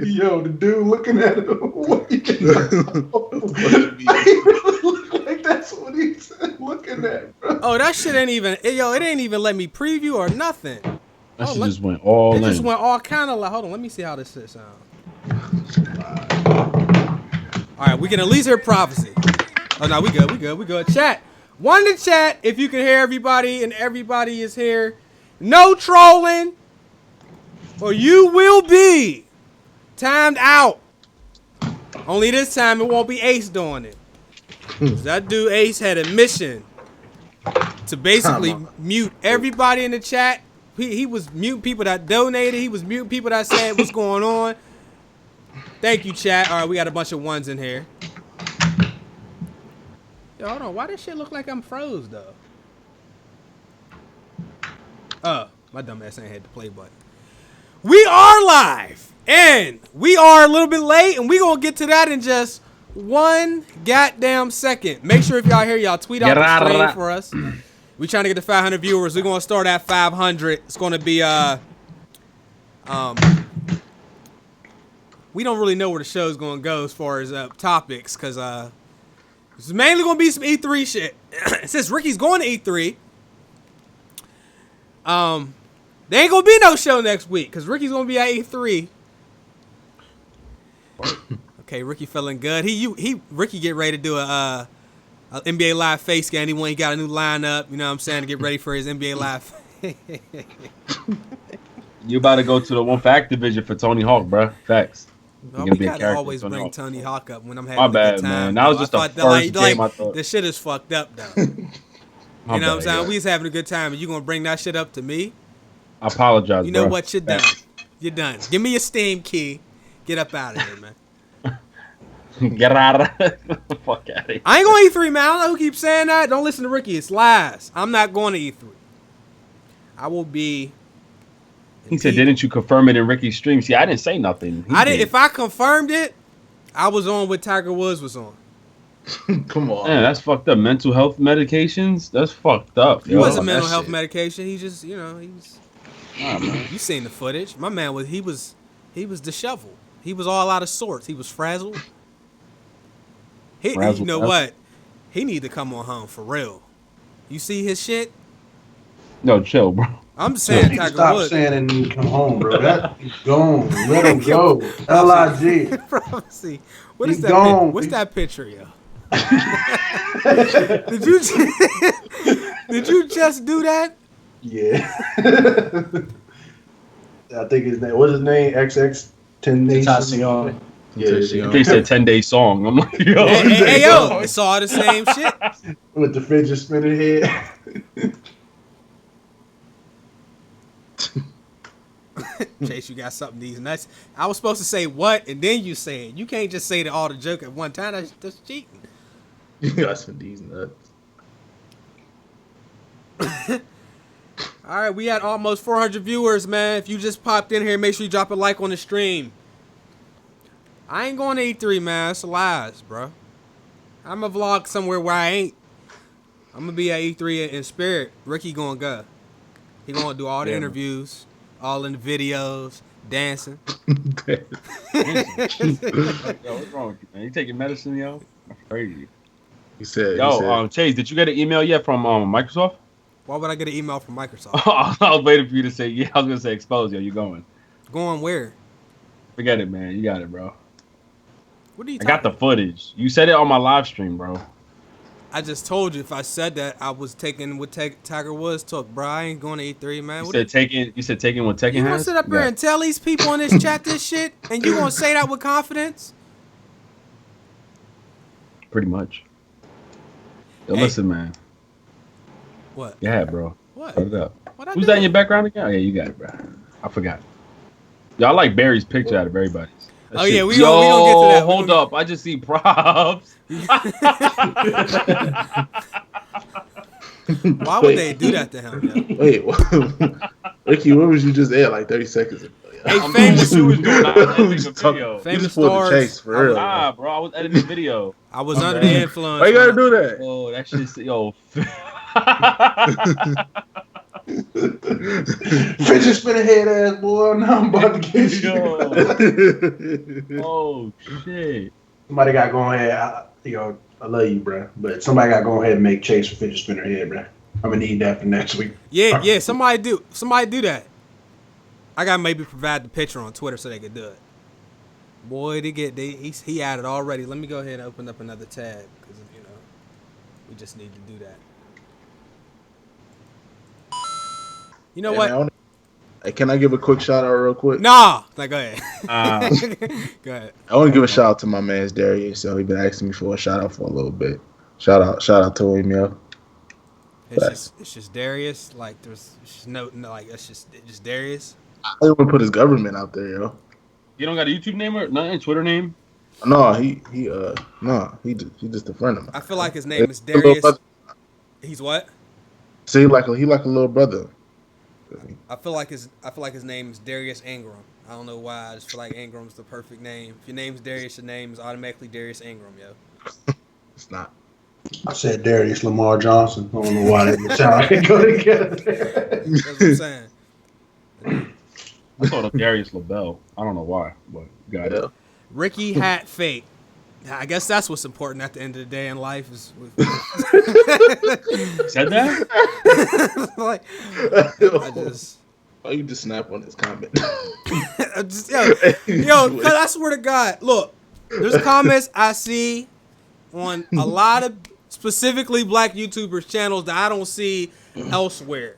Yo, the dude looking at him. What you look like that's what he's looking at, bro. Oh, that shit ain't even. Yo, it ain't even let me preview or nothing. That shit just went all in. It just went all kind of like. Hold on, let me see how this shit sounds. All right, we can at least hear prophecy. Oh no, we good. Chat. One to chat if you can hear everybody and everybody is here. No trolling, or you will be timed out. Only this time it won't be Ace doing it. That dude Ace had a mission to basically mute everybody in the chat. He was muting people that donated. He was muting people that said what's going on. Thank you, chat. All right, we got a bunch of ones in here. Yo, hold on. Why does shit look like I'm froze, though? My dumb ass ain't hit the play button. We are live, and we are a little bit late, and we going to get to that in just one goddamn second. Make sure if y'all hear, y'all tweet out the stream for us. We trying to get to 500 viewers. We're going to start at 500. It's going to be, we don't really know where the show's going to go as far as topics, because it's mainly going to be some E3 shit. Since Ricky's going to E3, there ain't going to be no show next week, because Ricky's going to be at E3. Okay, Ricky feeling good. Ricky get ready to do a NBA Live face scan. He got a new lineup, you know what I'm saying, to get ready for his NBA Live. You about to go to the one for Activision for Tony Hawk, bro. Facts. No, we gotta always bring Tony Hawk up when I'm having my a bad, good time. Man. That was just the first game I thought. This shit is fucked up, though. You know what I'm saying? Yeah. We was having a good time, and you gonna bring that shit up to me? I apologize, You know what? You're done. You're done. Give me your Steam key. Get up out of here, man. Get out of the fuck out of here. I ain't going to E3, man. I don't know who keeps saying that. Don't listen to Ricky. It's lies. I'm not going to E3. I will be... He said, didn't you confirm it in Ricky's stream? See, I didn't say nothing. I didn't. If I confirmed it, I was on what Tiger Woods was on. Come on. Man, that's fucked up. Mental health medications? That's fucked up. He wasn't mental health medication. He just, he was... You seen the footage. My man was disheveled. He was all out of sorts. He was frazzled. You know what? He need to come on home for real. You see his shit? No, chill, bro. I'm saying Tiger stop Woods. saying it and come home, bro. He's gone. Let him go. L.I.G. Prophecy. What is that? What's that picture, yo? Did you just do that? Yeah. I think his name. What's his name? XX Tentacion. Yeah, they said 10-day song. I'm like, yo, hey, yo, it's all the same shit. With the fidget spinner head. Chase, you got something these nuts. I was supposed to say what, and then you say it. You can't just say all the joke at one time. That's cheating. You got some these nuts. All right, we had almost 400 viewers, man. If you just popped in here, make sure you drop a like on the stream. I ain't going to E3, man. It's lies, bro. I'm a vlog somewhere where I ain't. I'm going to be at E3 in spirit. Ricky going to go. He going to do all the interviews, all in the videos, dancing. Yo, what's wrong with you, man? You taking medicine, yo? That's crazy. He said, Chase, did you get an email yet from Microsoft? Why would I get an email from Microsoft? I was waiting for you to say, yeah, I was going to say expose, yo. You going? Going where? Forget it, man. You got it, bro. What are you I got the footage. You said it on my live stream, bro. I just told you if I said that, I was taking what Tiger Woods took, bro. I ain't going to E3, man. You said taking what Tekken has? You gonna sit up here and tell these people in this chat this shit, and you gonna say that with confidence? Pretty much. Yo, listen, man. What? Yeah, bro. What? Put it up. Who's that in your background again? Oh, yeah, you got it, bro. I forgot. Yo, I like Barry's picture out of everybody's. Oh, yeah, we gonna get to that. Hold up. I just see props. Why would they do that to him? Yo? Wait, Ricky, where was you just at like 30 seconds ago? Hey, famous. Famous stars. Chase, for real. Nah, bro, I was editing the video. I was under the influence. Why you gotta do that? Oh, that shit's, yo. Fidget spinner head ass boy. Now I'm about to get you. Oh shit! Somebody got to go ahead. I love you, bro. But somebody got to go ahead and make Chase a fidget spinner head, bro. I'm gonna need that for next week. Yeah. Somebody do that. I gotta maybe provide the picture on Twitter so they could do it. Boy, he added already. Let me go ahead and open up another tab because we just need to do that. You know what? Man, can I give a quick shout out real quick? Nah, go ahead. Go ahead. I want to give a shout out to my man's Darius. So he been asking me for a shout out for a little bit. Shout out to him, yo. It's just Darius. Like there's no like it's just Darius. I didn't want to put his government out there, yo. You don't got a YouTube name or nothing? Twitter name? No, he just a friend of mine. I feel like his name is Darius. He's what? See, he like a little brother. I feel like his name is Darius Ingram. I don't know why. I just feel like Ingram's the perfect name. If your name's Darius, your name is automatically Darius Ingram, yo. It's not. I said Darius Lamar Johnson. I don't know why they go together. That's what I'm saying. I thought of Darius LaBelle. I don't know why, but got it. Ricky Hat Fate. I guess that's what's important at the end of the day in life is. Said that? Like, Why you just snap on this comment? Yo, cause I swear to God, look, there's comments I see on a lot of specifically black YouTubers channels that I don't see elsewhere.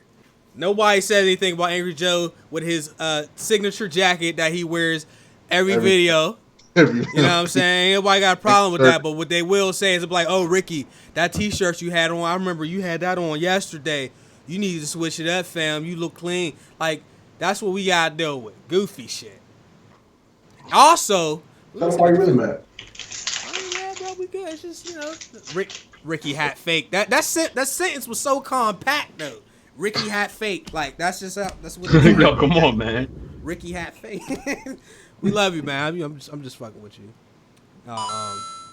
Nobody said anything about Angry Joe with his signature jacket that he wears every video. You know what I'm saying? Nobody got a problem with that, but what they will say is like, oh, Ricky, that T-shirt you had on, I remember you had that on yesterday. You need to switch it up, fam. You look clean. Like, that's what we got to deal with. Goofy shit. Also, That's why you really mad. yeah, bro, we good. It's just, Ricky Hat Fake. That sentence was so compact, though. Ricky Hat Fake. Like, that's what it is. Yo, come on, man. Ricky Hat Fake. We love you, man. I'm just fucking with you.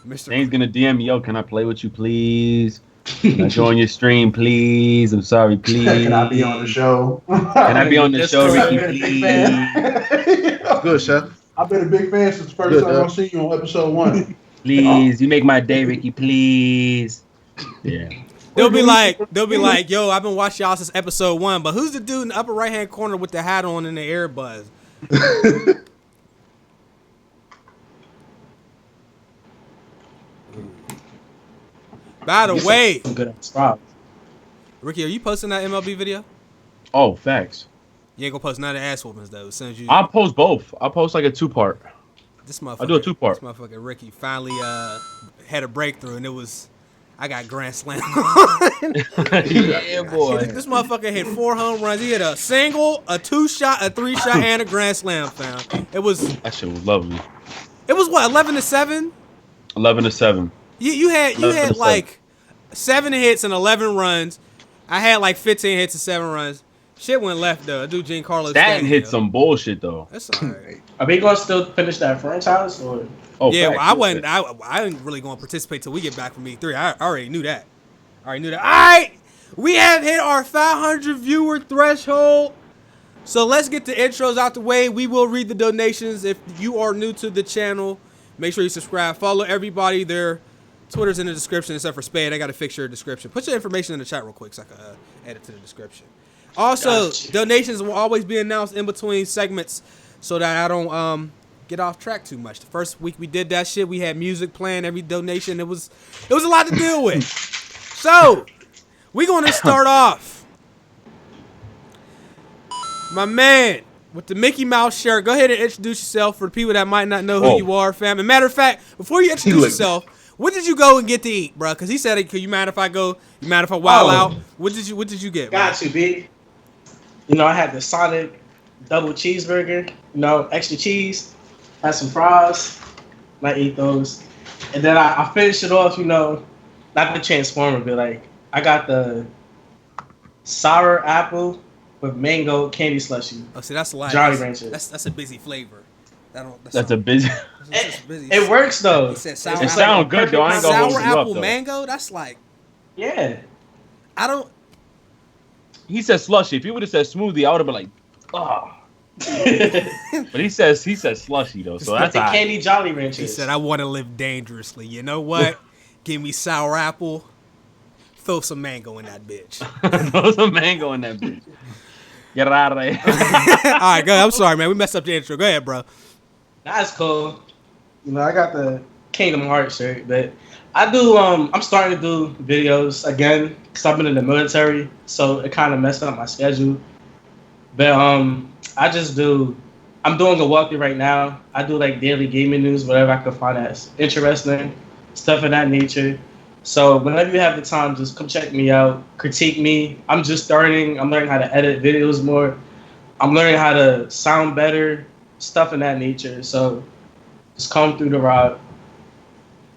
Mr. Dane's gonna DM me, yo, can I play with you, please? Can I join your stream, please? I'm sorry, please. Can I be on the show? Can I be on the show, Ricky, please? Good, chef. I've been a big fan since the first time I've seen you on episode 1. Please, you make my day, Ricky, please. Yeah. They'll be like, yo, I've been watching y'all since episode 1, but who's the dude in the upper right hand corner with the hat on and the earbuds? By the way, Ricky, are you posting that MLB video? Oh, facts. You ain't gonna post none of the ass whoopings though. As soon as you, I'll post both. I'll post like a 2-part. This motherfucker, I'll do a 2-part. This motherfucker Ricky finally had a breakthrough, and it was I got grand slam. Yeah, boy. This motherfucker hit 4 home runs. He hit a single, a 2-shot, a 3-shot, and a grand slam. Fam, it was. That shit was lovely. It was what 11-7. 11-7. You had like 7 hits and 11 runs. I had like 15 hits and 7 runs. Shit went left though. Dude, Giancarlo Stanton hit some bullshit though. That's alright. Are we gonna still finish that franchise or? Oh yeah, facts. well, I wasn't. I ain't really gonna participate till we get back from E3. I already knew that. All right, we have hit our 500 viewer threshold. So let's get the intros out the way. We will read the donations. If you are new to the channel, make sure you subscribe. Follow everybody. Their Twitter's in the description, except for Spade. I got to fix your description. Put your information in the chat real quick so I can add it to the description. Also, donations will always be announced in between segments so that I don't get off track too much. The first week we did that shit, we had music playing every donation. It was a lot to deal with. So, we're going to start off. My man with the Mickey Mouse shirt, go ahead and introduce yourself for the people that might not know who you are, fam. And matter of fact, before you introduce yourself, what did you go and get to eat, bro? Because he said, "Could you mind if I go? You mind if I wild out?" What did you get? Got you, B. I had the Sonic double cheeseburger. Extra cheese. Had some fries. Might eat those. And then I finished it off. Not the Transformer, but like I got the sour apple with mango candy slushy. Oh, see, that's a lot. Jolly Rancher. That's a busy flavor. That's a busy. It works though. It sounds good though. I ain't gonna hold sour you up apple though. mango. That's like. Yeah. I don't. he said slushy. If he would have said smoothie, I would have been like, ah. But he says slushy though, so that's the candy Jolly Ranchers. He said, I want to live dangerously. You know what? Give me sour apple. Throw some mango in that bitch. Throw some mango in that bitch. Get out of there. All right, go ahead. I'm sorry, man. We messed up the intro. Go ahead, bro. That's cool. You know, I got the Kingdom Hearts shirt, but I do. I'm starting to do videos again because I've been in the military, so it kind of messed up my schedule. But I just do. I'm doing a walkthrough right now. I do like daily gaming news, whatever I can find that's interesting, stuff of that nature. So whenever you have the time, just come check me out, critique me. I'm just starting. I'm learning how to edit videos more. I'm learning how to sound better, stuff of that nature. So just come through the rod.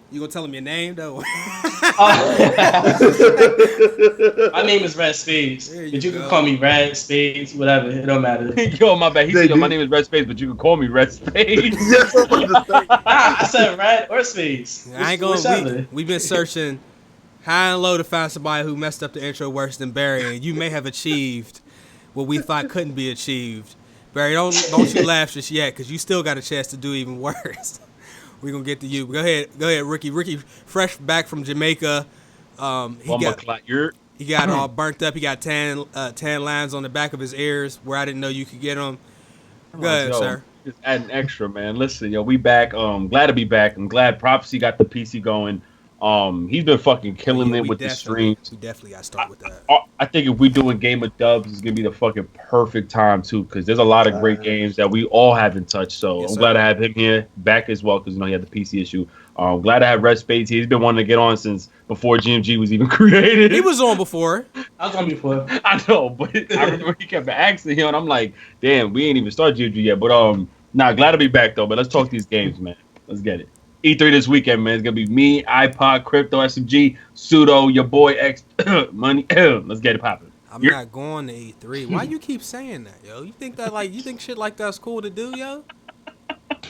You gonna tell him your name though? My name is Red Spades, but you can call me Red Spades, whatever. It don't matter. Yo, my bad. He said, my name is Red Spades, but you can call me Red Spades. Yes, I'm about to say. I said Red or Spades. I ain't gonna. We've been searching high and low to find somebody who messed up the intro worse than Barry, and you may have achieved what we thought couldn't be achieved. Barry, don't you laugh just yet, because you still got a chance to do even worse. We're gonna get to you. Go ahead, Ricky. Ricky, fresh back from Jamaica. He got all burnt up. He got tan lines on the back of his ears where I didn't know you could get them. Go ahead, sir. Just adding extra, man. Listen, yo, we back. Glad to be back. I'm glad Prophecy got the PC going. He's been fucking killing it with the streams. We definitely got to start with that. I think if we doing Game of Dubs, it's gonna be the fucking perfect time too, because there's a lot of great games that we all haven't touched. So yes, I'm glad to have him here back as well, because he had the PC issue. Glad to have Red Spades here. He's been wanting to get on since before GMG was even created. He was on before. I was on before. I know, but I remember he kept asking him, and I'm like, damn, we ain't even started GMG yet. But glad to be back though. But let's talk these games, man. Let's get it. E3 this weekend, man. It's gonna be me, iPod, Crypto, SMG, Pseudo, your boy X Money. Let's get it popping. I'm not going to E3. Why you keep saying that, yo? You think shit like that's cool to do, yo?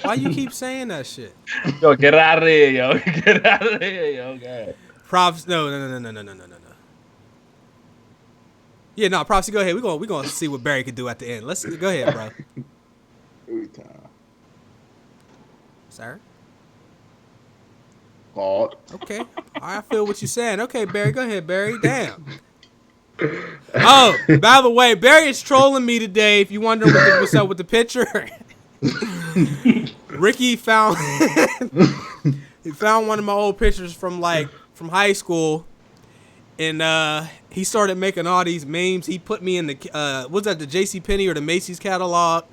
Why you keep saying that shit? Yo, get out of there, yo. Get out of there, yo. God. Props, no. Yeah, no, Props, go ahead. We're gonna see what Barry can do at the end. Let's go ahead, bro. Every time. Sir? God. Okay. I feel what you're saying. Okay, Barry, go ahead, Barry. Damn. Oh, by the way, Barry is trolling me today. If you wonder what's up with the picture, Ricky found one of my old pictures from high school, and he started making all these memes. He put me in the what's that, the JCPenney or the Macy's catalog?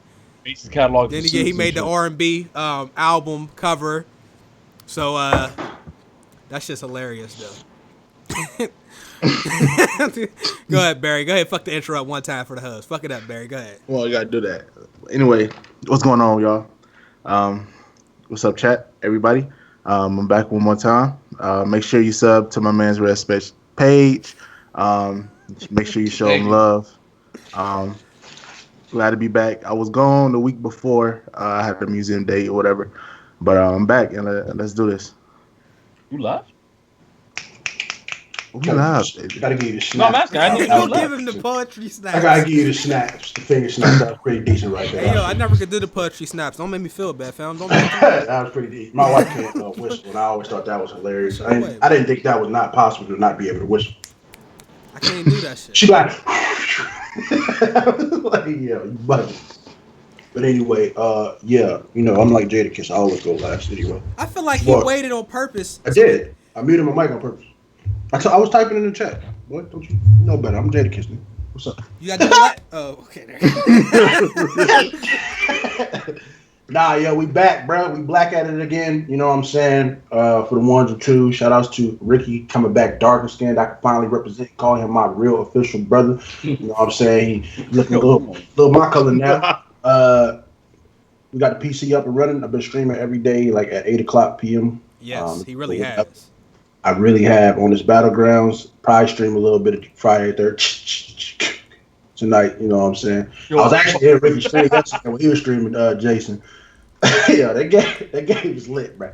Macy's catalog. Then he made the R&B album cover. So that's just hilarious, though. Go ahead, Barry. Go ahead, fuck the intro up one time for the host. Fuck it up, Barry. Go ahead. Well, you gotta do that. Anyway, what's going on, y'all? What's up, chat? Everybody. I'm back one more time. Make sure you sub to my man's Red Space page. Make sure you show him love. Glad to be back. I was gone the week before. I had a museum date or whatever. But I'm back, and let's do this. You left? We left, baby. Gotta give you the snaps. No, I'm asking. Don't give him the poetry snaps. I gotta give you the snaps. The finger snaps. That was pretty decent right there. Hey, yo, I never could do the poetry snaps. Don't make me feel bad, fam. Don't make me that was pretty decent. My wife can't whistle, and I always thought that was hilarious. I didn't think that was not possible to not be able to whistle. I can't do that shit. She like, yeah, you bugging. But anyway, yeah, I'm like Jadakiss. I always go last anyway. I feel like he waited on purpose. I did. I muted my mic on purpose. I was typing in the chat. What? Don't you know better? I'm Jadakiss, man. What's up? You got to do that? Oh, okay. There. Nah, yo, we back, bro. We black at it again. You know what I'm saying? For the ones and twos, shout outs to Ricky coming back darker skinned. I can finally represent, calling him my real official brother. You know what I'm saying? He looking a little my color now. We got the PC up and running. I've been streaming every day, like at 8:00 p.m. Yes, he really has. I really have on this Battlegrounds. Probably stream a little bit of Friday 3rd tonight. You know what I'm saying? I was actually in Ricky stream yesterday when he was streaming Jason. Yeah, that game was lit, bro.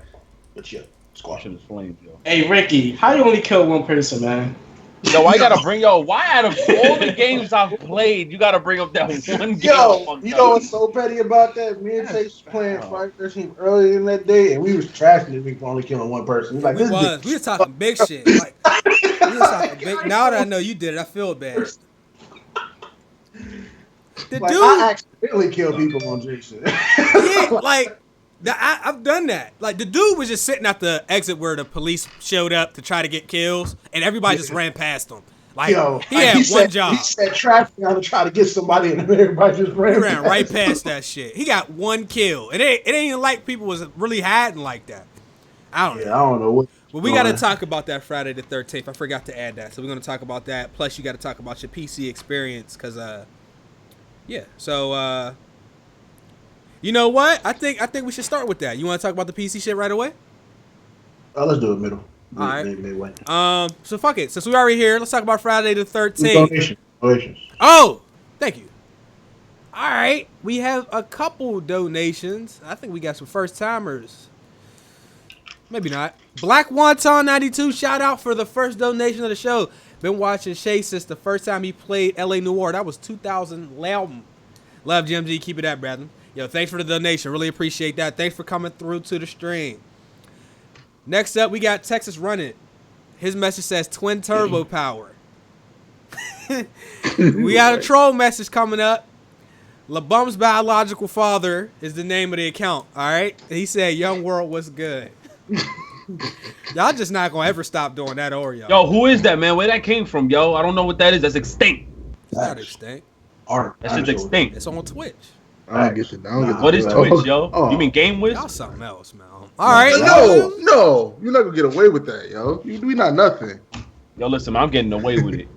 But yeah, squashing the flames, yo. Hey Ricky, how you only kill one person, man? Yo, I gotta bring why out of all the games I've played, you gotta bring up that one game? Yo, you know what's so petty about that? Me and Chase was playing Fight First Team earlier in that day, and we was trashing it for only killing one person. He's like, We was talking big shit. Like, we was talking big. Now that I know you did it, I feel bad. The like, dude, I accidentally kill people on Jason. yeah, like. I've done that. Like, the dude was just sitting at the exit where the police showed up to try to get kills, and everybody just ran past him. Like, he had one job. He said traffic out to try to get somebody, and everybody just ran right past that shit. He got one kill. It ain't even like people was really hiding like that. I don't know. I don't know what. But we got to talk about that Friday the 13th. I forgot to add that. So we're going to talk about that. Plus, you got to talk about your PC experience because, yeah. So, you know what? I think we should start with that. You want to talk about the PC shit right away? Let's do it middle. All right. So fuck it. Since we're already here, let's talk about Friday the 13th. Donations. Oh, thank you. All right. We have a couple donations. I think we got some first timers. Maybe not. Black Wonton 92. Shout out for the first donation of the show. Been watching Shay since the first time he played LA Noire. That was 2011. Love GMG. Keep it up, brother. Yo, thanks for the donation. Really appreciate that. Thanks for coming through to the stream. Next up, we got Texas Running. His message says twin turbo power. We got a troll message coming up. LaBum's biological father is the name of the account. All right. He said, "Young World was good." Y'all just not gonna ever stop doing that, or y'all. Yo, who is that, man? Where that came from, yo? I don't know what that is. That's extinct. It's not extinct. Art. That shit's extinct. It's on Twitch. I don't get it. What is Twitch, yo? You mean Game Wiz? Y'all something else, man. All right. No, you're not gonna get away with that, yo. We not nothing. Yo, listen, I'm getting away with it.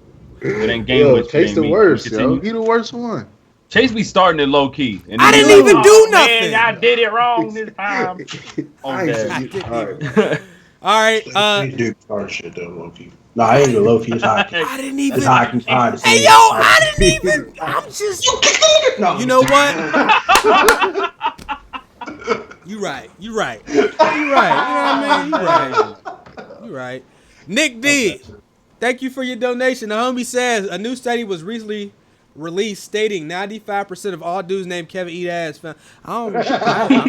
It ain't Game Wiz. Chase the worst, yo. He the worst one. Chase be starting it low key. And I didn't even do nothing. Man, I did it wrong this time. All right. He do start shit though, low key. No, I ain't even low key. It's high key. I didn't even. It's high key. Hey, yo, I didn't even. I'm just. No. You know what? You right. You right. You right. You know what I mean? You right. Nick D, thank you for your donation. The homie says a new study was recently released stating 95% of all dudes named Kevin eat ass. I thought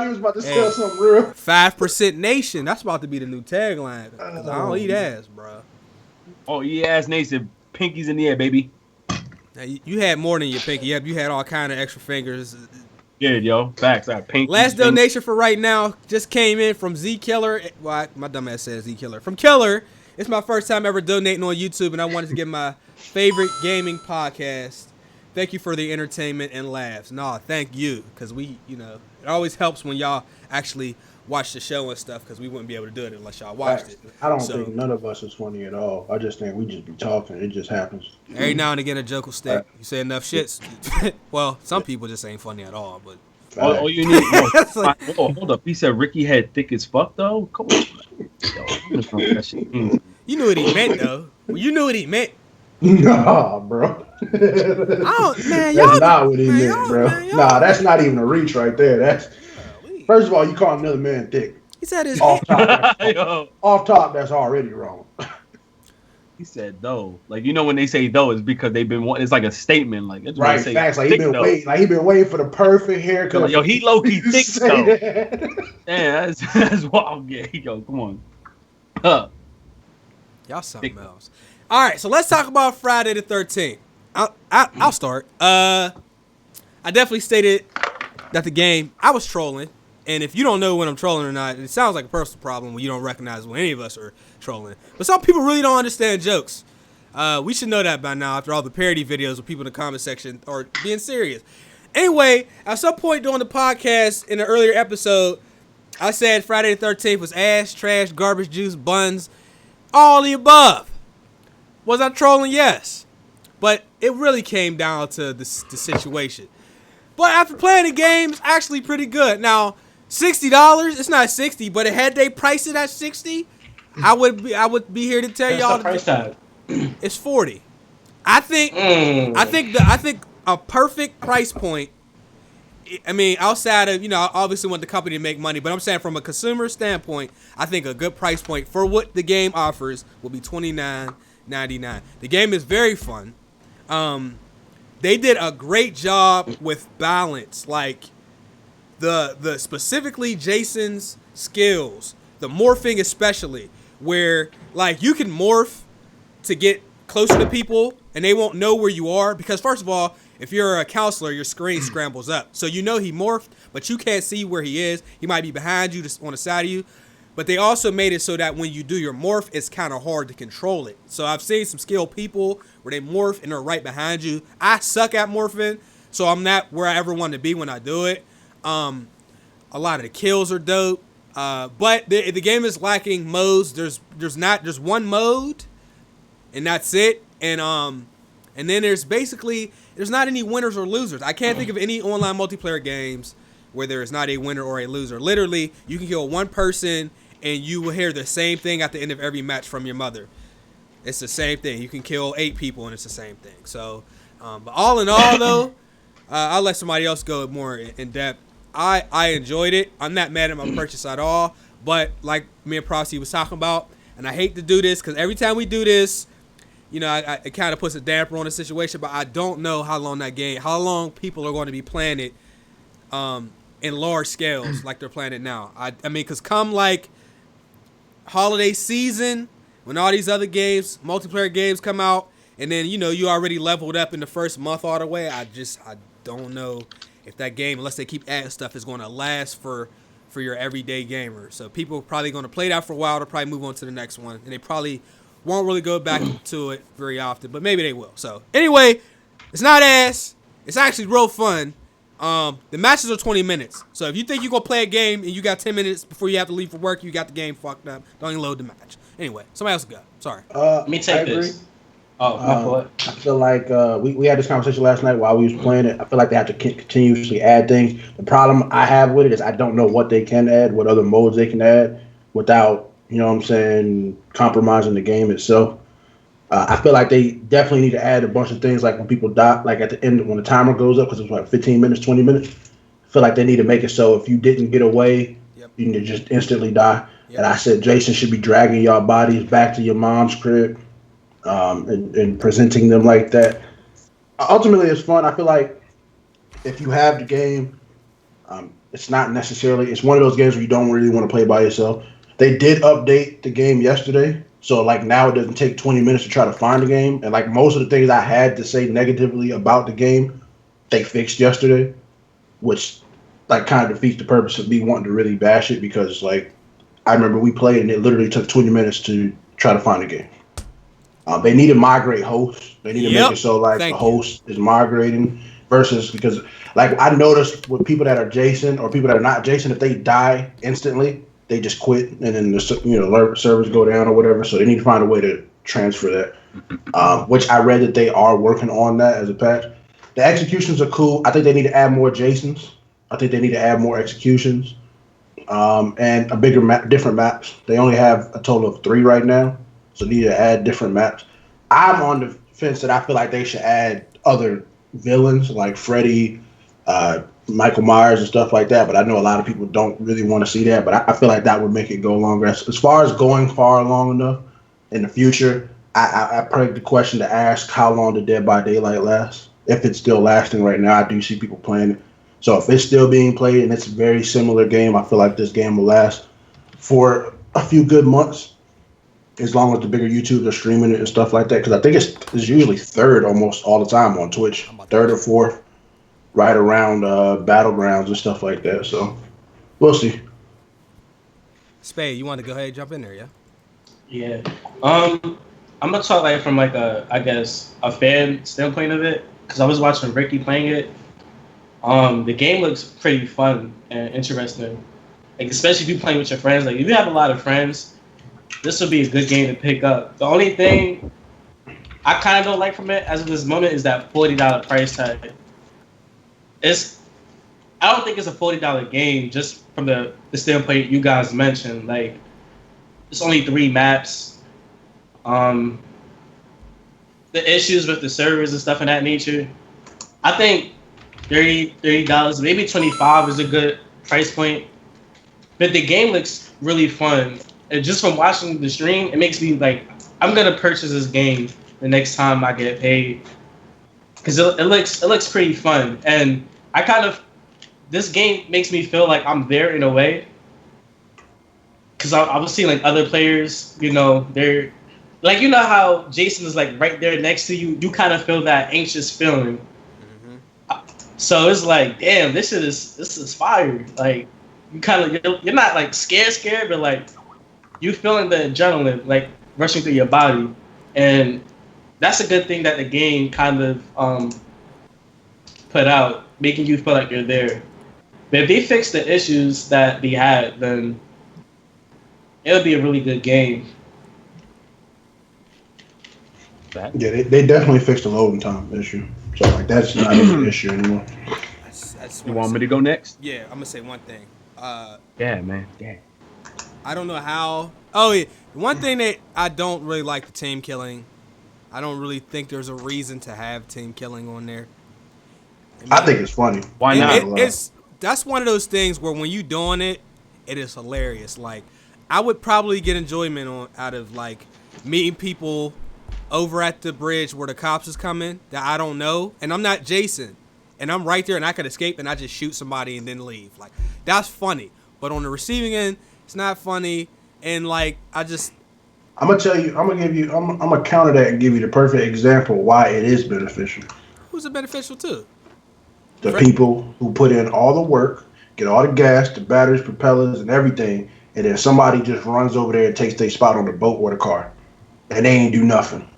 he was about to sell something real. 5% Nation. That's about to be the new tagline. 'Cause I don't eat ass, bro. Oh, eat ass nation. Pinkies in the air, baby. Now, you had more than your pinky. You had all kind of extra fingers. Good, yo. Facts. I pinkies. Last donation for right now just came in from Z Killer. Well, my dumb ass said Z Killer. From Killer. It's my first time ever donating on YouTube, and I wanted to get my favorite gaming podcast. Thank you for the entertainment and laughs. No, thank you, because we, it always helps when y'all actually watch the show and stuff, because we wouldn't be able to do it unless y'all watched it. I don't think none of us is funny at all. I just think we just be talking. It just happens. Every now and again, a joke will stick. You say enough shits. Well, some people just ain't funny at all, but. All you need. Hold up. He said Ricky had thick as fuck, though? Come on. You knew what he meant, though. You knew what he meant. Nah, bro. That's not what he meant, bro. Nah, that's not even a reach right there. That's first of all, you call another man thick. He said his off top. That's already wrong. He said though, like when they say though, it's because they've been. It's like a statement, like it's right. Facts. Like he been waiting. Like he been waiting for the perfect haircut. Yo, he low key thick though. Yeah, that's wild. Yeah, yo, come on. Y'all something else. All right, so let's talk about Friday the 13th. I'll start. I definitely stated that the game I was trolling, and if you don't know when I'm trolling or not, it sounds like a personal problem when you don't recognize when any of us are trolling. But some people really don't understand jokes. We should know that by now after all the parody videos with people in the comment section are being serious. Anyway, at some point during the podcast in an earlier episode, I said Friday the 13th was ass, trash, garbage juice, buns, all the above. Was I trolling? Yes. But it really came down to the situation. But after playing the game, it's actually pretty good. Now, $60, it's not 60, but had they priced it at 60, I would be here to tell y'all. Price tag. It's 40. I think a perfect price point I mean, outside of, I obviously want the company to make money, but I'm saying from a consumer standpoint, I think a good price point for what the game offers will be $29.99. The game is very fun. They did a great job with balance, like the specifically Jason's skills, the morphing especially, where like you can morph to get closer to people and they won't know where you are, because first of all, if you're a counselor, your screen scrambles up. So he morphed, but you can't see where he is. He might be behind you, just on the side of you. But they also made it so that when you do your morph, it's kind of hard to control it. So I've seen some skilled people where they morph and they're right behind you. I suck at morphing, so I'm not where I ever want to be when I do it. A lot of the kills are dope. But the game is lacking modes. There's one mode, and that's it. And then there's not any winners or losers. I can't think of any online multiplayer games where there is not a winner or a loser. Literally, you can kill one person and you will hear the same thing at the end of every match from your mother. It's the same thing. You can kill 8 people and it's the same thing. So, but all in all, though, I'll let somebody else go more in depth. I enjoyed it. I'm not mad at my purchase at all. But like me and Prosty was talking about, and I hate to do this because every time we do this, it kind of puts a damper on the situation. But I don't know how long people are going to be playing it in large scales like they're playing it now. I mean, because come like holiday season, when all these other games, multiplayer games come out, and then, you already leveled up in the first month all the way, I don't know if that game, unless they keep adding stuff, is going to last for your everyday gamer. So people are probably going to play that for a while. They'll probably move on to the next one, and they probably won't really go back to it very often, but maybe they will. So anyway, it's not ass. It's actually real fun. The matches are 20 minutes. So if you think you're going to play a game and you got 10 minutes before you have to leave for work, you got the game fucked up, don't even load the match. Anyway, somebody else go. Sorry. Let me take this. I feel like we had this conversation last night while we was playing it. I feel like they have to continuously add things. The problem I have with it is I don't know what they can add, what other modes they can add without, compromising the game itself. I feel like they definitely need to add a bunch of things, like when people die, like at the end when the timer goes up, because it's like 15 minutes, 20 minutes. I feel like they need to make it so if you didn't get away, you can just instantly die. Yep. And I said Jason should be dragging y'all bodies back to your mom's crib and presenting them like that. Ultimately, it's fun. I feel like if you have the game, it's not necessarily, it's one of those games where you don't really want to play by yourself. They did update the game yesterday. So, like, now it doesn't take 20 minutes to try to find the game. And, like, most of the things I had to say negatively about the game, they fixed yesterday, which, like, kind of defeats the purpose of me wanting to really bash it because, like, I remember we played and it literally took 20 minutes to try to find the game. They need to migrate hosts. They need to make it so, like, the host is migrating versus because, like, I noticed with people that are Jason or people that are not Jason, if they die instantly, they just quit, and then the servers go down or whatever. So they need to find a way to transfer that, which I read that they are working on that as a patch. The executions are cool. I think they need to add more Jasons. I think they need to add more executions and a bigger map, different maps. They only have a total of 3 right now, so they need to add different maps. I'm on the fence that I feel like they should add other villains like Freddy, Michael Myers and stuff like that, but I know a lot of people don't really want to see that, but I feel like that would make it go longer. As far as going far long enough in the future, I peg the question to ask, how long did Dead by Daylight last? If it's still lasting right now, I do see people playing it. So if it's still being played and it's a very similar game, I feel like this game will last for a few good months, as long as the bigger YouTubers are streaming it and stuff like that, because I think it's usually 3rd almost all the time on Twitch, 3rd or 4th. Right around Battlegrounds and stuff like that. So, we'll see. Spade, you want to go ahead and jump in there, yeah? Yeah. I'm going to talk like from like a fan standpoint of it, because I was watching Ricky playing it. The game looks pretty fun and interesting. Like, especially if you're playing with your friends. Like, if you have a lot of friends, this would be a good game to pick up. The only thing I kind of don't like from it as of this moment is that $40 price tag. I don't think it's a $40 game just from the standpoint you guys mentioned. Like, it's only 3 maps. The issues with the servers and stuff of that nature. I think $30, maybe 25 is a good price point. But the game looks really fun. And just from watching the stream, it makes me like, I'm gonna purchase this game the next time I get paid. Cause it looks pretty fun. And this game makes me feel like I'm there in a way. Cause I was seeing like other players, they're like, how Jason is like right there next to you. You kind of feel that anxious feeling. So it's like, damn, this is fire. Like, you're not like scared, but like you feeling the adrenaline like rushing through your body, and that's a good thing that the game kind of put out, making you feel like you're there. But if they fix the issues that they had, then it'll be a really good game. Yeah, they definitely fixed the loading time issue. So like that's not an issue anymore. You want me to go next? Yeah, I'm gonna say one thing. Yeah, man. Yeah. I don't know how. Oh yeah, one thing that I don't really like the team killing. I don't really think there's a reason to have team killing on there. I think it's funny. Why not? That's one of those things where when you doing it, it is hilarious. Like I would probably get enjoyment out of like meeting people over at the bridge where the cops is coming that I don't know, and I'm not Jason, and I'm right there and I could escape and I just shoot somebody and then leave. Like that's funny, but on the receiving end, it's not funny. And like I'm gonna tell you, I'm gonna counter that and give you the perfect example why it is beneficial. Who's it beneficial to? The people who put in all the work, get all the gas, the batteries, propellers, and everything, and then somebody just runs over there and takes their spot on the boat or the car, and they ain't do nothing.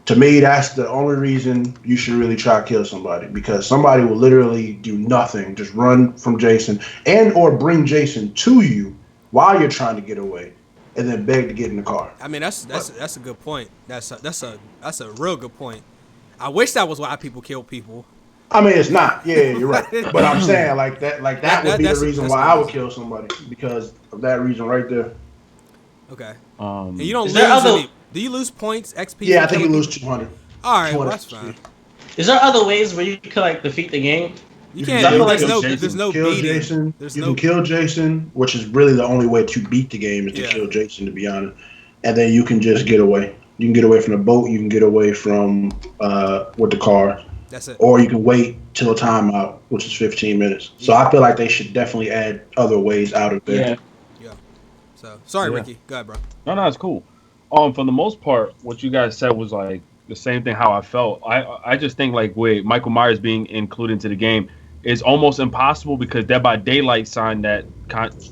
To me, that's the only reason you should really try to kill somebody, because somebody will literally do nothing, just run from Jason and or bring Jason to you while you're trying to get away, and then beg to get in the car. I mean, that's a good point. That's a real good point. I wish that was why people kill people. I mean, it's not. Yeah, you're right. But I'm saying that would be the reason why I would kill somebody, because of that reason right there. Okay. And you don't lose any. Do you lose points, XP? Yeah, I think you lose 200. All right, well, that's fine. Is there other ways where you could like defeat the game? You can't. There's no kill beating. Jason. You can kill Jason, which is really the only way to beat the game is to kill Jason, to be honest. And then you can just get away. You can get away from the boat. You can get away from with the car. That's it. Or you can wait till a timeout, which is 15 minutes. So I feel like they should definitely add other ways out of there. Yeah. So sorry, Ricky. Go ahead, bro. No, it's cool. For the most part, what you guys said was like the same thing how I felt. I just think like with Michael Myers being included into the game is almost impossible because Dead by Daylight signed that.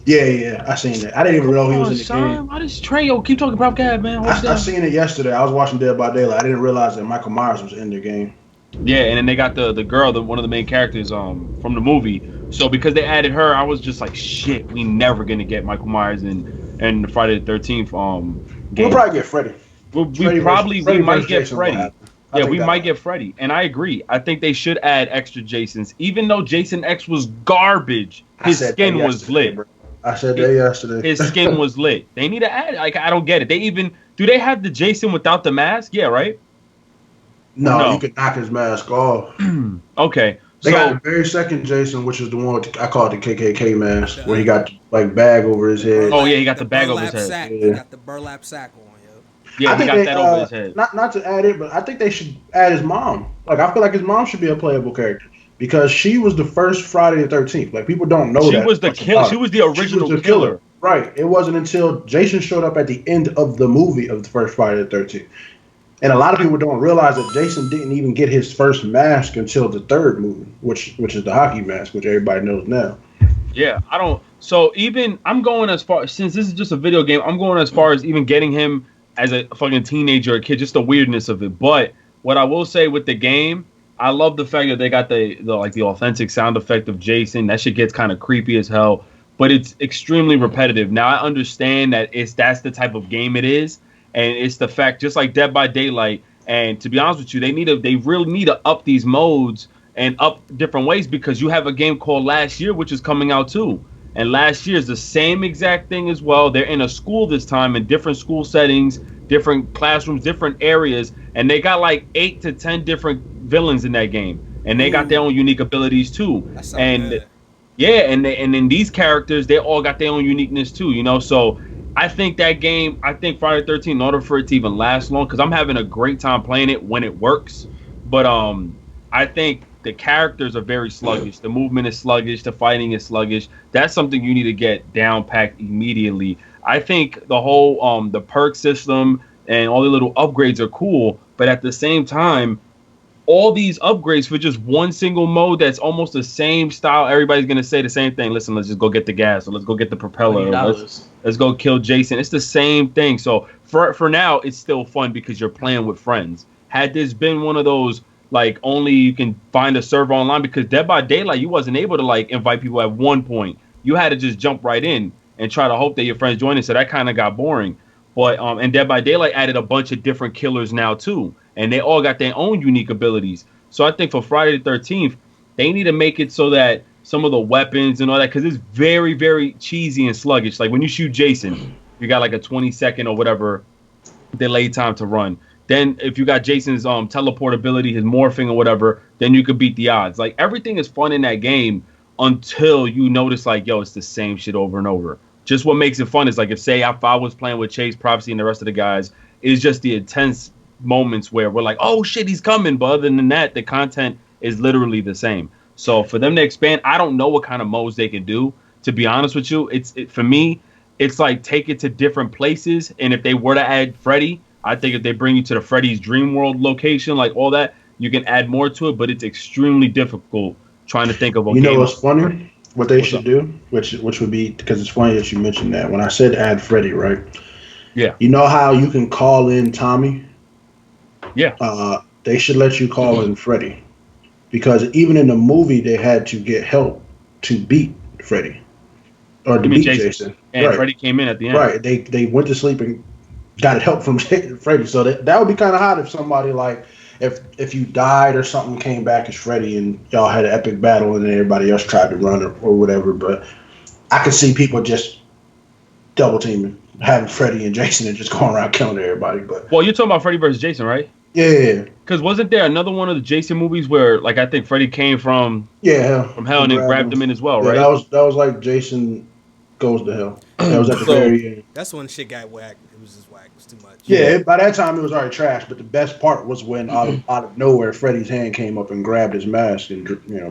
Yeah, I seen that. I didn't even know he was in the game. Why does Trey keep talking about Gab, man? I seen it yesterday. I was watching Dead by Daylight. I didn't realize that Michael Myers was in the game. Yeah, and then they got the girl, one of the main characters from the movie. So because they added her, I was just like, shit, we never gonna get Michael Myers in the Friday the 13th game. We'll probably get Freddy. We might get Freddy. Yeah, we might get Freddy. And I agree. I think they should add extra Jasons. Even though Jason X was garbage, his skin was lit. I said that yesterday. His skin was lit. They need to add, like, I don't get it. Do they have the Jason without the mask? Yeah, right? No, you can knock his mask off. Okay. They got the very second Jason, which is the one I call it the KKK mask, where he got like bag over his head. Oh yeah, he got the bag over his head. Sack. Yeah. He got the burlap sack on. Yeah, he got that over his head. Not to add it, but I think they should add his mom. Like I feel like his mom should be a playable character because she was the first Friday the 13th. Like people don't know that. She was the killer. She was the original killer. Right. It wasn't until Jason showed up at the end of the movie of the first Friday the 13th. And a lot of people don't realize that Jason didn't even get his first mask until the third movie, which is the hockey mask, which everybody knows now. Yeah, I don't. So even I'm going as far, since this is just a video game, I'm going as far as even getting him as a fucking teenager or kid, just the weirdness of it. But what I will say with the game, I love the fact that they got the authentic sound effect of Jason. That shit gets kind of creepy as hell, but it's extremely repetitive. Now I understand that that's the type of game it is. And it's the fact, just like Dead by Daylight, and to be honest with you, they really need to up these modes and up different ways because you have a game called Last Year, which is coming out too. And Last Year is the same exact thing as well. They're in a school this time in different school settings, different classrooms, different areas, and they got like 8 to 10 different villains in that game. and they got their own unique abilities too. That sounds And good. yeah, and then these characters, they all got their own uniqueness too, you know. So I think that game, I think Friday the 13th, in order for it to even last long, because I'm having a great time playing it when it works, but I think the characters are very sluggish. The movement is sluggish. The fighting is sluggish. That's something you need to get down packed immediately. I think the whole the perk system and all the little upgrades are cool, but at the same time, all these upgrades for just one single mode that's almost the same style. Everybody's gonna say the same thing. Listen, let's just go get the gas, or let's go get the propeller, or let's go kill Jason. It's the same thing. So for now, it's still fun because you're playing with friends. Had this been one of those like only you can find a server online, because Dead by Daylight, you wasn't able to like invite people at one point. You had to just jump right in and try to hope that your friends join it. So that kind of got boring. But and Dead by Daylight added a bunch of different killers now too, and they all got their own unique abilities. So I think for Friday the 13th, they need to make it so that some of the weapons and all that, because it's very, very cheesy and sluggish. Like when you shoot Jason, you got like a 20-second or whatever delay time to run. Then if you got Jason's teleport ability, his morphing or whatever, then you could beat the odds. Like everything is fun in that game until you notice like, yo, it's the same shit over and over. Just what makes it fun is like if I was playing with Chase, Prophecy, and the rest of the guys, it's just the intense moments where we're like, oh shit, he's coming. But other than that, the content is literally the same. So for them to expand, I don't know what kind of modes they can do. To be honest with you, for me, it's like take it to different places. And if they were to add Freddy, I think if they bring you to the Freddy's Dream World location, like all that, you can add more to it. But it's extremely difficult trying to think of a game. You know what's funny? What they should do, which would be, because it's funny that you mentioned that. When I said add Freddy, right? Yeah. You know how you can call in Tommy? Yeah. They should let you call in Freddy, because even in the movie they had to get help to beat Freddy or to beat Jason. And right. Freddy came in at the end. Right. They went to sleep and got help from Freddy. So that would be kind of hot if somebody like if you died or something came back as Freddy and y'all had an epic battle and everybody else tried to run or whatever. But I could see people just double teaming, having Freddy and Jason and just going around killing everybody. But well, you're talking about Freddy versus Jason, right? Yeah. Because wasn't there another one of the Jason movies where, like, I think Freddy came from hell and then grabbed him in as well, right? That was like Jason Goes to Hell. That was at the very end. That's when shit got whacked. It was just whack. It was too much. Yeah, by that time it was already trash. But the best part was when out of nowhere, Freddy's hand came up and grabbed his mask and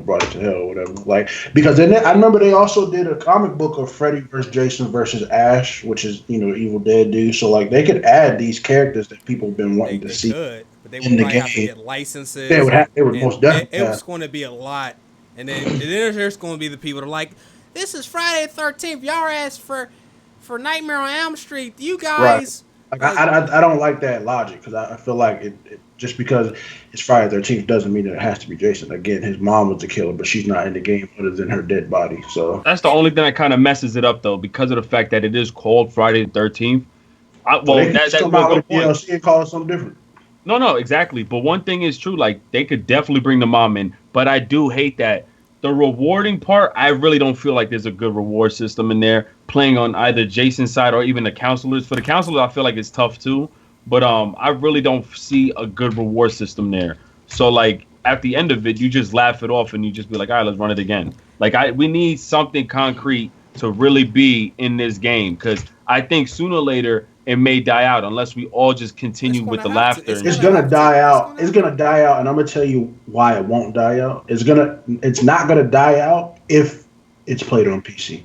brought it to hell or whatever. Like, because then I remember they also did a comic book of Freddy versus Jason versus Ash, which is Evil Dead dude. So like they could add these characters that people have been wanting to see. Could, but they would probably have to get licenses. They would most definitely. It was going to be a lot, and then there's going to be the people that are like, this is Friday the 13th. Y'all asked for Nightmare on Elm Street. You guys. Right. Like, I don't like that logic, because I feel like it just because it's Friday the 13th doesn't mean that it has to be Jason. Again, his mom was the killer, but she's not in the game other than her dead body. So that's the only thing that kind of messes it up, though, because of the fact that it is called Friday the 13th. That's a good point. And call it something different. No, exactly. But one thing is true, like they could definitely bring the mom in, but I do hate that. The rewarding part, I really don't feel like there's a good reward system in there, playing on either Jason's side or even the counselors. For the counselors, I feel like it's tough too, but I really don't see a good reward system there. So like at the end of it, you just laugh it off and you just be like, all right, let's run it again. Like we need something concrete to really be in this game, because I think sooner or later it may die out unless we all just continue with the laughter. It's gonna die out. It's gonna die out, and I'm gonna tell you why it won't die out. It's not gonna die out if it's played on PC,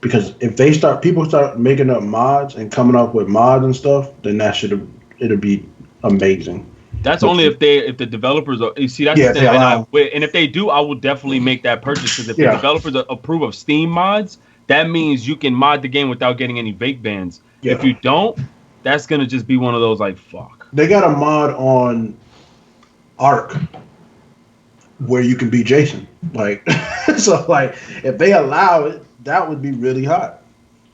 because if people start making up mods and coming up with mods and stuff, then it'll be amazing. That's only if the developers are. You see, that's the thing. And if they do, I will definitely make that purchase, because if the developers approve of Steam mods, that means you can mod the game without getting any vape bans. Yeah. If you don't, that's gonna just be one of those like fuck. They got a mod on Ark where you can be Jason. Like so, like if they allow it, that would be really hot.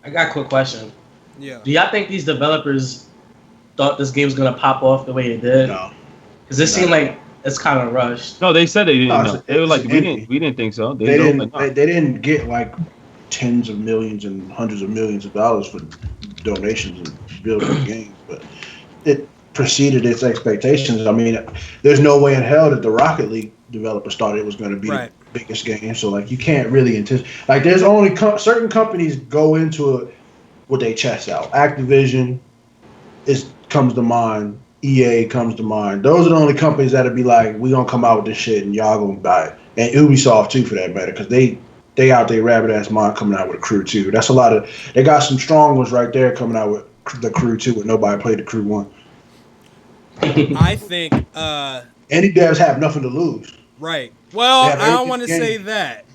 I got a quick question. Yeah. Do y'all think these developers thought this game was gonna pop off the way it did? No. Because it seemed like it's kind of rushed. No, they said they didn't know. They were like, we didn't think so. They didn't get like tens of millions and hundreds of millions of dollars for donations and building games, but preceded its expectations. I mean, there's no way in hell that the Rocket League developers thought it was going to be the biggest game. So like, you can't really anticipate. Like, there's only certain companies go into it with their chest out. Activision comes to mind. EA comes to mind. Those are the only companies that'll be like, we gonna come out with this shit and y'all gonna buy it. And Ubisoft too, for that matter, because they out there rabbit ass mind coming out with a Crew 2. That's a lot of. They got some strong ones right there coming out with the Crew 2, but nobody played the Crew 1. I think any devs have nothing to lose. Right. Well, I don't want to say that.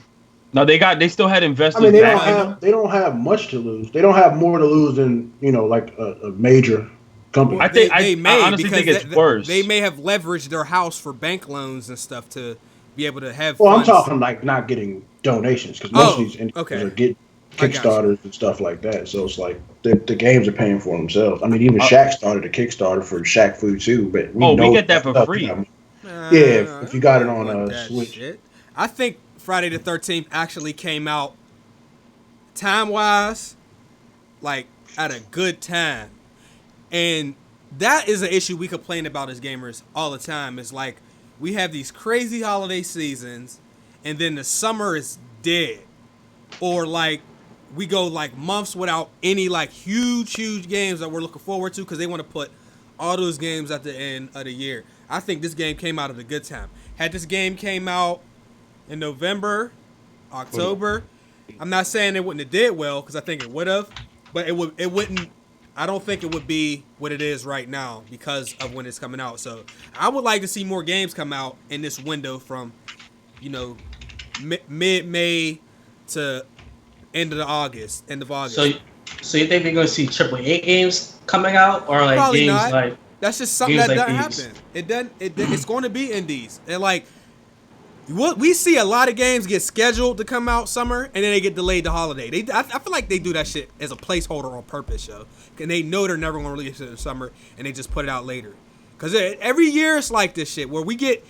No, they still had investors. I mean, they don't have much to lose. They don't have more to lose than, like a major company. Well, I honestly think it's worse. They may have leveraged their house for bank loans and stuff to be able to have. Well, funds. I'm talking like not getting donations, because most of these individuals are getting Kickstarters and stuff like that. So it's like the games are paying for themselves. I mean, even Shaq started a Kickstarter for Shaq Fu too, but we get that for free. If you got it on Switch. Shit. I think Friday the 13th actually came out time-wise, like at a good time, and that is an issue we complain about as gamers all the time. It's like we have these crazy holiday seasons, and then the summer is dead, or like we go like months without any like huge games that we're looking forward to because they want to put all those games at the end of the year. I think this game came out at a good time. Had this game came out in November, October, I'm not saying it wouldn't have did well, because I think it would have, but it wouldn't. I don't think it would be what it is right now because of when it's coming out. So I would like to see more games come out in this window from, mid-May to end of August. So you think we're going to see AAA games coming out, or like Probably games not. like? That's just something that like doesn't these. happen. It doesn't. It's going to be indies, and like we see a lot of games get scheduled to come out summer, and then they get delayed to holiday. I feel like they do that shit as a placeholder on purpose, yo. And they know they're never going to release it in the summer, and they just put it out later. Because every year it's like this shit, where we get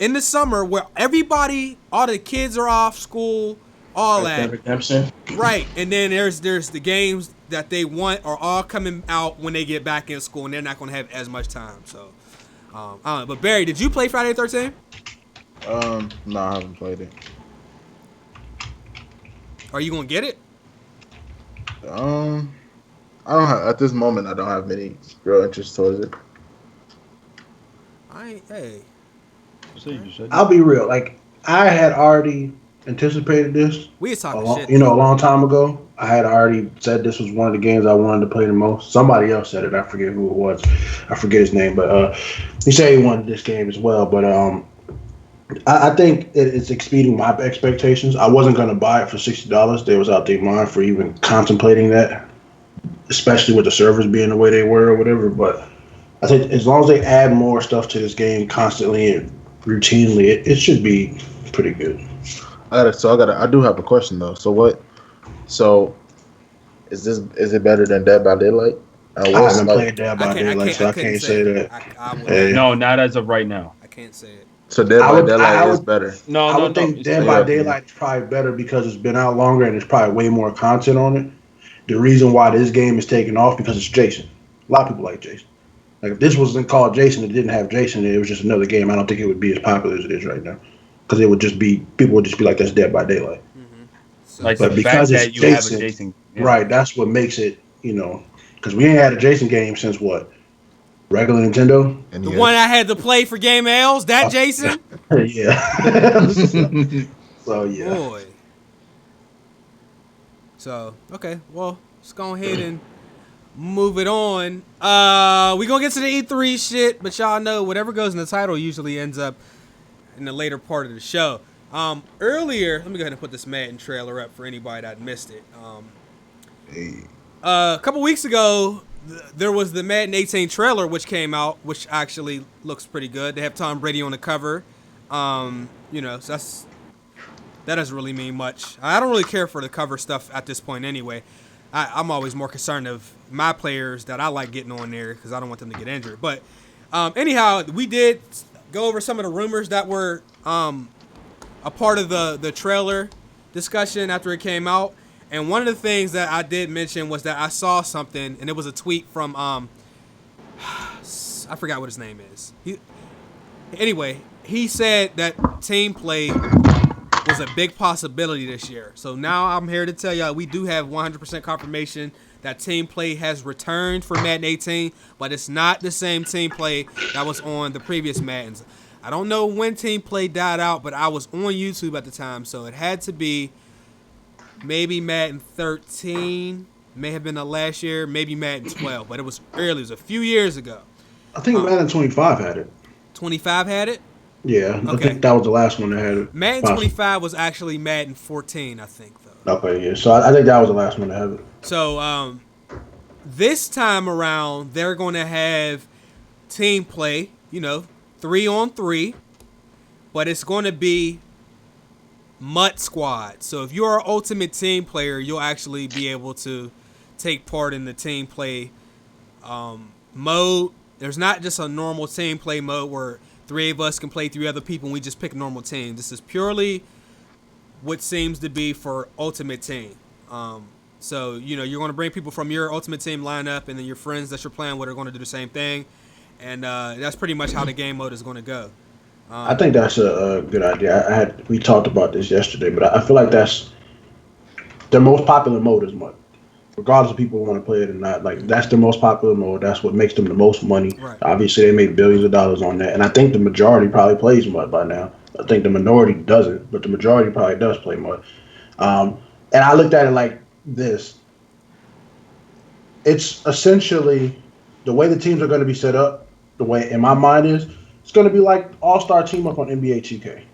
in the summer where all the kids are off school, all that. Redemption. Right, and then there's the games that they want are all coming out when they get back in school, and they're not going to have as much time. So, I don't know. But Barry, did you play Friday the 13th? No, I haven't played it. Are you gonna get it? I don't have, at this moment. I don't have any real interest towards it. Hey. I'll be real. Like, I had already anticipated this. We was talking shit. A long time ago. I had already said this was one of the games I wanted to play the most. Somebody else said it. I forget who it was. I forget his name, but he said he wanted this game as well. But I think it's exceeding my expectations. I wasn't going to buy it for $60. They was out their mind for even contemplating that, especially with the servers being the way they were or whatever. But I think as long as they add more stuff to this game constantly and routinely, it should be pretty good. I do have a question though. So is it better than Dead by Daylight? I haven't played Dead by Daylight, so I can't say that. No, not as of right now. I can't say it. So Dead by Daylight is better. I would think Dead by Daylight is probably better because it's been out longer and there's probably way more content on it. The reason why this game is taking off because it's Jason. A lot of people like Jason. Like, if this wasn't called Jason, it didn't have Jason, it was just another game, I don't think it would be as popular as it is right now. Because people would just be like, that's Dead by Daylight. Mm-hmm. So, like, but because it's Jason, have a Jason game. Right, that's what makes it, because we ain't had a Jason game since what? Regular Nintendo? The one I had to play for Game L's, that Jason? Yeah. So, yeah. Boy. So, okay, well, let's go ahead and move it on. We gonna get to the E3 shit, but y'all know whatever goes in the title usually ends up in the later part of the show. Earlier, let me go ahead and put this Madden trailer up for anybody that missed it. A couple weeks ago, there was the Madden 18 trailer, which came out, which actually looks pretty good. They have Tom Brady on the cover. So that doesn't really mean much. I don't really care for the cover stuff at this point anyway. I'm always more concerned of my players that I like getting on there because I don't want them to get injured. But anyhow, we did go over some of the rumors that were a part of the trailer discussion after it came out. And one of the things that I did mention was that I saw something, and it was a tweet from I forgot what his name is. Anyway, he said that team play was a big possibility this year. So now I'm here to tell y'all we do have 100% confirmation that team play has returned for Madden 18, but it's not the same team play that was on the previous Maddens. I don't know when team play died out, but I was on YouTube at the time, so it had to be maybe Madden 13, may have been the last year, maybe Madden 12, but it was early. It was a few years ago. I think Madden 25 had it. 25 had it? Yeah, okay. I think that was the last one that had it. Madden 25 was actually Madden 14, I think, though. Okay, yeah. So I think that was the last one that had it. So this time around, they're going to have team play, 3-on-3, but it's going to be MUT squad. So if you're an ultimate team player, you'll actually be able to take part in the team play mode. There's not just a normal team play mode where 3 of us can play 3 other people and we just pick a normal team. This is purely what seems to be for ultimate team. So, you're going to bring people from your ultimate team lineup, and then your friends that you're playing with are going to do the same thing. And that's pretty much how the game mode is going to go. I think that's a good idea. We talked about this yesterday, but I feel like that's their most popular mode is MUT. Regardless of people want to play it or not, like that's their most popular mode. That's what makes them the most money. Right. Obviously, they make billions of dollars on that, and I think the majority probably plays MUT by now. I think the minority doesn't, but the majority probably does play MUT. And I looked at it like this. It's essentially the way the teams are going to be set up. The way in my mind is it's going to be like all-star team up on NBA 2K.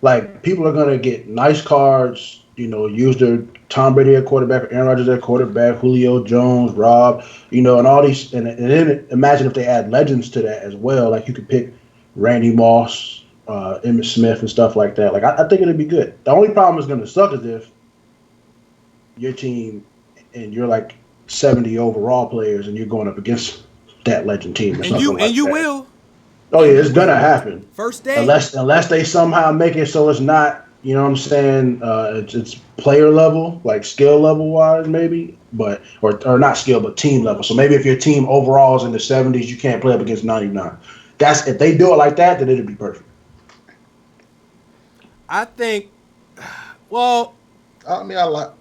Like people are going to get nice cards. Use their Tom Brady at quarterback, Aaron Rodgers at quarterback, Julio Jones, Rob, and all these. And then imagine if they add legends to that as well. Like you could pick Randy Moss, Emmitt Smith, and stuff like that. Like I think it'd be good. The only problem is going to suck is if your team and you're like 70 overall players and you're going up against that legend team. Or and you will. Oh yeah, it's gonna happen. First day. Unless they somehow make it so it's not. You know what I'm saying? It's player level, like skill level wise, maybe, but or not skill, but team level. So maybe if your team overall is in the 70s, you can't play up against 99. That's if they do it like that, then it'd be perfect. I think. Well, I mean, I'll let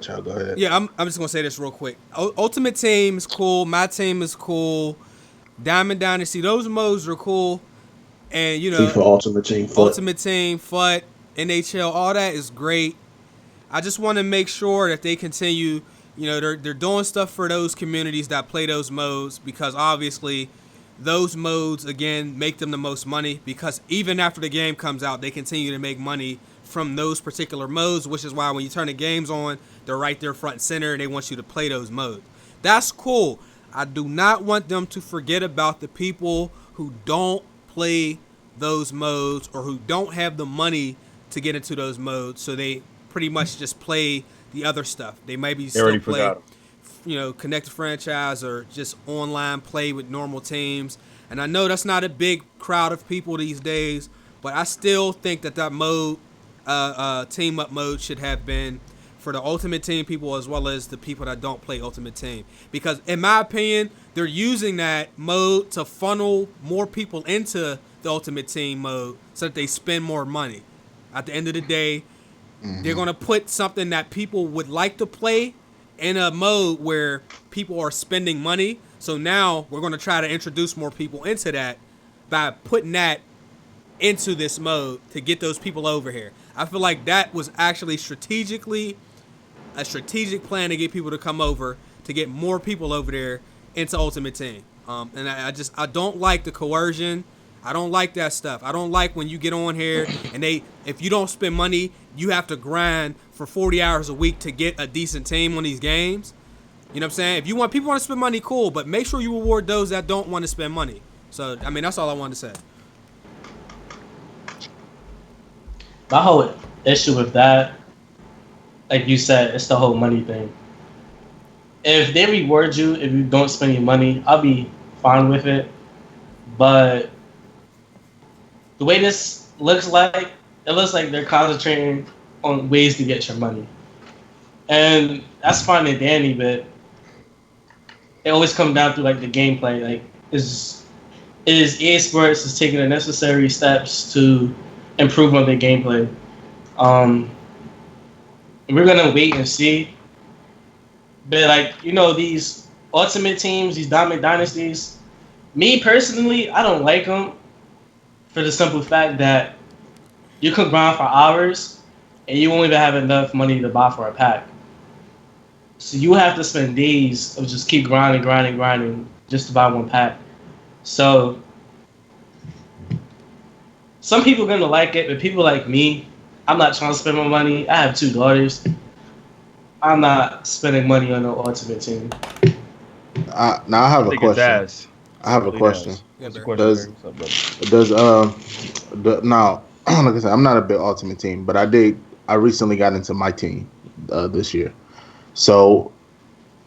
y'all go ahead. Yeah, I'm just gonna say this real quick. Ultimate Team is cool. My team is cool. Diamond Dynasty, those modes are cool. And FIFA Ultimate Team, FUT, NHL, all that is great. I just want to make sure that they continue. They're doing stuff for those communities that play those modes because obviously those modes again make them the most money because even after the game comes out, they continue to make money from those particular modes, which is why when you turn the games on, they're right there front and center and they want you to play those modes. That's cool. I do not want them to forget about the people who don't play those modes or who don't have the money to get into those modes, so they pretty much just play the other stuff. They maybe still play, connected franchise or just online play with normal teams. And I know that's not a big crowd of people these days, but I still think that mode, team up mode, should have been for the Ultimate Team people as well as the people that don't play Ultimate Team. Because in my opinion, they're using that mode to funnel more people into the Ultimate Team mode so that they spend more money. At the end of the day, they're going to put something that people would like to play in a mode where people are spending money. So now we're going to try to introduce more people into that by putting that into this mode to get those people over here. I feel like that was actually a strategic plan to get people to come over, to get more people over there into Ultimate Team. And I don't like the coercion. I don't like that stuff. I don't like when you get on here and if you don't spend money, you have to grind for 40 hours a week to get a decent team on these games. You know what I'm saying? If people want to spend money, cool, but make sure you reward those that don't want to spend money. So, I mean, that's all I wanted to say. My whole issue with that, like you said, it's the whole money thing. If they reward you if you don't spend your money, I'll be fine with it. But the way this looks like, it looks like they're concentrating on ways to get your money. And that's fine and dandy, but it always comes down to like the gameplay. Like is EA Sports is taking the necessary steps to improve on their gameplay. We're gonna wait and see. But like, these ultimate teams, these dominant dynasties, me personally, I don't like them for the simple fact that you could grind for hours and you won't even have enough money to buy for a pack. So you have to spend days of just keep grinding just to buy one pack. So some people are gonna like it, but people like me, I'm not trying to spend my money. I have 2 daughters. I'm not spending money on no ultimate team. Now I have a question. I have a question. Does now, like I said, I'm not a big ultimate team, but I recently got into my team this year. So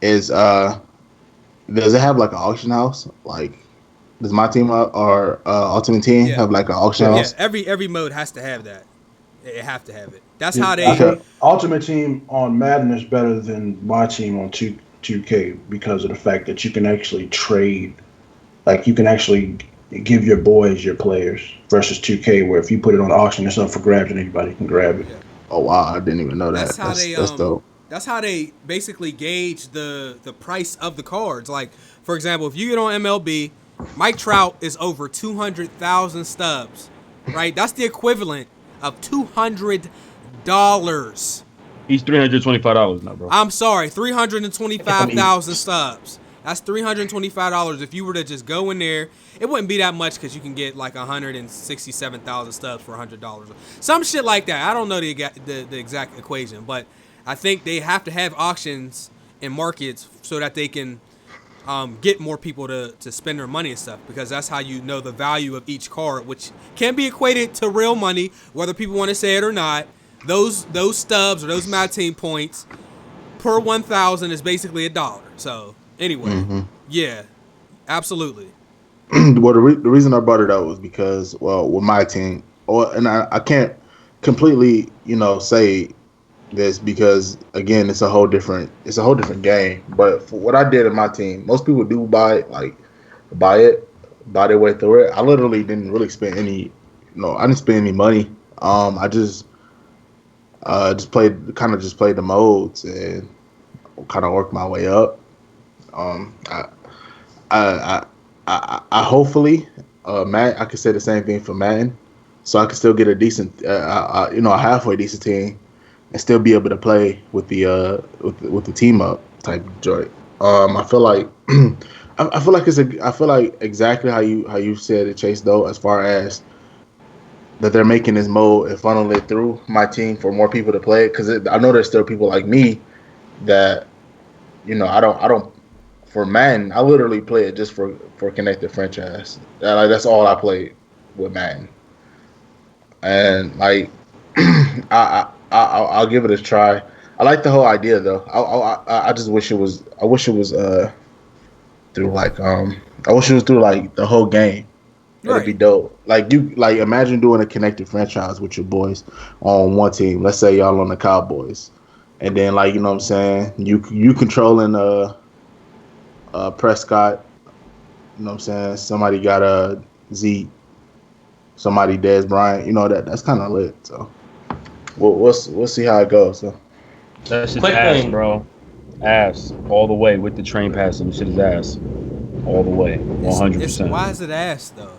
does it have like an auction house? Like, does my team or ultimate team have like an auction house? Yeah, every mode has to have that. It have to have it. That's Yeah, how they. I think Ultimate Team on Madden is better than my team on 2K because of the fact that you can actually trade. Like, you can actually give your boys your players versus 2K, where if you put it on auction, it's up for grabs and anybody can grab it. Yeah. Oh wow, I didn't even know that. That's dope. That's how they basically gauge the price of the cards. Like, for example, if you get on MLB, Mike Trout is over 200,000 stubs, right? That's the equivalent of $200. He's $325 now, bro. I'm sorry, 325,000 stubs. That's $325. If you were to just go in there, it wouldn't be that much because you can get like 167,000 stubs for $100. Some shit like that. I don't know the exact equation, but I think they have to have auctions in markets so that they can get more people to spend their money and stuff, because that's how you know the value of each card, which can be equated to real money, whether people want to say it or not. Those stubs or those Mad Team points per 1,000 is basically $1. So anyway, yeah, absolutely. Well, the reason I brought it up was because, well, with my team, and I can't completely, say this because again, it's a whole different game. But for what I did in my team, most people do buy their way through it. I literally didn't really spend any, I didn't spend any money. I just played the modes and kind of worked my way up. I hopefully, Matt, I could say the same thing for Madden, so I could still get a decent, a halfway decent team, and still be able to play with the team up type joint. I feel like I feel like exactly how you said it, Chase, though, as far as that they're making this mode and funnel it through my team for more people to play it, because I know there's still people like me that I don't. For Madden, I literally play it just for connected franchise. That's all I played with Madden, and like I'll give it a try. I like the whole idea though. I just wish it was. I wish it was through like I wish it was through like the whole game. It'd be dope. Like imagine doing a connected franchise with your boys on one team. Let's say y'all on the Cowboys, and then like what I'm saying, you controlling Prescott, what I'm saying? Somebody got a Zeke, somebody Dez Bryant, that's kind of lit. So we'll see how it goes. So that's just ass, bro. Ass all the way with the train passing. Shit is ass all the way, 100%. Why is it ass though?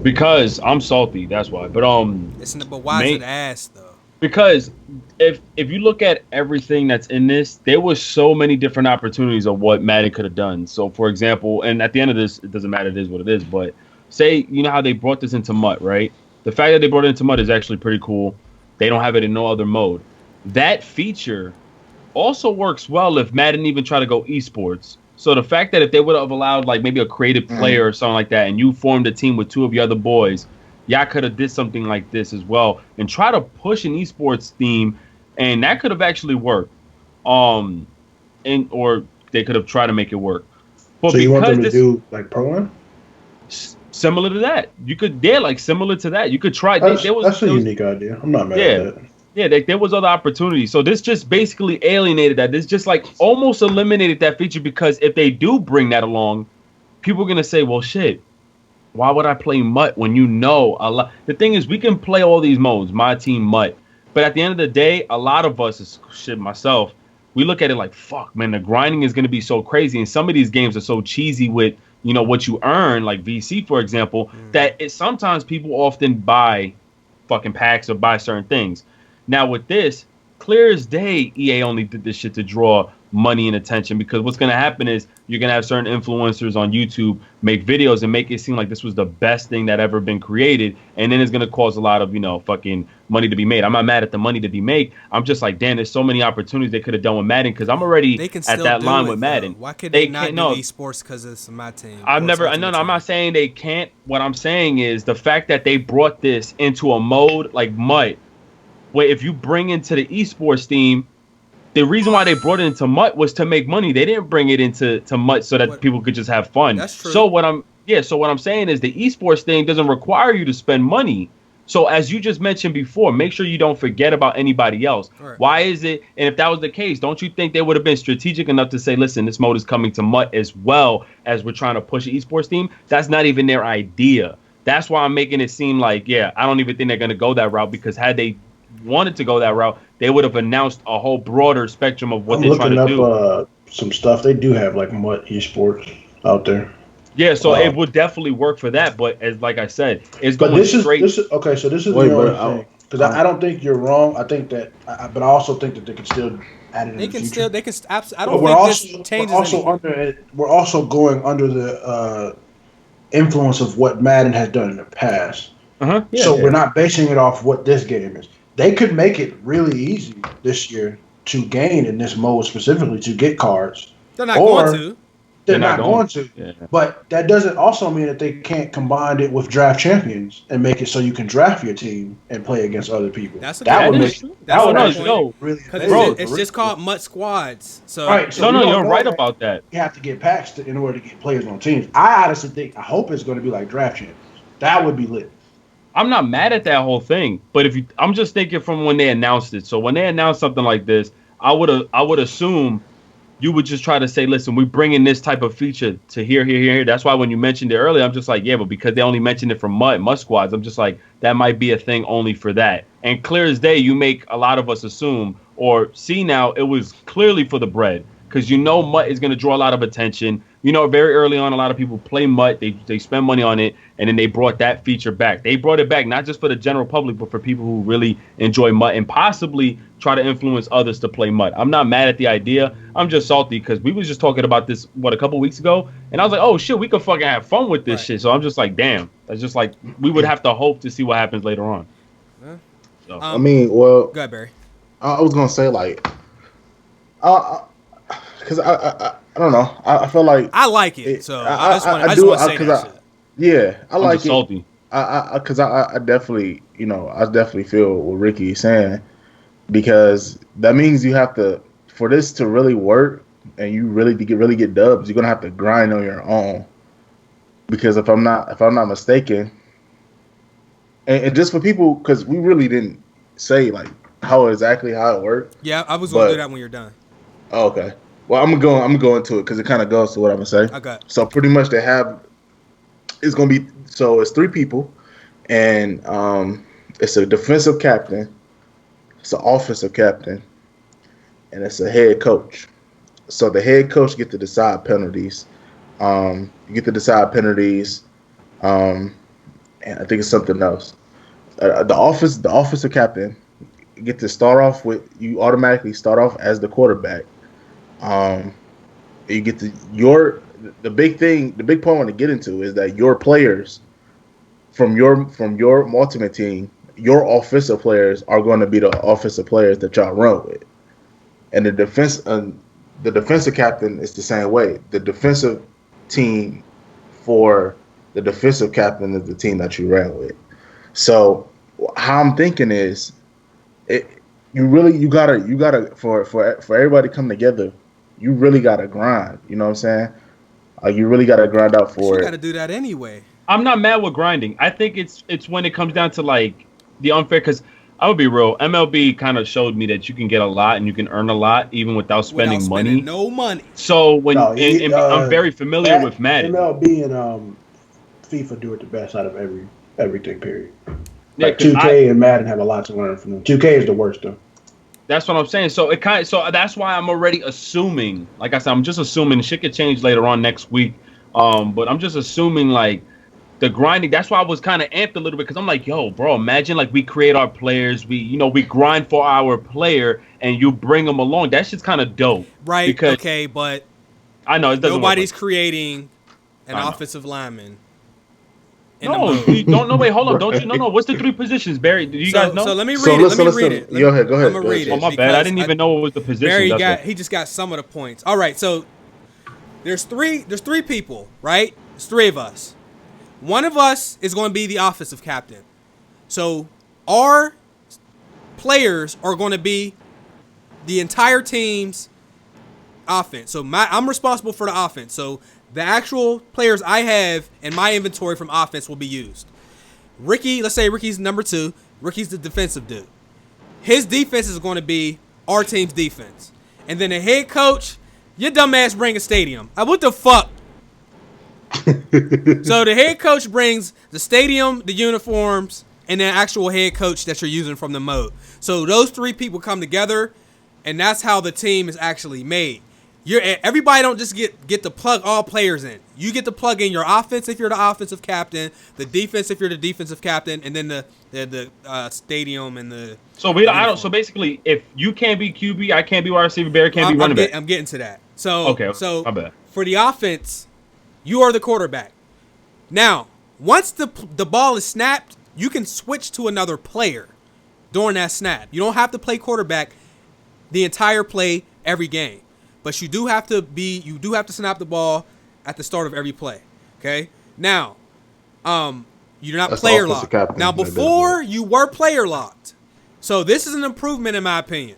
Because I'm salty. That's why. But but why is it ass though? Because if you look at everything that's in this, there was so many different opportunities of what Madden could have done. So, for example, and at the end of this, it doesn't matter, it is what it is, but say, how they brought this into MUT, right? The fact that they brought it into MUT is actually pretty cool. They don't have it in no other mode. That feature also works well if Madden even try to go esports. So the fact that if they would have allowed like maybe a creative player or something like that, and you formed a team with 2 of your other boys, y'all could have did something like this as well and try to push an esports theme, and that could have actually worked. Or they could have tried to make it work. But so you want them to do like pro-am? Similar to that. You could similar to that. You could try. That's a unique idea. I'm not mad at that. Yeah, there was other opportunities. So this just basically alienated that. This just like almost eliminated that feature, because if they do bring that along, people are gonna say, well, shit. Why would I play MUT when you know a lot? The thing is, we can play all these modes, my team, MUT. But at the end of the day, a lot of us, shit, myself, we look at it like, fuck, man, the grinding is going to be so crazy. And some of these games are so cheesy with, what you earn, like VC, for example, that sometimes people often buy fucking packs or buy certain things. Now, with this, clear as day, EA only did this shit to draw money and attention, because what's going to happen is you're going to have certain influencers on YouTube make videos and make it seem like this was the best thing that ever been created, and then it's going to cause a lot of fucking money to be made. I'm not mad at the money to be made. I'm just like, damn, there's so many opportunities they could have done with Madden, because I'm already at that line with Madden. Why could they not do esports because it's my team? I'm not saying they can't. What I'm saying is the fact that they brought this into a mode like MUT, where if you bring into the esports team, the reason why they brought it into MUT was to make money. They didn't bring it into MUT so that people could just have fun. That's true. So what I'm saying is the esports thing doesn't require you to spend money. So as you just mentioned before, make sure you don't forget about anybody else. Right. Why is it? And if that was the case, don't you think they would have been strategic enough to say, listen, this mode is coming to MUT as well as we're trying to push an esports team? That's not even their idea. That's why I'm making it seem like, I don't even think they're going to go that route, because had they wanted to go that route, they would have announced a whole broader spectrum of what they're trying to do. Some stuff they do have like MUT esports out there. Yeah, so it would definitely work for that. But as like I said, it's going straight. This is the only thing, because I don't think you're wrong. I think that, but I also think that they can still add it. They can. I don't think this changes anything. We're also going under the influence of what Madden has done in the past. We're not basing it off what this game is. They could make it really easy this year to gain in this mode, specifically to get cards. They're not going to. They're not going to. Yeah. But that doesn't also mean that they can't combine it with draft champions and make it so you can draft your team and play against other people. That's really, it's just called MUT squads. So you're right about that. You have to get packs in order to get players on teams. I honestly I hope it's going to be like draft champions. That would be lit. I'm not mad at that whole thing, but I'm just thinking from when they announced it. So when they announced something like this, I would assume you would just try to say, listen, we're bringing this type of feature to here. That's why when you mentioned it earlier, I'm just like, but because they only mentioned it for MUT squads, I'm just like, that might be a thing only for that. And clear as day, you make a lot of us assume or see now it was clearly for the bread, because MUT is going to draw a lot of attention. Very early on, a lot of people play MUT. They spend money on it, and then they brought that feature back. They brought it back not just for the general public, but for people who really enjoy MUT and possibly try to influence others to play MUT. I'm not mad at the idea. I'm just salty because we was just talking about this, a couple weeks ago, and I was like, oh, shit, we could fucking have fun with this shit. So I'm just like, damn. That's just like, we would have to hope to see what happens later on. So. I mean, well, go ahead, Barry. I was going to say, like, because I don't know. I feel like I like it. So I just want to say that. I like it. Salty. Because I definitely, I definitely feel what Ricky is saying, because that means you have to, for this to really work and you really get dubs, you're gonna have to grind on your own. Because if I'm not mistaken, and just for people, because we really didn't say like how it worked. Yeah, I was gonna do that when you're done. Oh, okay. Well, I'm gonna go into it because it kind of goes to what I'm gonna say. Okay. So pretty much it's gonna be, so it's 3 people, and it's a defensive captain, it's an offensive captain, and it's a head coach. So the head coach get to decide penalties. You get to decide penalties, and I think it's something else. The offensive captain get to start off with, you automatically start off as the quarterback. You get to the big point I want to get into is that your players from your ultimate team, your offensive players are going to be the offensive players that y'all run with, and the defensive captain is the same way. The defensive team for the defensive captain is the team that you ran with. So how I'm thinking is, you gotta for everybody to come together, you really gotta grind. You know what I'm saying? You really gotta grind out for it. You gotta do that anyway. I'm not mad with grinding. I think it's when it comes down to like the unfair, because I would be real. MLB kind of showed me that you can get a lot and you can earn a lot even without spending money. No money. So No, I'm very familiar with Madden. MLB and FIFA do it the best out of everything. Period. Yeah, Like 2K and Madden have a lot to learn from them. 2K is the worst though. That's what I'm saying. So that's why I'm already assuming. Like I said, I'm just assuming shit could change later on next week. But I'm just assuming like the grinding. That's why I was kind of amped a little bit because I'm like, yo, bro, imagine like we create our players, we grind for our player, and you bring them along. That shit's kind of dope, right? Because okay, but I know it doesn't. Nobody's creating an offensive lineman. No, you don't know. Wait, hold on. Don't you know? What's the 3 positions, Barry? Do you guys know? So let me read it. Let me read it. Go ahead. I'm gonna read it. Oh, my bad. I didn't even know what was the position. He just got some of the points. All right, so there's three people, right? There's 3 of us. One of us is going to be the offensive captain. So our players are going to be the entire team's offense. So I'm responsible for the offense. So the actual players I have in my inventory from offense will be used. Ricky, let's say Ricky's number 2. Ricky's the defensive dude. His defense is going to be our team's defense. And then the head coach, your dumb ass bring a stadium. What the fuck? So the head coach brings the stadium, the uniforms, and the actual head coach that you're using from the mode. So those 3 people come together, and that's how the team is actually made. Everybody don't just get to plug all players in. You get to plug in your offense if you're the offensive captain, the defense if you're the defensive captain, and then the stadium and the. So So basically, if you can't be QB, I can't be wide receiver. Barry can't be running back. I'm getting to that. So okay. So my bad. For the offense, you are the quarterback. Now, once the ball is snapped, you can switch to another player during that snap. You don't have to play quarterback the entire play every game. But you do have to snap the ball at the start of every play. Okay? Now, you're not player locked. Now, before you were player locked. So this is an improvement in my opinion.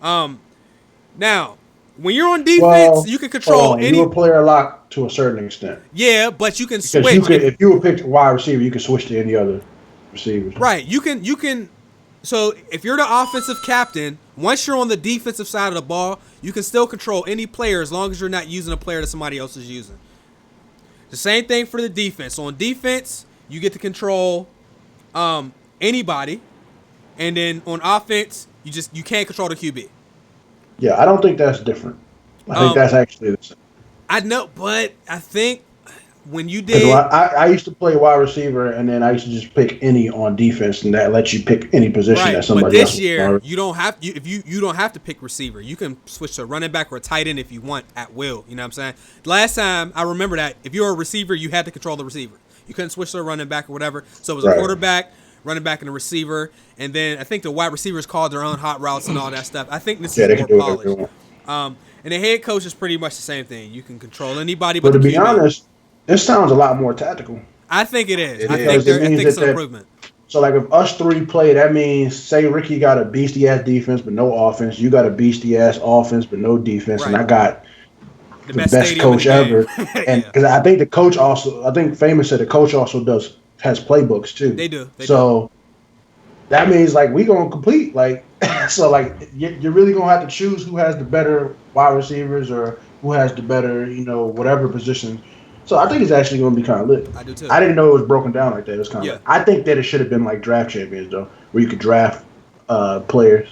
Now, when you're on defense, you can control any. You were player locked to a certain extent. Yeah, but you can because switch. If you were picked wide receiver, you can switch to any other receivers. Right. You can. So if you're the offensive captain, once you're on the defensive side of the ball, you can still control any player as long as you're not using a player that somebody else is using. The same thing for the defense. So on defense, you get to control anybody, and then on offense, you can't control the QB. Yeah, I don't think that's different. I think that's actually the same. I know, but I think when you did, I used to play wide receiver, and then I used to just pick any on defense, and that lets you pick any position that somebody else. But this year, you don't have you don't have to pick receiver. You can switch to a running back or a tight end if you want at will. You know what I'm saying? Last time I remember that if you were a receiver, you had to control the receiver. You couldn't switch to a running back or whatever. So it was a quarterback, running back, and a receiver. And then I think the wide receivers called their own hot routes and all that stuff. I think this is more polished. And the head coach is pretty much the same thing. You can control anybody, but to be honest, this sounds a lot more tactical. I think it is. I think it's an improvement. So, like, if us 3 play, that means, say Ricky got a beastie-ass defense but no offense. You got a beastie-ass offense but no defense. Right. And I got the best coach ever. And because I think the coach also, I think Famous said the coach also has playbooks, too. They do. That means, like, we going to complete. Like, so, like, you're really going to have to choose who has the better wide receivers or who has the better, whatever position. So I think it's actually going to be kind of lit. I do too. I didn't know it was broken down like that. It was kind of like, I think that it should have been like draft champions though, where you could draft players.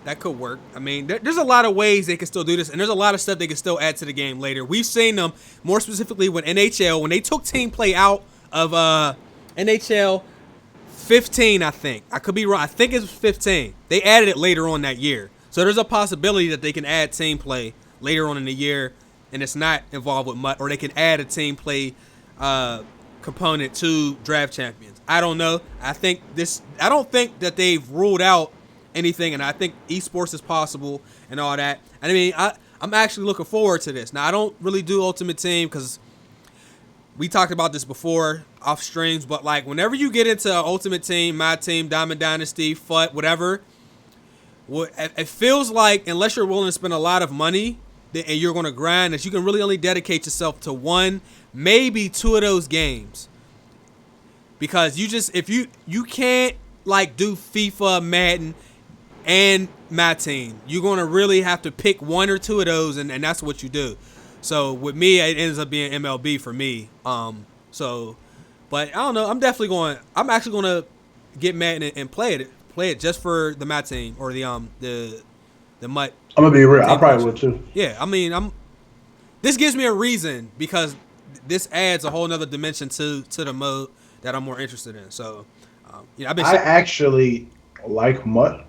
That could work. I mean, there's a lot of ways they can still do this, and there's a lot of stuff they can still add to the game later. We've seen them more specifically with NHL when they took team play out of NHL 15. I think I could be wrong. I think it was 15. They added it later on that year, so there's a possibility that they can add team play later on in the year. And it's not involved with MUT, or they can add a team play component to draft champions. I don't know. I don't think that they've ruled out anything, and I think esports is possible and all that. And I mean, I'm actually looking forward to this. Now, I don't really do Ultimate Team because we talked about this before off streams, but like whenever you get into Ultimate Team, My Team, Diamond Dynasty, FUT, whatever, it feels like unless you're willing to spend a lot of money and you're going to grind, that you can really only dedicate yourself to 1, maybe 2 of those games. Because if you can't like do FIFA, Madden, and my team. You're gonna really have to pick one or two of those, and that's what you do. So with me, it ends up being MLB for me. But I don't know. I'm actually gonna get Madden and play it just for the my team or the MUT. I'm gonna be real. I probably would too. Yeah, I mean, this gives me a reason because this adds a whole nother dimension to the mode that I'm more interested in. So, I actually like MUT.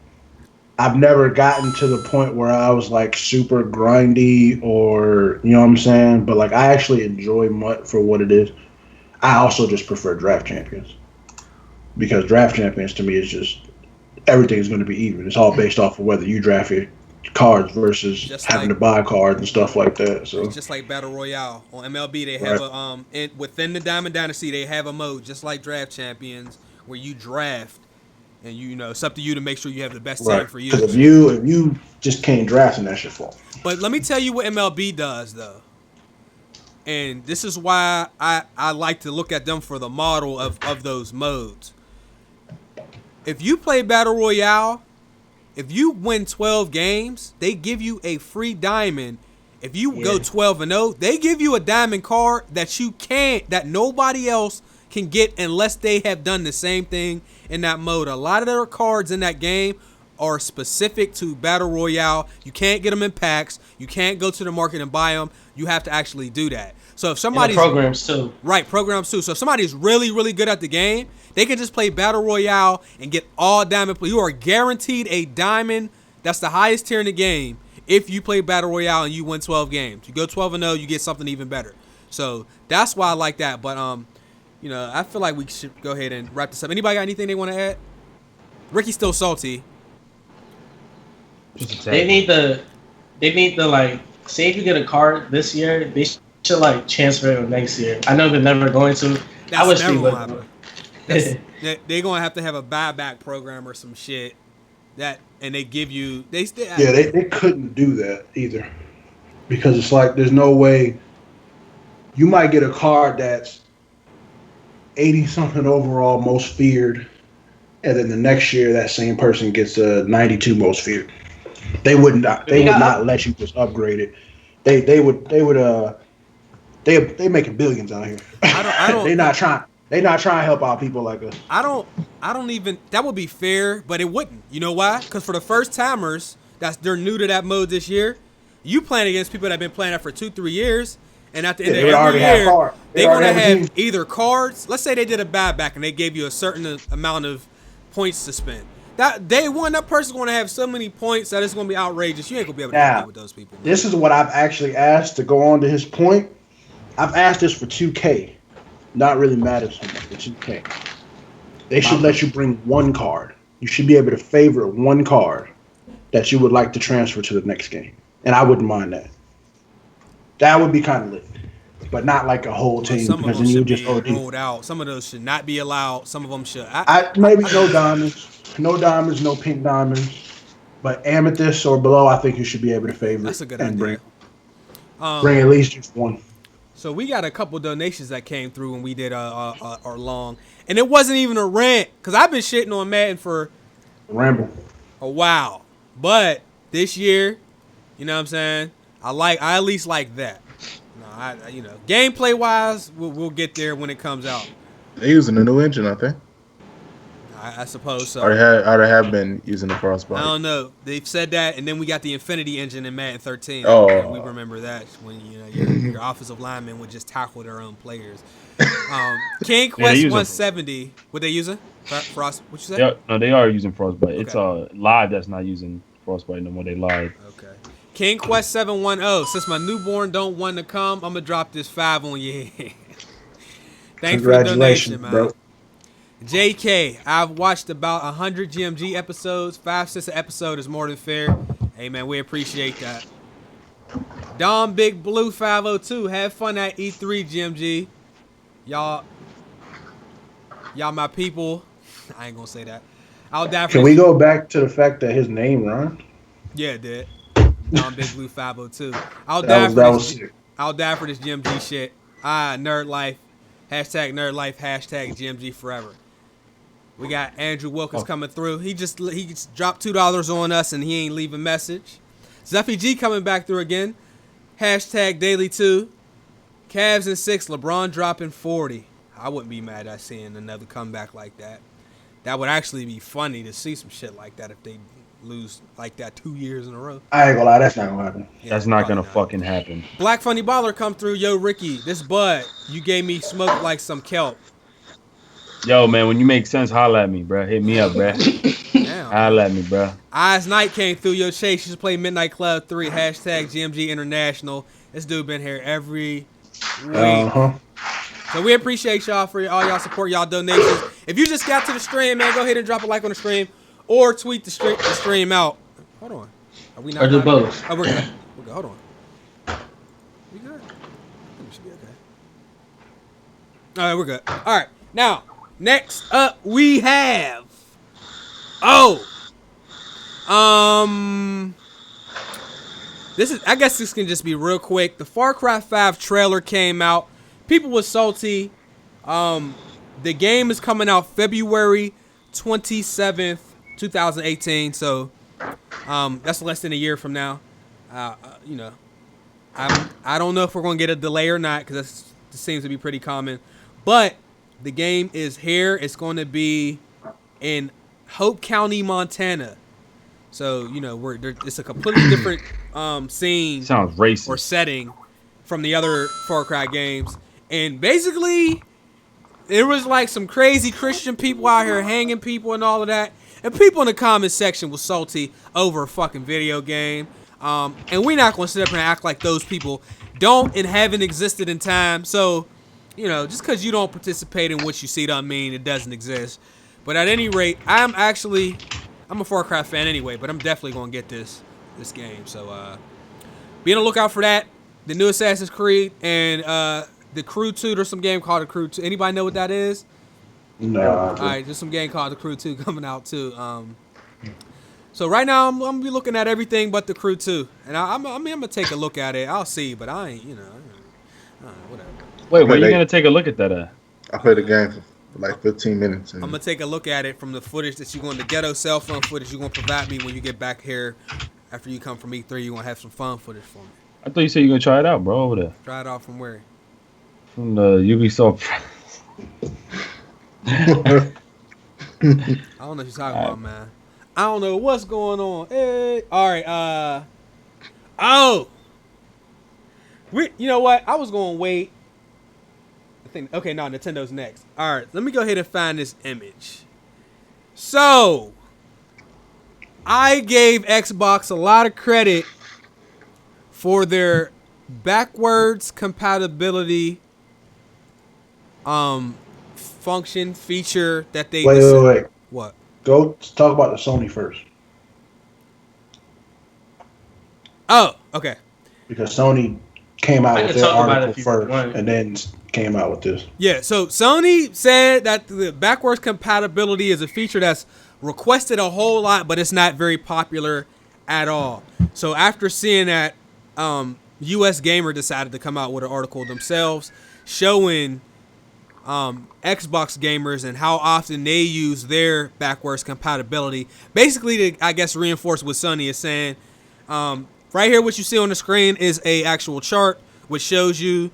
I've never gotten to the point where I was like super grindy or, you know what I'm saying? But like, I actually enjoy MUT for what it is. I also just prefer Draft Champions because Draft Champions to me is just everything is going to be even. It's all based off of whether you draft your cards versus just having to buy cards and stuff like that. So it's just like Battle Royale on MLB. They have within the Diamond Dynasty, they have a mode just like Draft Champions where you draft. And it's up to you to make sure you have the best team for you. Because if you just can't draft, then that's your fault. But let me tell you what MLB does, though. And this is why I like to look at them for the model of those modes. If you play Battle Royale, if you win 12 games, they give you a free diamond. If you go 12-0, they give you a diamond card that nobody else can get unless they have done the same thing in that mode. A lot of their cards in that game are specific to Battle Royale. You can't get them in packs. You can't go to the market and buy them. You have to actually do that. So if somebody's programs too. Right, programs too. So if somebody's really, really good at the game, they can just play Battle Royale and get all diamond. You are guaranteed a diamond. That's the highest tier in the game. If you play Battle Royale and you win 12 games, you go 12-0, you get something even better. So that's why I like that. But I feel like we should go ahead and wrap this up. Anybody got anything they want to add? Ricky's still salty. They need the like, say if you get a card this year, they should like transfer it next year. I know they're never going to. I wish they would. They're gonna have to have a buyback program or some shit. And they give you they couldn't do that either because it's like there's no way you might get a card that's 80-something overall most feared, and then the next year that same person gets a 92 most feared. They would not let you just upgrade it. They making billions out here. They're not trying to help out people like us. I don't even that would be fair, but it wouldn't. You know why? Because for the first timers they're new to that mode this year, you playing against people that have been playing that for 2-3 years. And at the end of every year, they're going to have either cards. Let's say they did a buyback and they gave you a certain amount of points to spend. That day one, that person's going to have so many points that it's going to be outrageous. You ain't going to be able to compete with those people. This is what I've actually asked to go on to his point. I've asked this for 2K. Not really Madden so much, but 2K. They should let you bring one card. You should be able to favorite one card that you would like to transfer to the next game. And I wouldn't mind that. That would be kind of lit, but not like a whole team. Some of them should be rolled out. Some of those should not be allowed. Some of them should. Maybe no diamonds, no pink diamonds, but amethyst or below. I think you should be able to favorite. That's a good idea. Bring at least just one. So we got a couple donations that came through when we did our long, and it wasn't even a rant because I've been shitting on Madden for a while, but this year, you know what I'm saying. I at least like that. Gameplay wise, we'll get there when it comes out. They're using a new engine, I think. I suppose so. Or they have been using the Frostbite. I don't know. They've said that, and then we got the Infinity engine in Madden 13. Oh, we remember that when your offensive linemen would just tackle their own players. King Quest 170. What they using? Frost? What you say? No, they are using Frostbite. Okay. It's live that's not using Frostbite no more. They live. Okay. King Quest 710. Since my newborn don't want to come, I'm gonna drop this 5 on your head. Thanks for the donation, man. Bro. JK, I've watched about 100 GMG episodes. 5 cents an episode is more than fair. Hey man, we appreciate that. Dom Big Blue 502. Have fun at E3 GMG. Y'all my people. I ain't gonna say that. I'll die for Can we go back to the fact that his name rhymed? Yeah, it did. Don Big Blue 502. I'll die for this GMG shit. Nerd life. Hashtag nerd life. Hashtag GMG forever. We got Andrew Wilkins coming through. He just dropped $2 on us, and he ain't leave a message. Zuffy G coming back through again. Hashtag Daily2. Cavs in 6. LeBron dropping 40. I wouldn't be mad at seeing another comeback like that. That would actually be funny to see some shit like that if they lose like that 2 years in a row. I ain't gonna lie, that's not gonna happen. Yeah, That's not gonna fucking happen. Black Funny Baller come through. Yo, Ricky, this bud, you gave me smoke like some kelp. Yo, man, when you make sense, holla at me, bro. Hit me up, bro. Damn. Holla at me, bro. Eyes Night came through. Yo, Chase, you should play Midnight Club 3. Hashtag GMG International. This dude been here every week. So we appreciate y'all for all y'all support, y'all donations. If you just got to the stream, man, go ahead and drop a like on the stream or tweet the stream out. Hold on. Are we not? Or do both. Oh, we're good. We're good. Hold on. We good? I think we should be okay. All right, we're good. All right. Now, next up we have. This is. I guess this can just be real quick. The Far Cry 5 trailer came out. People was salty. The game is coming out February 27th, 2018. So, that's less than a year from now. You know, I don't know if we're gonna get a delay or not because that seems to be pretty common. But the game is here. It's going to be in Hope County, Montana. So, you know, it's a completely different scene. Sounds racist. Or setting from the other Far Cry games. And basically, it was like some crazy Christian people out here hanging people and all of that. And people in the comment section was salty over a fucking video game. And we're not going to sit up here and act like those people don't and haven't existed in time. So, you know, just because you don't participate in what you see doesn't mean it doesn't exist. But at any rate, I'm a Far Cry fan anyway, but I'm definitely going to get this game. So, be on the lookout for that. The new Assassin's Creed and the Crew 2. There's some game called the Crew 2. Anybody know what that is? No. All right, there's some game called the Crew 2 coming out too. So right now I'm gonna be looking at everything but the Crew 2, and I'm gonna take a look at it. I'll see, but I ain't, whatever. Wait, where are you gonna take a look at that at? I played the game for like 15 minutes. I'm gonna take a look at it from the footage that you're going to ghetto cell phone footage you're gonna provide me when you get back here after you come from E3. You're gonna have some phone footage for me. I thought you said you were gonna try it out, bro, over there. Try it out from where? From the Ubisoft. I don't know what you're talking about, man. I don't know what's going on. Hey. All right. You know what? I was going to wait. Okay, no, Nintendo's next. All right, let me go ahead and find this image. So, I gave Xbox a lot of credit for their backwards compatibility function feature that they wait. What? Go talk about the Sony first. Oh, okay. Because Sony came out with their talk about article first and then came out with this. Yeah, so Sony said that the backwards compatibility is a feature that's requested a whole lot, but it's not very popular at all. So after seeing that, US Gamer decided to come out with an article themselves showing Xbox gamers and how often they use their backwards compatibility. Basically, to, I guess, reinforce what Sony is saying. Right here, what you see on the screen is a actual chart which shows you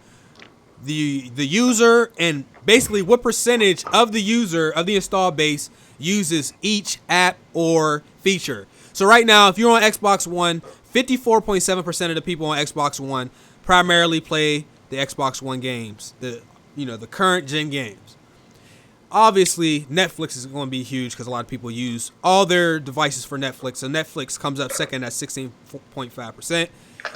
the user and basically what percentage of the user of the install base uses each app or feature. So right now, if you're on Xbox One, 54.7% of the people on Xbox One primarily play the Xbox One games, the current gen games. Obviously, Netflix is going to be huge because a lot of people use all their devices for Netflix. So Netflix comes up second at 16.5%.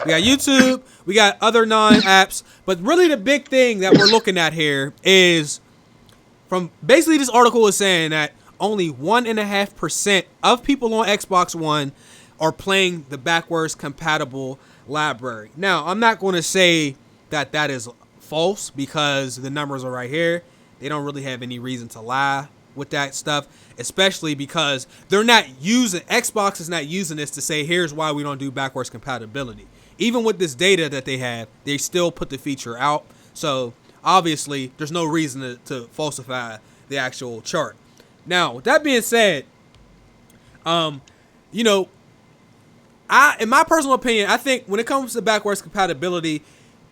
We got YouTube. We got other non-apps. But really the big thing that we're looking at here is from basically this article is saying that only 1.5% of people on Xbox One are playing the backwards compatible library. Now, I'm not going to say that that is false because the numbers are right here. They don't really have any reason to lie with that stuff, especially because Xbox is not using this to say, here's why we don't do backwards compatibility. Even with this data that they have, they still put the feature out. So obviously there's no reason to falsify the actual chart. Now, with that being said, you know, in my personal opinion, I think when it comes to backwards compatibility,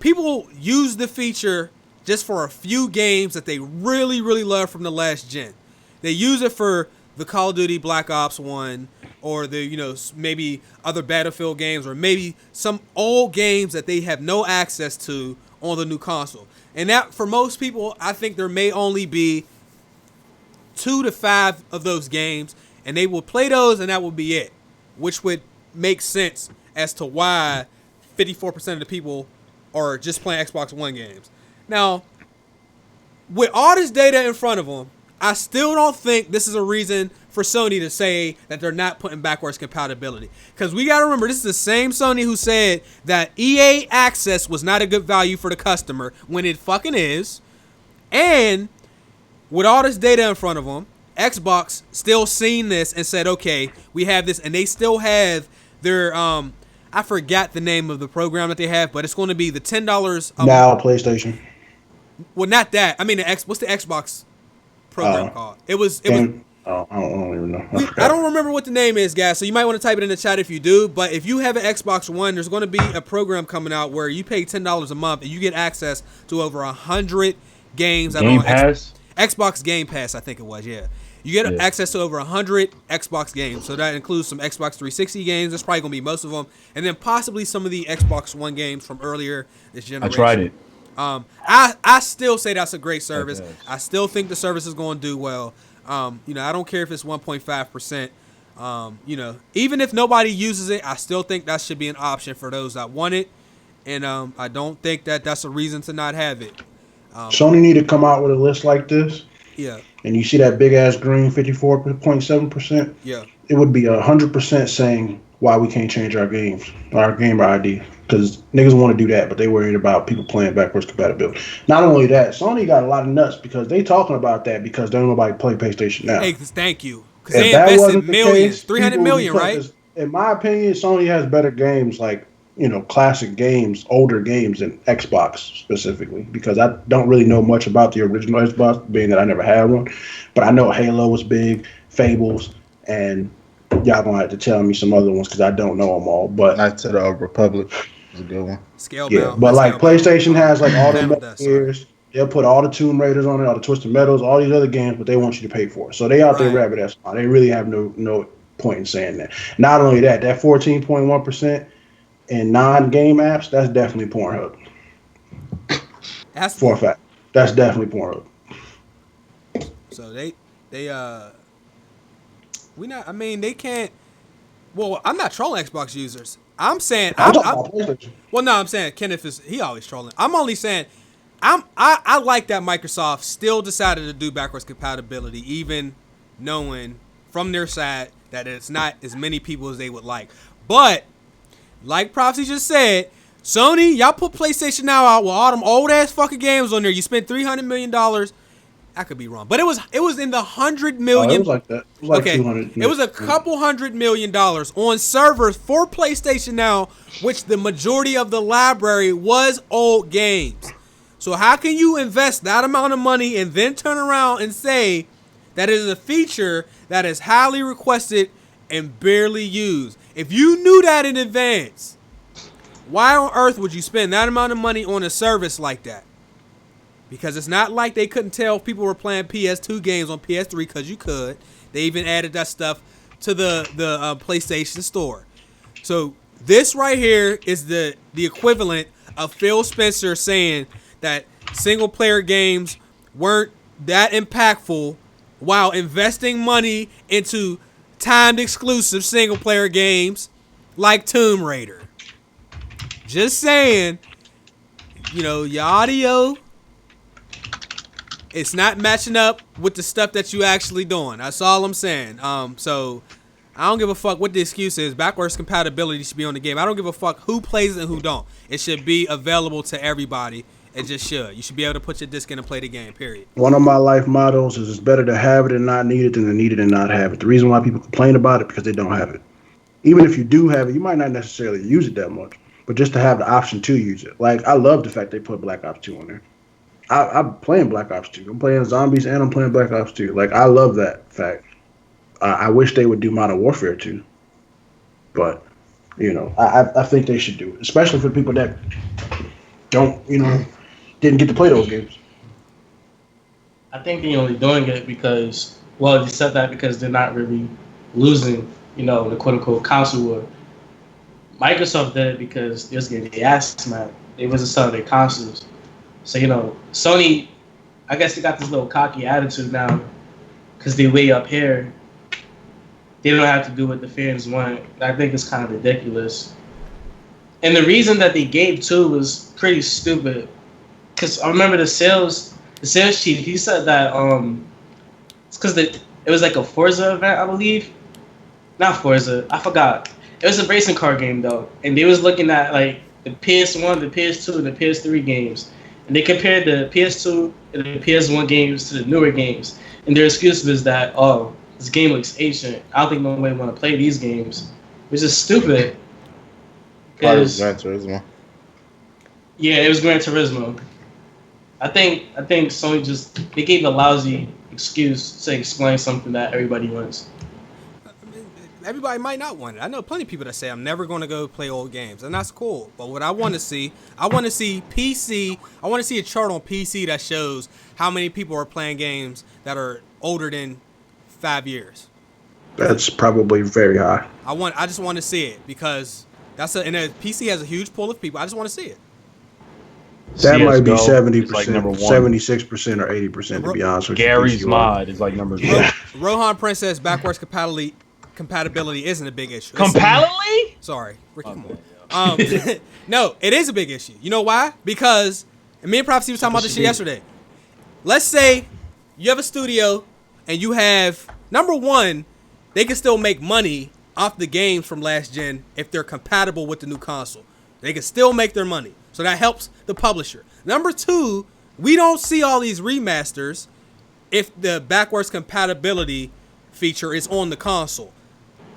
people use the feature just for a few games that they really, really love from the last gen. They use it for the Call of Duty Black Ops 1 or the, you know, maybe other Battlefield games or maybe some old games that they have no access to on the new console. And that, for most people, I think there may only be 2 to 5 of those games, and they will play those and that will be it, which would make sense as to why 54% of the people are just playing Xbox One games. Now, with all this data in front of them, I still don't think this is a reason for Sony to say that they're not putting backwards compatibility. Because we got to remember, this is the same Sony who said that EA Access was not a good value for the customer when it fucking is. And with all this data in front of them, Xbox still seen this and said, okay, we have this. And they still have their, I forgot the name of the program that they have, but it's going to be the $10 now PlayStation. Well, not that. I mean, what's the Xbox program called? It was. I don't even know. I don't remember what the name is, guys. So you might want to type it in the chat if you do. But if you have an Xbox One, there's going to be a program coming out where you pay $10 a month and you get access to over 100 games. Game Pass? Xbox Game Pass, I think it was. Yeah, you get access to over 100 Xbox games. So that includes some Xbox 360 games. That's probably going to be most of them, and then possibly some of the Xbox One games from earlier this generation. I tried it. I still say that's a great service. I still think the service is going to do well. You know, I don't care if it's 1.5%. You know, even if nobody uses it, I still think that should be an option for those that want it. And I don't think that that's a reason to not have it. Sony need to come out with a list like this. Yeah. And you see that big ass green 54.7%. Yeah. It would be 100% saying why we can't change our games, our gamer ID. Because niggas want to do that, but they worried about people playing backwards compatibility. Not only that, Sony got a lot of nuts because they talking about that because don't nobody play PlayStation now. Hey, thank you. Because they invested millions, 300 million, right? In my opinion, Sony has better games, like, you know, classic games, older games than Xbox specifically. Because I don't really know much about the original Xbox, being that I never had one. But I know Halo was big, Fables, and y'all gonna have to tell me some other ones because I don't know them all. But Knights of the Old Republic. A good one. Scalebound. But like PlayStation has like all the Metal Gears. They'll put all the Tomb Raiders on it, all the Twisted Metals, all these other games, but they want you to pay for it. So they out there rabbit ass. They really have no point in saying that. Not only that 14.1% in non-game apps, that's definitely Pornhub. That's for a fact. That's definitely Pornhub. So they they can't. Well, I'm not trolling Xbox users. I'm saying I'm saying Kenneth he always trolling. I'm only saying I like that Microsoft still decided to do backwards compatibility, even knowing from their side that it's not as many people as they would like. But like Prophecy just said, Sony, y'all put PlayStation Now out with all them old ass fucking games on there. You spent $300 million. I could be wrong, but it was in the 100 million. It was like that. It was like 200. It was a couple $100 million on servers for PlayStation Now, which the majority of the library was old games. So how can you invest that amount of money and then turn around and say that it is a feature that is highly requested and barely used? If you knew that in advance, why on earth would you spend that amount of money on a service like that? Because it's not like they couldn't tell if people were playing PS2 games on PS3 because you could. They even added that stuff to the PlayStation Store. So this right here is the equivalent of Phil Spencer saying that single player games weren't that impactful while investing money into timed exclusive single player games like Tomb Raider. Just saying, you know, your audio, it's not matching up with the stuff that you actually doing. That's all I'm saying. So I don't give a fuck what the excuse is. Backwards compatibility should be on the game. I don't give a fuck who plays it and who don't. It should be available to everybody. It just should. You should be able to put your disc in and play the game, period. One of my life mottos is it's better to have it and not need it than to need it and not have it. The reason why people complain about it because they don't have it. Even if you do have it, you might not necessarily use it that much. But just to have the option to use it. Like, I love the fact they put Black Ops 2 on there. I'm playing Black Ops 2. I'm playing Zombies and I'm playing Black Ops 2. Like, I love that fact. I wish they would do Modern Warfare 2. But, I think they should do it. Especially for the people that don't, didn't get to play those games. I think they're only doing it because, well, they said that because they're not really losing, the quote-unquote console war. Microsoft did it because they was getting the ass smacked. They wasn't selling their consoles. So, Sony, I guess they got this little cocky attitude now because they way up here. They don't have to do what the fans want. I think it's kind of ridiculous. And the reason that they gave too was pretty stupid. Because I remember the sales chief, he said that it's because it was like a Forza event, I believe. Not Forza, I forgot. It was a racing car game though, and they was looking at like the PS1, the PS2, and the PS3 games, and they compared the PS2 and the PS1 games to the newer games, and their excuse was that this game looks ancient. I don't think nobody want to play these games, which is stupid. Because Gran Turismo. Yeah, it was Gran Turismo. I think Sony they gave a lousy excuse to explain something that everybody wants. Everybody might not want it. I know plenty of people that say I'm never going to go play old games, and that's cool. But what I want to see PC. I want to see a chart on PC that shows how many people are playing games that are older than 5 years. That's probably very high. I just want to see it because and PC has a huge pool of people. I just want to see it. That might be 70%, like number 1. 76% or 80% to be honest with you. Gary's mod is like number 2. Rohan Prince says backwards compatibility isn't a big issue. Compatibility? Sorry, Ricky. No, it is a big issue. You know why? Because me and Prophecy was talking about this shit yesterday. Let's say you have a studio and you have number one, they can still make money off the games from last gen if they're compatible with the new console. They can still make their money. So that helps the publisher. Number two, we don't see all these remasters if the backwards compatibility feature is on the console.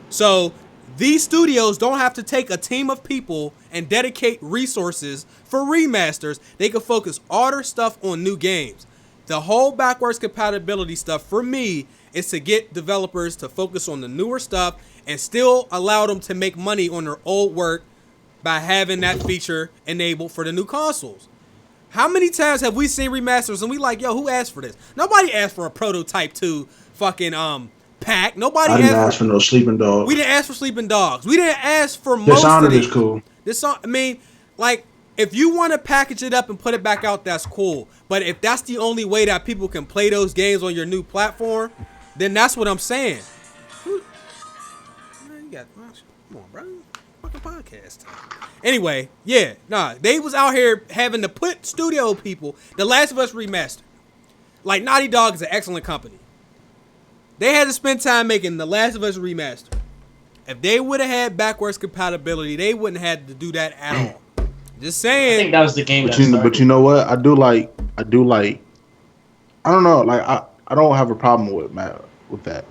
So these studios don't have to take a team of people and dedicate resources for remasters. They can focus all their stuff on new games. The whole backwards compatibility stuff for me is to get developers to focus on the newer stuff and still allow them to make money on their old work by having that feature enabled for the new consoles. How many times have we seen remasters and we like, yo, who asked for this? Nobody asked for a Prototype 2 fucking pack. Nobody didn't ask for no Sleeping Dogs. We didn't ask for Sleeping Dogs. We didn't ask for most Dishonored of these. is cool. If you want to package it up and put it back out, that's cool. But if that's the only way that people can play those games on your new platform, then that's what I'm saying. Come on, bro. Fucking podcast. Anyway, they was out here having to put studio people, The Last of Us Remastered. Like, Naughty Dog is an excellent company. They had to spend time making The Last of Us Remastered. If they would have had backwards compatibility, they wouldn't have had to do that at all. Just saying. I think that was the game. But you know what? I do like. I don't know. Like I don't have a problem with that.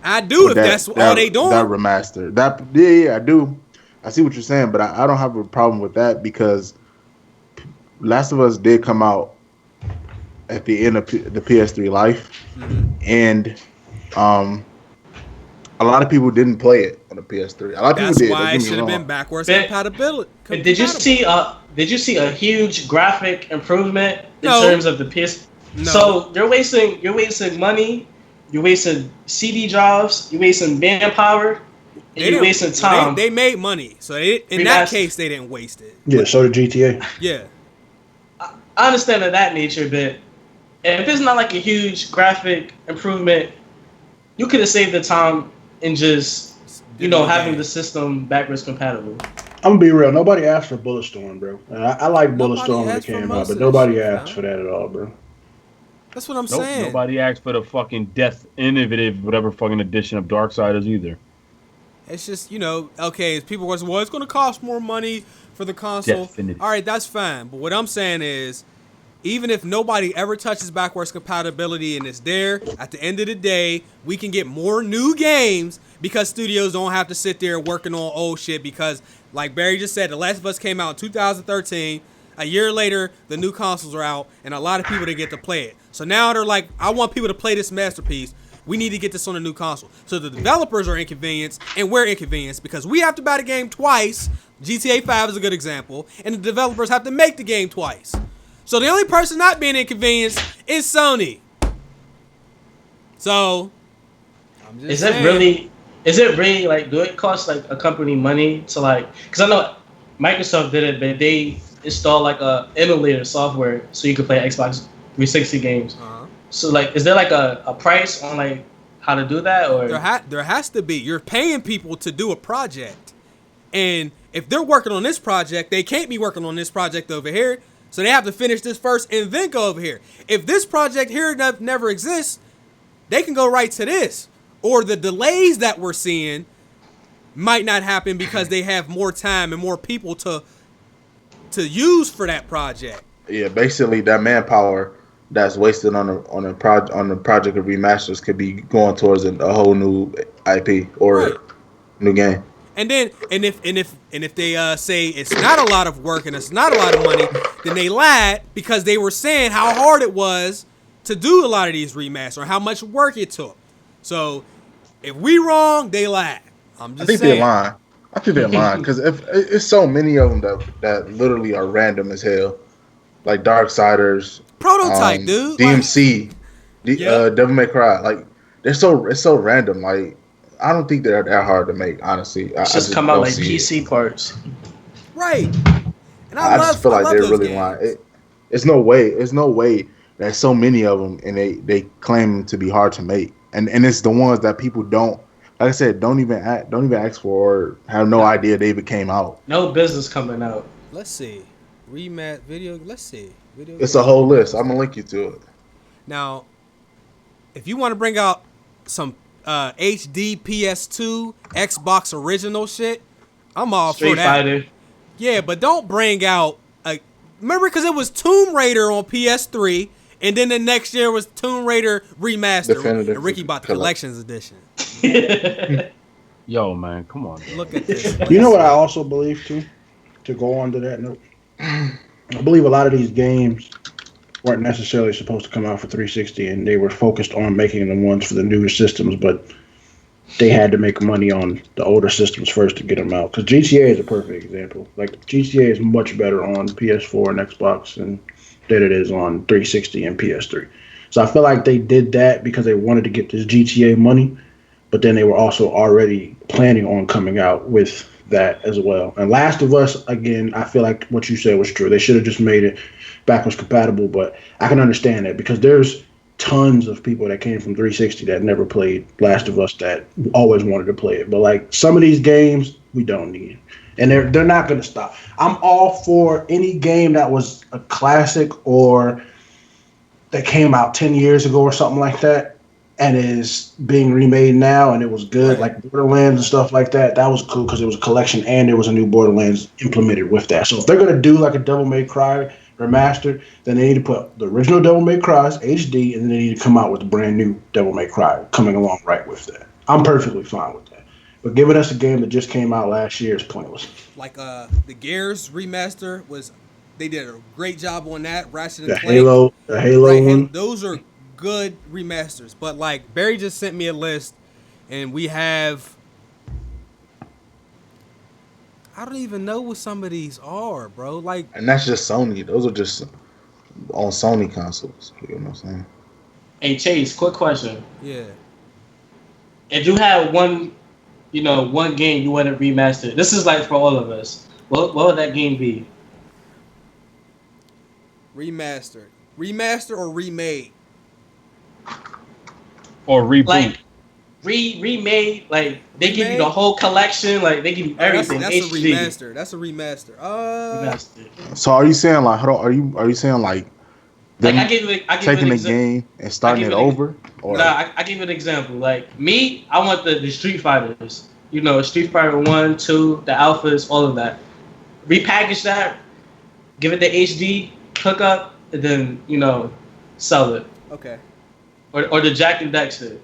I do if that's all they doing. That remaster. I do. I see what you're saying, but I don't have a problem with that because Last of Us did come out at the end of the PS3 life, and a lot of people didn't play it on the PS3. A lot of people did. That's why it should have been backwards compatibility. Did you see a huge graphic improvement in terms of the PS? No. So you're wasting money, you're wasting CD drives, you're wasting manpower, and you're wasting time. They made money, so in that case they didn't waste it. Yeah, so did GTA. Yeah, I understand that nature, but if it's not like a huge graphic improvement, you could have saved the time and just having the system backwards compatible. I'm gonna be real. Nobody asked for Bulletstorm, bro. I like Bulletstorm when it came out, but nobody asked for that at all, bro. That's what I'm saying. Nobody asked for the fucking Death Innovative, whatever fucking edition of Darksiders either. It's just, okay, people was, it's going to cost more money for the console. Definitely. All right, that's fine. But what I'm saying is, even if nobody ever touches backwards compatibility and it's there, at the end of the day, we can get more new games because studios don't have to sit there working on old shit because, like Barry just said, The Last of Us came out in 2013. A year later, the new consoles are out, and a lot of people didn't get to play it. So now they're like, I want people to play this masterpiece. We need to get this on a new console. So the developers are inconvenienced, and we're inconvenienced because we have to buy the game twice. GTA 5 is a good example. And the developers have to make the game twice. So the only person not being inconvenienced is Sony. So, I'm just saying. Is it really, like, do it cost, like, a company money to, like, because I know Microsoft did it, but they installed, like, a emulator software so you could play Xbox 360 games. So, like, is there, like, a price on, like, how to do that? Or there has to be. You're paying people to do a project. And if they're working on this project, they can't be working on this project over here. So they have to finish this first and then go over here. If this project here never exists, they can go right to this. Or the delays that we're seeing might not happen because they have more time and more people to use for that project. Yeah, basically that manpower that's wasted on the project of remasters could be going towards a whole new IP or new game. And then if they say it's not a lot of work and it's not a lot of money, then they lied because they were saying how hard it was to do a lot of these remasters or how much work it took. So if we wrong, they lied. I'm just saying. I think they're lying because if it's so many of them that literally are random as hell, like Darksiders, Prototype, dude, DMC, Devil May Cry, like it's so random. Like I don't think they're that hard to make. Honestly, it's just come out like PC parts, right? And I just feel like they're really lying. It's no way there's so many of them and they claim to be hard to make, and it's the ones that people don't. Like I said, don't even ask for or have no idea they even came out. No business coming out. Let's see. Rematch video. Let's see. Video. It's a whole list. I'm gonna link you to it. Now, if you want to bring out some HD PS2 Xbox original shit, I'm all for that. Street Fighter. Yeah, but don't bring out remember because it was Tomb Raider on PS3, and then the next year was Tomb Raider Remastered. And Ricky bought the Collections Edition. Yo, man, come on. Look at this. You know what I also believe too? To go on to that note, I believe a lot of these games weren't necessarily supposed to come out for 360, and they were focused on making the ones for the newer systems, but they had to make money on the older systems first to get them out. Because GTA is a perfect example. Like, GTA is much better on PS4 and Xbox than it is on 360 and PS3. So I feel like they did that because they wanted to get this GTA money, but then they were also already planning on coming out with that as well. And Last of Us, again, I feel like what you said was true. They should have just made it backwards compatible, but I can understand that because there's tons of people that came from 360 that never played Last of Us that always wanted to play it. But like some of these games, we don't need. And they're not going to stop. I'm all for any game that was a classic or that came out 10 years ago or something like that and is being remade now and it was good, like Borderlands and stuff like that. That was cool because it was a collection and there was a new Borderlands implemented with that. So if they're going to do like a Devil May Cry remastered, then they need to put the original Devil May Cry's HD and then they need to come out with a brand new Devil May Cry coming along right with that. I'm perfectly fine with that. But giving us a game that just came out last year is pointless. Like the Gears remaster they did a great job on that. Ratchet and Clank, the Halo one. Those are good remasters. But like Barry just sent me a list, and we have. I don't even know what some of these are, bro. Like, and that's just Sony. Those are just on Sony consoles. You know what I'm saying? Hey Chase, quick question. Yeah. If you had one game you want to remaster, this is like for all of us. What would that game be? Remaster or remade? Or reboot. Like remade, like they give you the whole collection, like they give you everything. That's HD. a remaster. That's a remaster. Remaster. So are you saying like, hold on, are you saying like I give you taking the game and starting it over? Or I give you an example. Like me, I want the Street Fighters. You know, Street Fighter 1, 2, the Alphas, all of that. Repackage that, give it the HD hookup, and then sell it. Okay. Or the Jack and Dexter.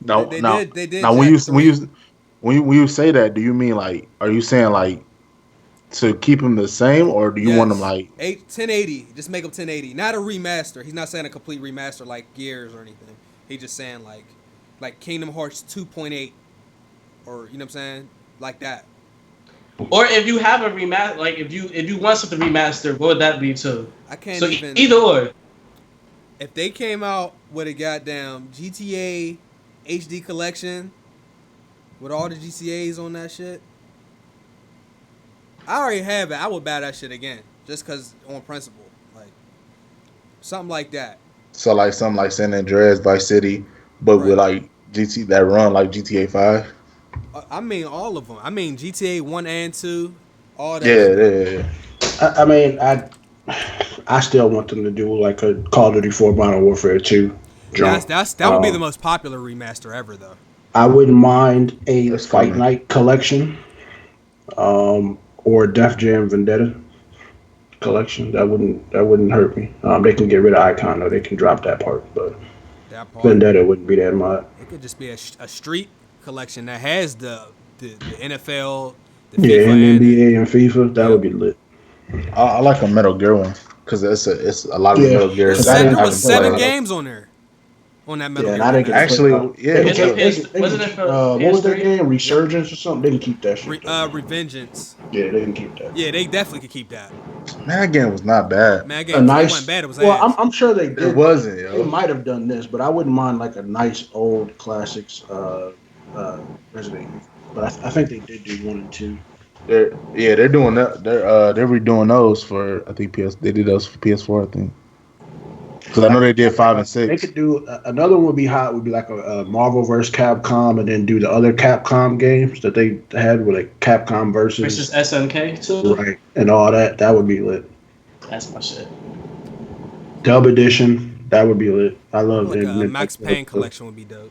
No, they did. Now when you say that, do you mean like? Are you saying like to keep them the same, or do you want them like 1080? Just make them 1080, not a remaster. He's not saying a complete remaster like Gears or anything. He's just saying like Kingdom Hearts 2.8, or you know what I'm saying, like that. Or if you have a remaster, like if you want something remastered, what would that be too? I can't so even. Either or. If they came out with a goddamn GTA HD collection with all the GTAs on that shit, I already have it. I would buy that shit again, just cause on principle, like something like that. so like something like San Andreas, Vice City, but with like GT that run like GTA 5? I mean all of them. I mean GTA 1 and 2, all that. Yeah. I mean, I still want them to do like a Call of Duty 4 Modern Warfare 2. That would be the most popular remaster ever, though. I wouldn't mind a Fight Night collection, or Def Jam Vendetta collection. That wouldn't hurt me. They can get rid of Icon, or they can drop that part, but Vendetta wouldn't be that much. It could just be a street collection that has the NFL, the FIFA, and NBA and FIFA. That would be lit. I like a Metal Gear one because it's a lot of Metal Gear. There was 7 games on there. On that Metal Gear. Actually, wasn't it for what was that game? Resurgence or something? They can keep that shit. Revengeance. Yeah, they can keep that. Yeah, they definitely could keep that. Man, that game was not bad. Man, that game wasn't bad. It was ass. I'm sure they did. It wasn't, yo. They might have done this, but I wouldn't mind like a nice old classics Resident Evil. But I think they did do 1 and 2. They're doing that. They're redoing those for, I think They did those for PS4, I think. Because I know they did 5 and 6. They could do another one. Would be like a Marvel vs. Capcom, and then do the other Capcom games that they had with like Capcom versus SNK too, right, and all that. That would be lit. That's my shit. Dub edition. That would be lit. I love like it. A Max Payne collection would be dope.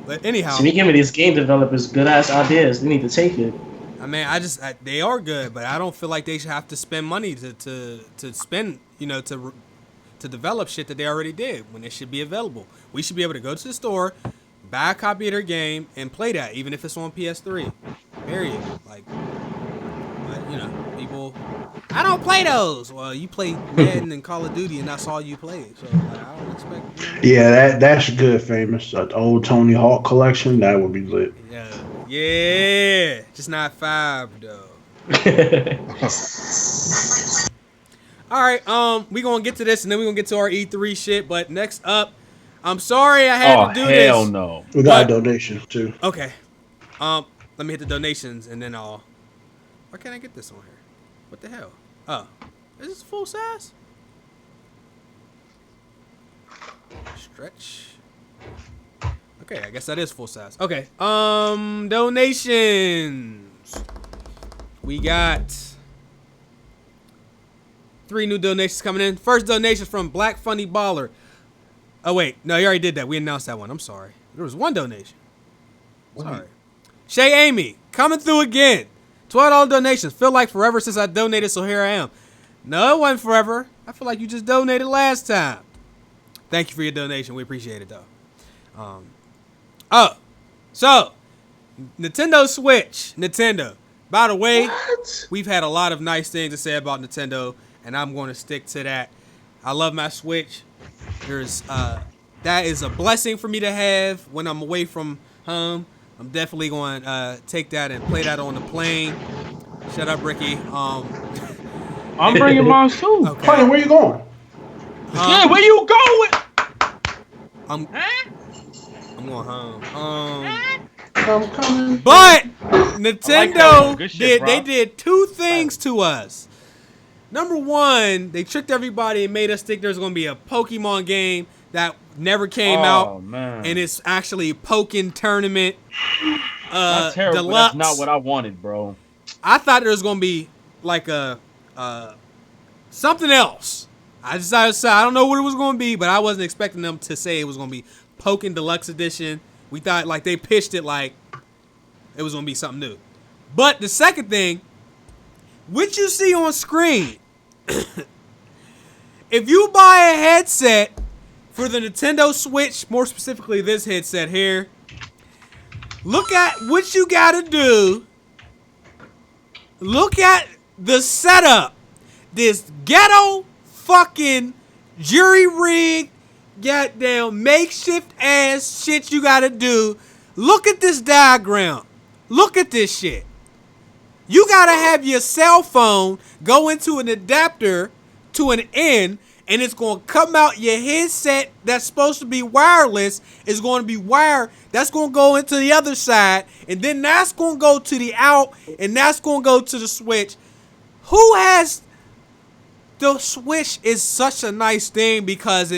But anyhow, so we giving these game developers good ass ideas. They need to take it. I mean, they are good, but I don't feel like they should have to spend money to spend, to develop shit that they already did when it should be available. We should be able to go to the store, buy a copy of their game, and play that, even if it's on PS3. Period. Like, but, people, I don't play those. Well, you play Madden and Call of Duty, and that's all you play. So like, I don't expect. Yeah, that's good. Famous old Tony Hawk collection. That would be lit. Yeah, just not 5 though. All right, we gonna get to this, and then we gonna get to our E3 shit. But next up, I'm sorry I had to do this. Oh hell no! We got a donation too. Okay, let me hit the donations, and then I'll. Why can't I get this on here? What the hell? Oh, is this full size? Stretch. Okay, I guess that is full size. Okay. Donations. We got 3 new donations coming in. First donation from Black Funny Baller. Oh wait, no, you already did that. We announced that one. I'm sorry. There was 1 donation. Sorry. Shay Amy coming through again. $12 donations. Feel like forever since I donated, so here I am. No, it wasn't forever. I feel like you just donated last time. Thank you for your donation. We appreciate it though. So Nintendo Switch. Nintendo. By the way, we've had a lot of nice things to say about Nintendo, and I'm going to stick to that. I love my Switch. That is a blessing for me to have when I'm away from home. I'm definitely going to take that and play that on the plane. Shut up, Ricky. I'm bringing mine too. Okay. Honey, where you going? Yeah, where you going? I'm going home. I'm coming. But Nintendo Good shit, they did 2 things to us. Number 1, they tricked everybody and made us think there's going to be a Pokemon game that never came out, man. and it's actually Pokken Tournament That's terrible. Deluxe. That's not what I wanted, bro. I thought there was going to be like something else. I don't know what it was going to be, but I wasn't expecting them to say it was going to be Pokken Deluxe Edition. We thought like they pitched it like it was going to be something new. But the second thing, which you see on screen, if you buy a headset for the Nintendo Switch, more specifically this headset here, look at what you got to do Look at the setup. This ghetto fucking jury rig, goddamn makeshift ass shit you gotta do. Look at this diagram. Look at this shit. You gotta have your cell phone go into an adapter to an end, and it's gonna come out your headset that's supposed to be wireless is gonna be wired. That's gonna go into the other side, and then that's gonna go to the out, and that's gonna go to the switch. Who has the switch? Is such a nice thing because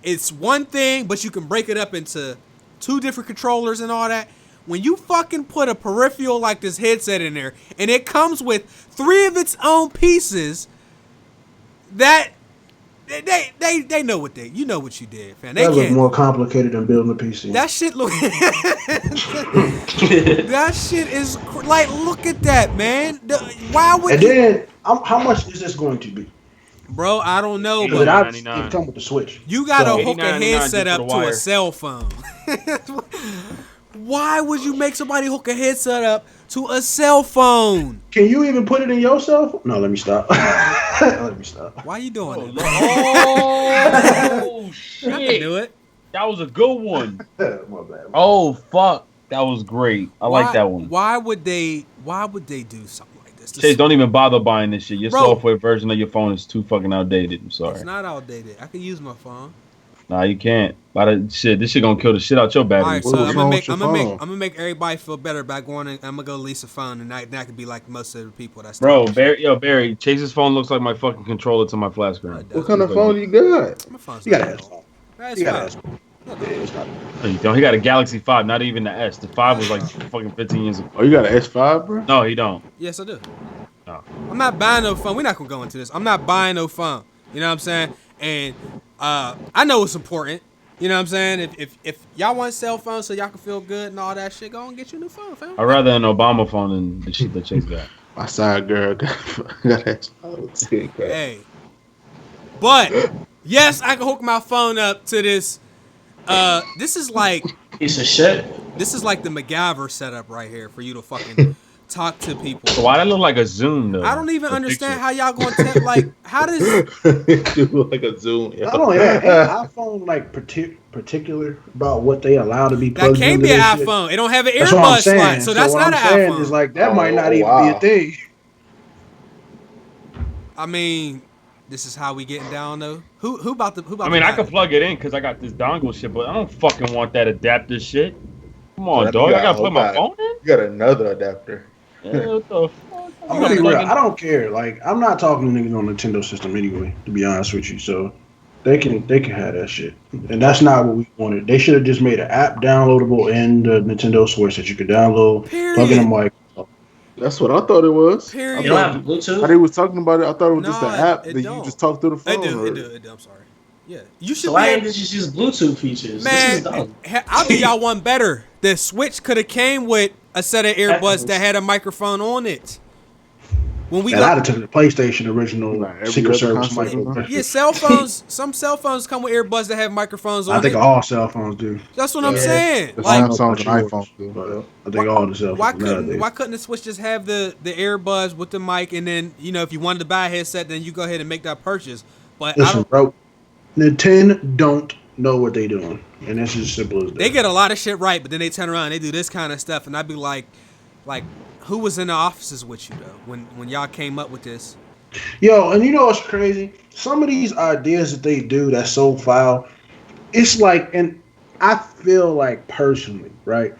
it's one thing, but you can break it up into 2 different controllers and all that. When you fucking put a peripheral like this headset in there, and it comes with 3 of its own pieces, that they know what you know what you did, fam. That look more complicated than building a PC. That shit look. That shit is like, look at that, man. Why would? And then, how much is this going to be? Bro, I don't know, But but it come with the Switch. you gotta So- hook a headset just for up the to a wire. cell phone. Why would you make somebody hook a headset up to a cell phone? Can you even put it in your cell phone? No, let me stop. Let me stop. Why you doing it? Oh I can shit! do it. That was a good one. My bad. Oh fuck, that was great. I like that one. Why would they do something like this? Chase, don't even bother buying this shit. Your Bro. software version of your phone is too fucking outdated. I'm sorry. It's not outdated. I can use my phone. Nah, you can't. This shit gonna kill the shit out your All battery. right, so What's I'm wrong gonna with your phone? make everybody feel better by going and I'm gonna go lease a phone, and that could be like most of the people that's Bro, Barry, Chase's phone looks like my fucking controller to my flat screen. What kind of phone you got? My phone's You gotta not ask. old. That's You gotta fine. ask. Yeah, it's not. No, you don't. He got a Galaxy 5, not even the S. The 5 was like fucking 15 years ago. Oh, you got an S5, bro? No, he don't. Yes, I do. No. I'm not buying no phone. We're not gonna go into this. I'm not buying no phone. You know what I'm saying? And I know it's important. You know what I'm saying? If y'all want cell phones so y'all can feel good and all that shit, go and get you a new phone, fam. I'd rather an Obama phone than the shit that Chase got. My side girl got S5. Hey. But yes, I can hook my phone up to this. This is like Piece of shit. This is like the MacGyver setup right here for you to fucking talk to people. So why that look like a Zoom though? I don't even The understand picture. how y'all going to like. How does You look like a Zoom. Not only that, ain't iPhone like particular about what they allow to be that plugged can't into be an their shit? iPhone? It don't have an That's what I'm earbud saying. slot, so that's what not I'm an saying iPhone. is like that Oh, might not even wow. be a thing. I mean, this is how we getting down though. Who about the? I mean, I could plug it in because I got this dongle shit, but I don't fucking want that adapter shit. Come on, So dog. you I gotta got- plug my okay. phone in? You got another adapter. Yeah, what the fuck? I'm gonna be real. I don't care. Like I'm not talking to niggas on Nintendo system anyway. To be honest with you, so they can have that shit, and that's not what we wanted. They should have just made an app downloadable in the Nintendo Switch that you could download, plug in a mic. That's what I thought it was. Period. You don't have Bluetooth? How they was talking about it, I thought it was just an Nah, app it that you don't. just talk through the phone. It or- do. I'm sorry. Yeah, you should So be why able, didn't you just use Bluetooth features? This is man. dumb. I'll give y'all one better. The Switch could have came with a set of earbuds that had a microphone on it. When we And I'd got have took the PlayStation original Like every Secret other Service console, mic. yeah, cell phones. Some cell phones come with earbuds that have microphones on I think it. all cell phones do. That's what I'm Yeah. saying. The Like, Samsung and yours, iPhone do. but I think all the cell phones why nowadays. couldn't the Switch just have the earbuds with the mic, and then if you wanted to buy a headset, then you go ahead and make that purchase. But I Listen, don't. bro. Nintendo don't know what they doing, and it's as simple as that. They get a lot of shit right, but then they turn around and they do this kind of stuff, and I'd be like, who was in the offices with you though when y'all came up with this? Yo, and you know what's crazy? Some of these ideas that they do that's so foul, it's like, and I feel like personally, right?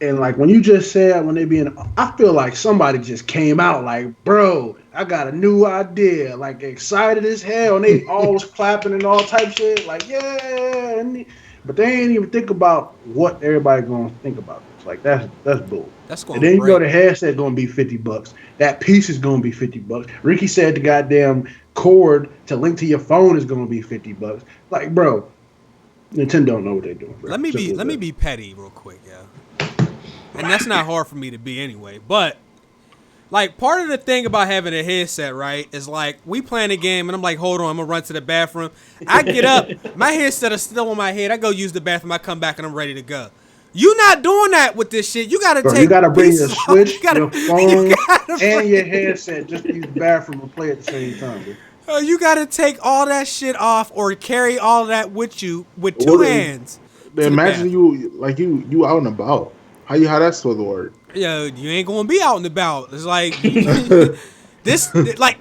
And like when you just said when they be in, I feel like somebody just came out like, bro, I got a new idea, like excited as hell, and they always clapping and all type shit, like yeah, but they ain't even think about what everybody gonna think about this. Like that's bull. That's going. And then you know great. the headset gonna be $50. That piece is gonna be $50. Ricky said the goddamn cord to link to your phone is gonna be $50. Like, bro, Nintendo don't know what they're doing. Bro. Let me Simple as that. be petty real quick, yeah. And that's not hard for me to be anyway. But like part of the thing about having a headset, right, is like we playing a game and I'm like, hold on, I'm gonna run to the bathroom. I get up, my headset is still on my head. I go use the bathroom. I come back and I'm ready to go. You not doing that with this shit. You gotta Bro, take. you gotta bring pieces your off. Switch, You gotta- your phone, you gotta and bring- your headset just to use the bathroom and play at the same time, bro. You gotta take all that shit off or carry all that with you with two What is- hands. Man, imagine you out and about. How that's supposed to work? Yo, you ain't gonna be out and about. It's like this. Like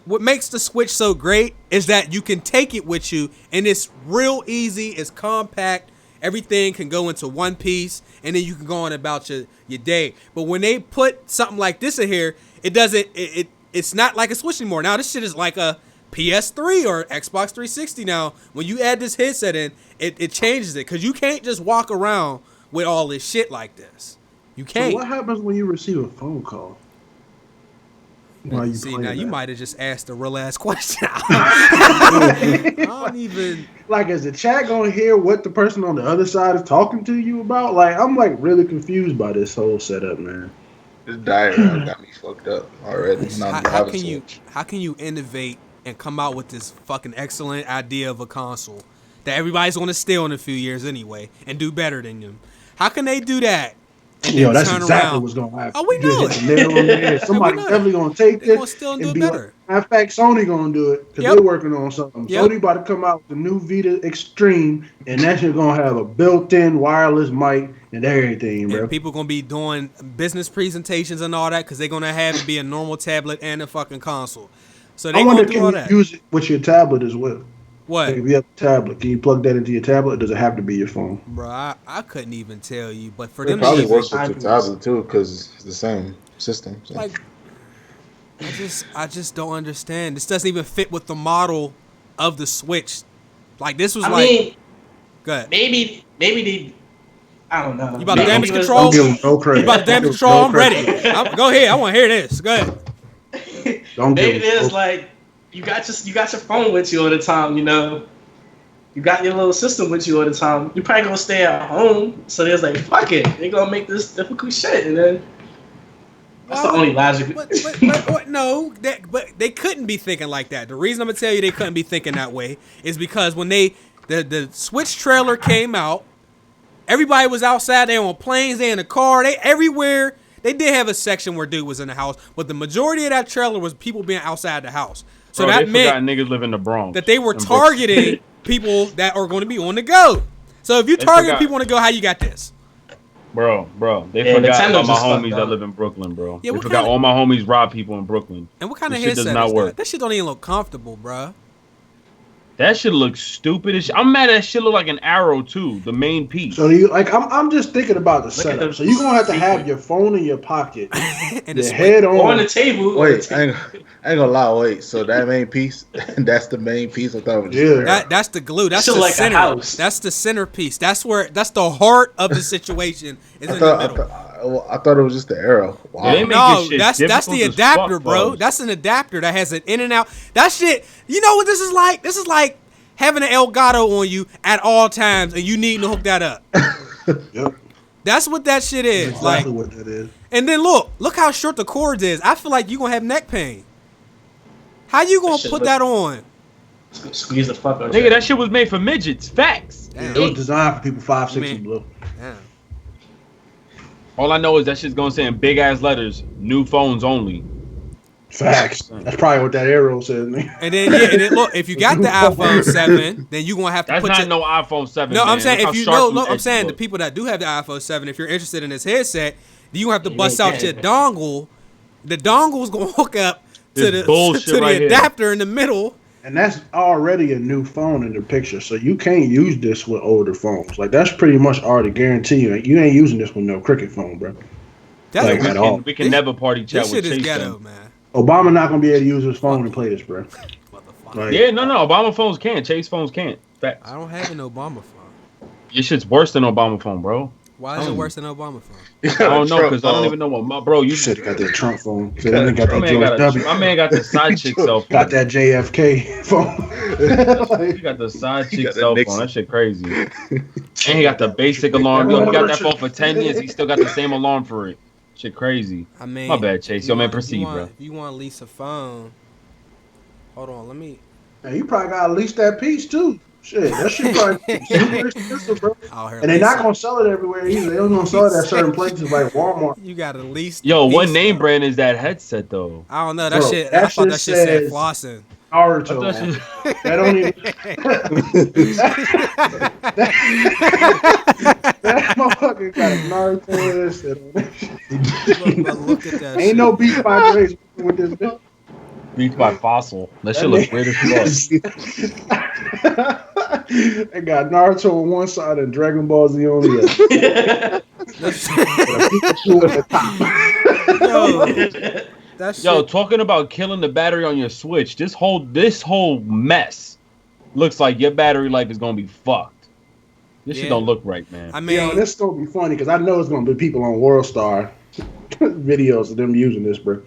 what makes the Switch so great is that you can take it with you, and it's real easy. It's compact. Everything can go into one piece, and then you can go on about your day. But when they put something like this in here, it doesn't. It's not like a Switch anymore. Now this shit is like a PS3 or Xbox 360 now. When you add this headset in, it changes it because you can't just walk around with all this shit like this. You can't. So what happens when you receive a phone call? While you See, playing now you that? might have just asked a real ass question. I don't even. Like, is the chat gonna hear what the person on the other side is talking to you about? Like, I'm like really confused by this whole setup, man. This diagram got me fucked up already. How can you innovate and come out with this fucking excellent idea of a console that everybody's gonna steal in a few years anyway and do better than them? How can they do that? And Yo, then that's turn exactly around? what's gonna happen. Oh, we You just know hit it. the nail on the head. Somebody's know that. definitely gonna take They this gonna steal and do it be better. like, matter of fact, Sony gonna do it because Yep. they're working on something. Yep. Sony about to come out with the new Vita Extreme, and that shit gonna have a built-in wireless mic and everything, bro. And people gonna be doing business presentations and all that because they're gonna have it be a normal tablet and a fucking console. So they I gonna wonder, do all can that. you use it with your tablet as well? What? Like if you have a tablet, can you plug that into your tablet, or does it have to be your phone? Bro, I couldn't even tell you, but for It them probably to works even, with your tablet too, because it's the same system. So. like, I just don't understand. This doesn't even fit with the model of the Switch. Like this was I like, mean, go ahead. maybe they. I don't know. You about to Maybe damage it was- control? Don't give them no credit. You about to damage Don't give 'em control? no I'm credit. ready. Go ahead. I want to hear this. Go ahead. Don't Maybe give them there's no- like you got your phone with you all the time. You know, you got your little system with you all the time. You probably gonna stay at home, so there's like fuck it. They gonna make this difficult shit, and then that's the only logic. But no, but they couldn't be thinking like that. The reason I'm gonna tell you they couldn't be thinking that way is because when the Switch trailer came out, everybody was outside. They on planes. They in the car. They everywhere. They did have a section where dude was in the house, but the majority of that trailer was people being outside the house. So Bro, that they meant forgot niggas live in the Bronx. that they were in Brooklyn. targeting people that are going to be on the go. So if you They target forgot. people on the go, how you got this? Bro, they Yeah, forgot Nintendo about my just fucked homies up. that live in Brooklyn, bro. Yeah, They what forgot kinda- all my homies rob people in Brooklyn. And what kind of This shit headset does not is work. that? That shit don't even look comfortable, bruh. That shit looks stupid as shit. I'm mad that shit look like an arrow too, the main piece. So you like I'm just thinking about the at setup. the So you're gonna have to have sequence. your phone in your pocket, And your it's head on on. the table. Wait, I ain't gonna lie. Wait, so that main piece, that's the main piece. I thought it was just Yeah. there. that's the glue. That's Shit the like a center. house. That's the centerpiece. That's the heart of the situation is in the middle. I thought it was just the arrow. Wow. Yeah, they make No, this shit that's the difficult as adapter, fuck, bro. cuz. That's an adapter that has an in and out. That shit. You know what this is like? This is like having an Elgato on you at all times, and you needing to hook that up. Yep. That's what that shit is. Exactly Like, what that is. and then look how short the cords is. I feel like you gonna have neck pain. How you gonna That shit put look- that on? Squeeze the fuck out. Nigga, that shit was made for midgets. Facts. Damn. It was designed for people 5, 6 Man. and below. Damn. All I know is that shit's gonna say in big ass letters, new phones only. Facts. That's probably what that arrow says, man. And then look, if you got the iPhone 7, then you gonna have to That's put not your, no iPhone 7. No, man. I'm saying Look if how you sharp know, them look, I'm edges saying the look. people that do have the iPhone 7, if you're interested in this headset, then you have to You bust ain't out your getting it. dongle. The dongle's gonna hook up to This the bullshit to right the here. adapter in the middle. And that's already a new phone in the picture, so you can't use this with older phones. Like that's pretty much already guaranteed. You ain't using this with no cricket phone, bro. That's Like, we at all. can, we can This- never party chat this with shit is Chase. ghetto, then. man. Obama not gonna be able to use his phone and play this, bro. Motherfucker. Like, Yeah, no. Obama phones can't. Chase phones can't. Facts. I don't have an Obama phone. Your shit's worse than Obama phone, bro. Why is it worse than Obama phone? I don't know because I don't even know what my bro. You you should have got that Trump phone. So then they got my that man George got W. my man got the side chick cell phone. Got that JFK phone. He got the side chick got that cell Nixon. phone. That shit crazy. And he got the basic alarm. Yo, he got that phone for 10 years. He still got the same alarm for it. Shit crazy. I mean, My bad, Chase. if Yo, you man, want- proceed, bro. If you want to lease a phone, hold on, let me. Hey, you probably gotta lease that piece too. Shit, that shit probably super expensive, bro. Out here And they're not leasing. gonna sell it everywhere either. They're gonna sell it at certain places like Walmart. You got to lease. The Yo, what piece, name though. brand is that headset though? I don't know that Bro, shit. that I thought that shit shit said says- flossing. Naruto. I thought on it. That don't even. that motherfucker got a Naruto ass shit on it. But look at that. Ain't shit. no beat vibration with this bitch. Beats by Fossil. That shit looks weird as fuck. They got Naruto on one side and Dragon Ball Z on the other. Pikachu at the top. Yo, that shit. Yo, talking about killing the battery on your Switch, this whole mess looks like your battery life is gonna be fucked. This shit don't look right, man. I mean, Yo, this is gonna be funny because I know it's gonna be people on WorldStar videos of them using this, bro.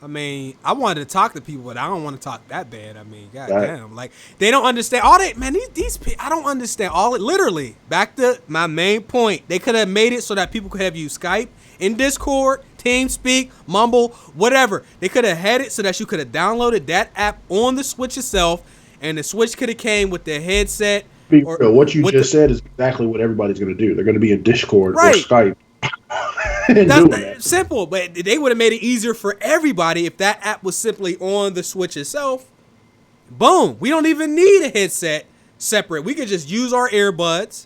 I mean, I wanted to talk to people, but I don't want to talk that bad. I mean, Right. goddamn, like they don't understand all that, man. These people, I don't understand all it. Literally, back to my main point. They could have made it so that people could have used Skype, in Discord, TeamSpeak, Mumble, whatever. They could have had it so that you could have downloaded that app on the Switch itself, and the Switch could have came with the headset. Be Or real, what you with just said is exactly what everybody's gonna do. They're gonna be in Discord Right. or Skype. and That's doing that. simple, but they would have made it easier for everybody if that app was simply on the Switch itself. Boom. We don't even need a headset separate. We could just use our earbuds.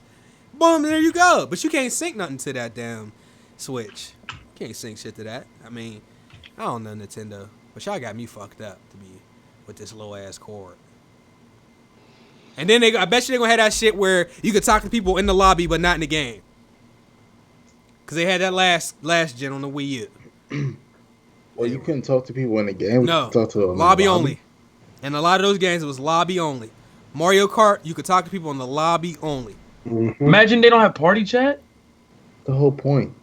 Boom, there you go. But you can't sync nothing to that damn Switch. You can't sync shit to that. I mean, I don't know Nintendo, but y'all got me fucked up to be with this low ass cord. And then I bet you they're gonna have that shit where you could talk to people in the lobby but not in the game. Cause they had that last gen on the Wii U. Well, you couldn't talk to people in the game. No, You could talk to them in the lobby only. And a lot of those games it was lobby only. Mario Kart, you could talk to people in the lobby only. Mhm. Imagine they don't have party chat. The whole point.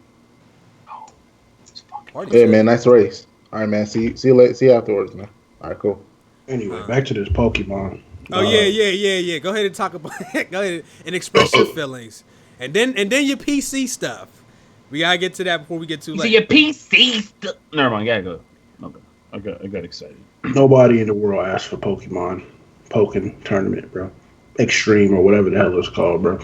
Party Hey chat. man, nice race. All right, man. See you later. See you afterwards, man. All right, cool. Anyway, back to this Pokemon. Oh yeah. Go ahead and talk about it. Go ahead and express your feelings, and then your PC stuff. We gotta get to that before we get too You late. see your PC stuff. Never mind. Gotta go. Okay. I got excited. Nobody in the world asked for Pokken Tournament, bro. Extreme or whatever the hell it's called, bro.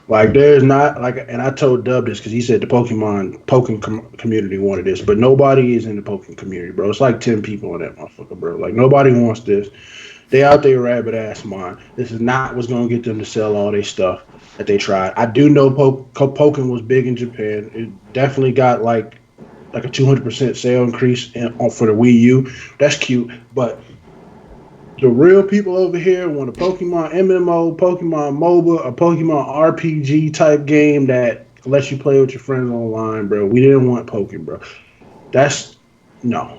Like there's not like, and I told Dub this because he said the Pokken community wanted this, but nobody is in the Pokken community, bro. It's like 10 people in that motherfucker, bro. Like nobody wants this. They out there rabbit ass mine. This is not what's gonna get them to sell all their stuff that they tried. I do know Pokken was big in Japan. It definitely got like a 200% sale increase for the Wii U. That's cute, but the real people over here want a Pokemon MMO, Pokemon MOBA, a Pokemon RPG type game that lets you play with your friends online, bro. We didn't want Pokken, bro. That's nah,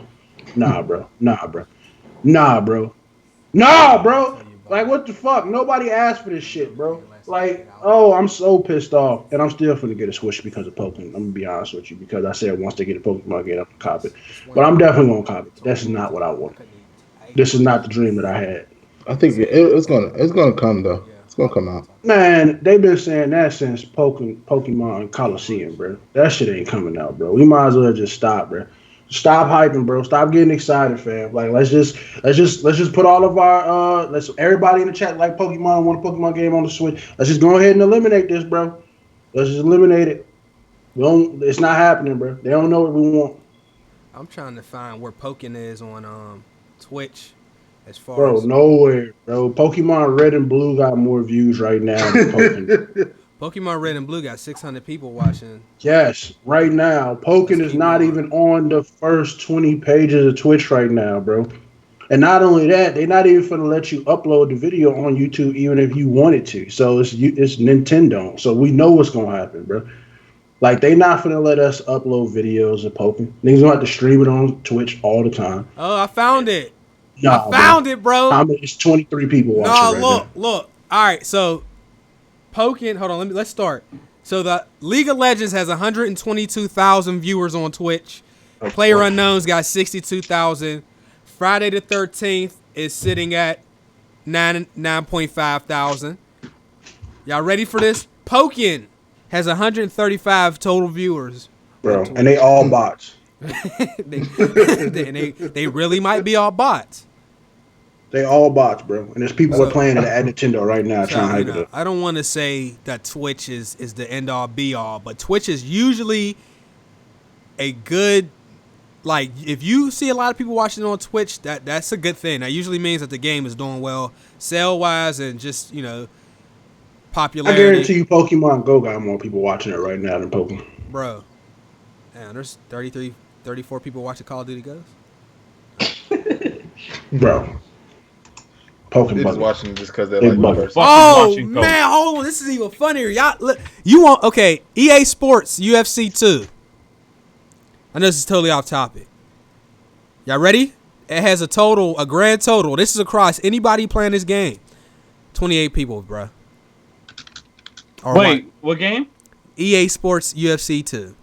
bro. Like what the fuck? Nobody asked for this shit, bro. Like, oh, I'm so pissed off, and I'm still finna get a Switch because of Pokken. I'm gonna be honest with you because I said once they get a Pokemon game, I'm gonna cop it. But I'm definitely gonna cop it. This is not what I want. This is not the dream that I had. I think it's gonna come though. It's gonna come out. Man, they've been saying that since Pokemon Coliseum, bro. That shit ain't coming out, bro. We might as well just stop, bro. Stop hyping, bro. Stop getting excited, fam. Like let's just put all of our let's everybody in the chat like Pokemon want a Pokemon game on the Switch. Let's just go ahead and eliminate this, bro. Let's just eliminate it. It's not happening, bro. They don't know what we want. I'm trying to find where Pokken is on Twitch. As far Bro, as nowhere, bro. Pokemon Red and Blue got more views right now than Pokken. Pokemon Red and Blue got 600 people watching. Yes, right now. Pokken is not even on the first 20 pages of Twitch right now, bro. And not only that, they're not even going to let you upload the video on YouTube even if you wanted to. So it's Nintendo. So we know what's going to happen, bro. Like, they not going to let us upload videos of Pokken. Niggas going to have to stream it on Twitch all the time. Oh, I found it. Nah, I found it, bro. It's 23 people watching right now. Look. All right, so Pokken, hold on, let's start. So the League of Legends has 122,000 viewers on Twitch. Player Unknown's got 62,000. Friday the 13th is sitting at 9.5 thousand. Y'all ready for this? Pokken has 135 total viewers. Bro, and they all bots. they really might be all bots. They all bots, bro. And there's people who are playing it at Nintendo right now trying to hype it up. I don't want to say that Twitch is the end all be all, but Twitch is usually a good, like, if you see a lot of people watching on Twitch, that's a good thing. That usually means that the game is doing well, sale wise, and just, you know, popularity. I guarantee you, Pokemon Go got more people watching it right now than Pokemon. Bro, damn, there's 34 people watching Call of Duty Ghosts. Bro. Pokemon. They're just watching it just because they like buggers. Oh man, hold on, this is even funnier. Y'all, look, you want EA Sports UFC 2. I know this is totally off topic. Y'all ready? It has a grand total. This is across anybody playing this game. 28 people, bro. Wait, what game? EA Sports UFC 2.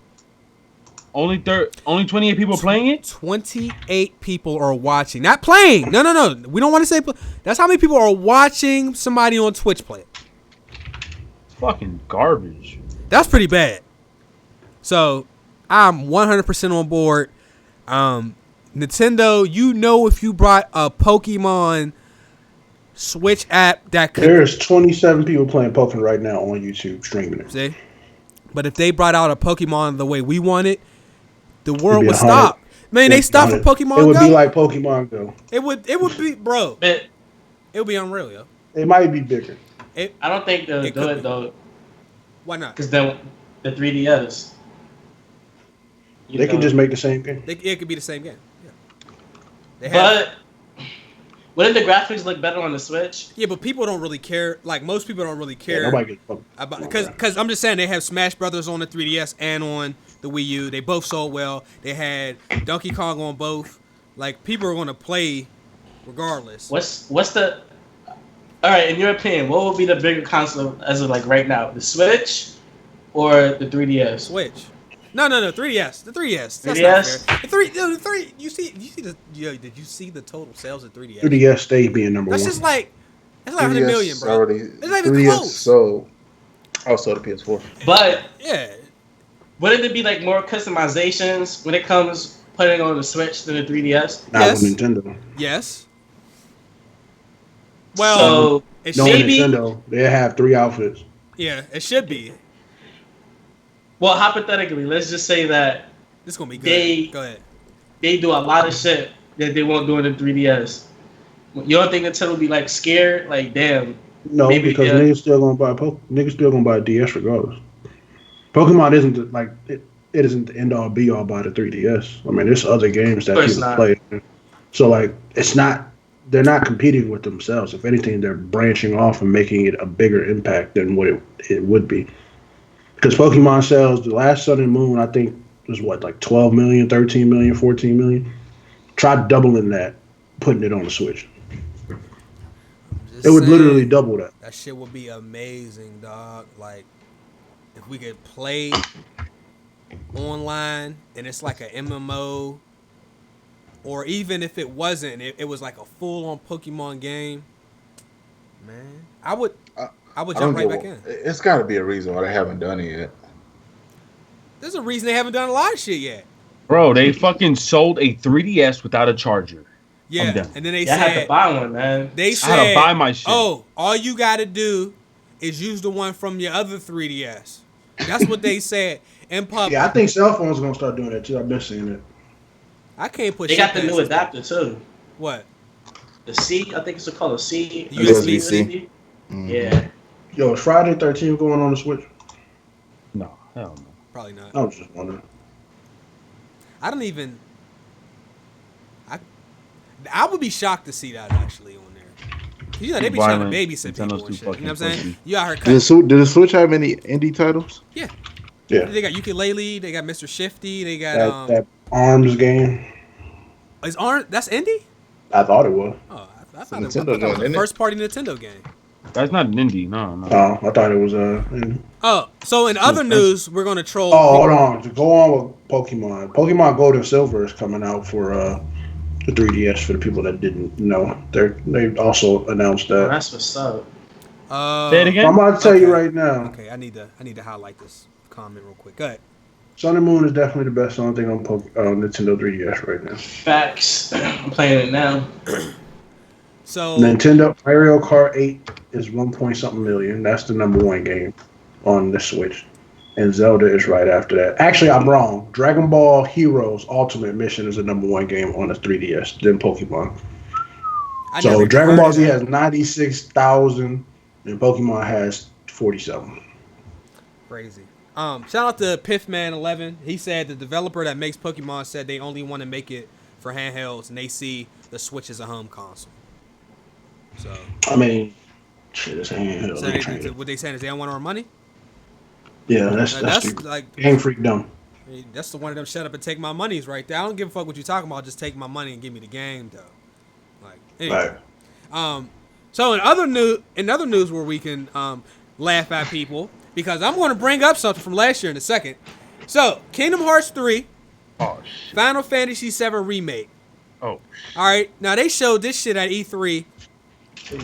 Only 28 people playing it? 28 people are watching. Not playing. No. We don't want to say that's how many people are watching somebody on Twitch play it. Fucking garbage. That's pretty bad. So, I'm 100% on board. Nintendo, you know, if you brought a Pokemon Switch app that could... There's 27 people playing Pokemon right now on YouTube streaming it. See? But if they brought out a Pokemon the way we want it, the world would stop. Man, they stopped for Pokemon Go. It would be like Pokemon Go. It would be, bro. It would be unreal, yo. It might be bigger. I don't think they'll do it, though. Why not? Because then the 3DS. They could just make the same game. It could be the same game. Yeah. But wouldn't the graphics look better on the Switch? Yeah, but people don't really care. Like, most people don't really care. Yeah, nobody gets about because I'm just saying they have Smash Brothers on the 3DS and on the Wii U. They both sold well. They had Donkey Kong on both. Like, people are going to play regardless. What's the... All right, in your opinion, what would be the bigger console as of like right now? The Switch or the 3DS? Switch. No, 3DS. The 3DS. That's 3DS? not fair. The 3 you see the did you see the total sales of 3DS? 3DS stay being number That's one. just like 100 million, bro. Already, it's not even 3DS close. sold. Also the PS4. But yeah. Wouldn't it be like more customizations when it comes putting on the Switch than the 3DS? Not with Nintendo. Yes. Well, so it no, should be. Nintendo, they have 3 outfits. Yeah, it should be. Well, hypothetically, let's just say that this is gonna be good. Go ahead. They do a lot of shit that they won't do in the 3DS. You don't think Nintendo will be like scared? Like, damn. No, because niggas still gonna buy a DS regardless. Pokemon isn't like it isn't the end all be all by the 3DS. I mean, there's other games that people play. So like, it's not. They're not competing with themselves. If anything, they're branching off and making it a bigger impact than what it would be. Because Pokemon sales, the last Sun and Moon, I think, was like 12 million, 13 million, 14 million. Try doubling that, putting it on the Switch. It would literally double that. That shit would be amazing, dog. Like, if we could play online and it's like an MMO, or even if it wasn't, it was like a full-on Pokemon game, man, I would jump right back in. It's got to be a reason why they haven't done it yet. There's a reason they haven't done a lot of shit yet. Bro, they fucking sold a 3DS without a charger. Yeah, and then they said... I had to buy one, man. They said, I had to buy my shit. Oh, all you got to do is use the one from your other 3DS. That's what they said in public. Yeah, I think cell phones are going to start doing that, too. I've been seeing it. I can't put. They got the new adapter too. What? The C, I think it's called a C. USB-C. Mm-hmm. Yeah. Yo, is Friday 13th going on the Switch? No, hell no. Probably not. I was just wondering. I don't even. I would be shocked to see that actually on there. You know they be trying to babysit people and shit. You know what I'm saying? You out here. Did the Switch have any indie titles? Yeah. Yeah. They got Ukulele. They got Mr. Shifty. They got that ARMS game. Is ARMS that's indie? I thought it was. Oh, I thought it was a first party Nintendo game. That's not an indie. No. Oh, I thought it was Oh, so in other news, we're gonna troll. Oh, hold on. To go on with Pokemon. Pokemon Gold and Silver is coming out for the 3DS for the people that didn't know. They also announced that. Oh, that's what's up. Say it again. I'm about to tell you right now. Okay, I need to highlight this comment real quick. Go ahead. Sun and Moon is definitely the best selling thing on Nintendo 3DS right now. Facts. I'm playing it now. So Nintendo Mario Kart 8 is 1 point something million. That's the number one game on the Switch. And Zelda is right after that. Actually, I'm wrong. Dragon Ball Heroes Ultimate Mission is the number one game on the 3DS, then Pokemon. I never So even Dragon heard Ball of Z that. has 96,000 and Pokemon has 47. Crazy. Shout out to Pithman11. He said the developer that makes Pokemon said they only want to make it for handhelds and they see the Switch as a home console. So I mean, shit, it's a handheld. so what they saying is they don't want our money? Yeah, that's That's like Game Freak dumb. that's the one of them shut up and take my monies right there. I don't give a fuck what you talking about. Just take my money and give me the game though. Like anyway. Right. So in other news where we can laugh at people, because I'm going to bring up something from last year in a second. So Kingdom Hearts 3, Oh shit. Final Fantasy 7 remake. Oh. All right, now they showed this shit at E3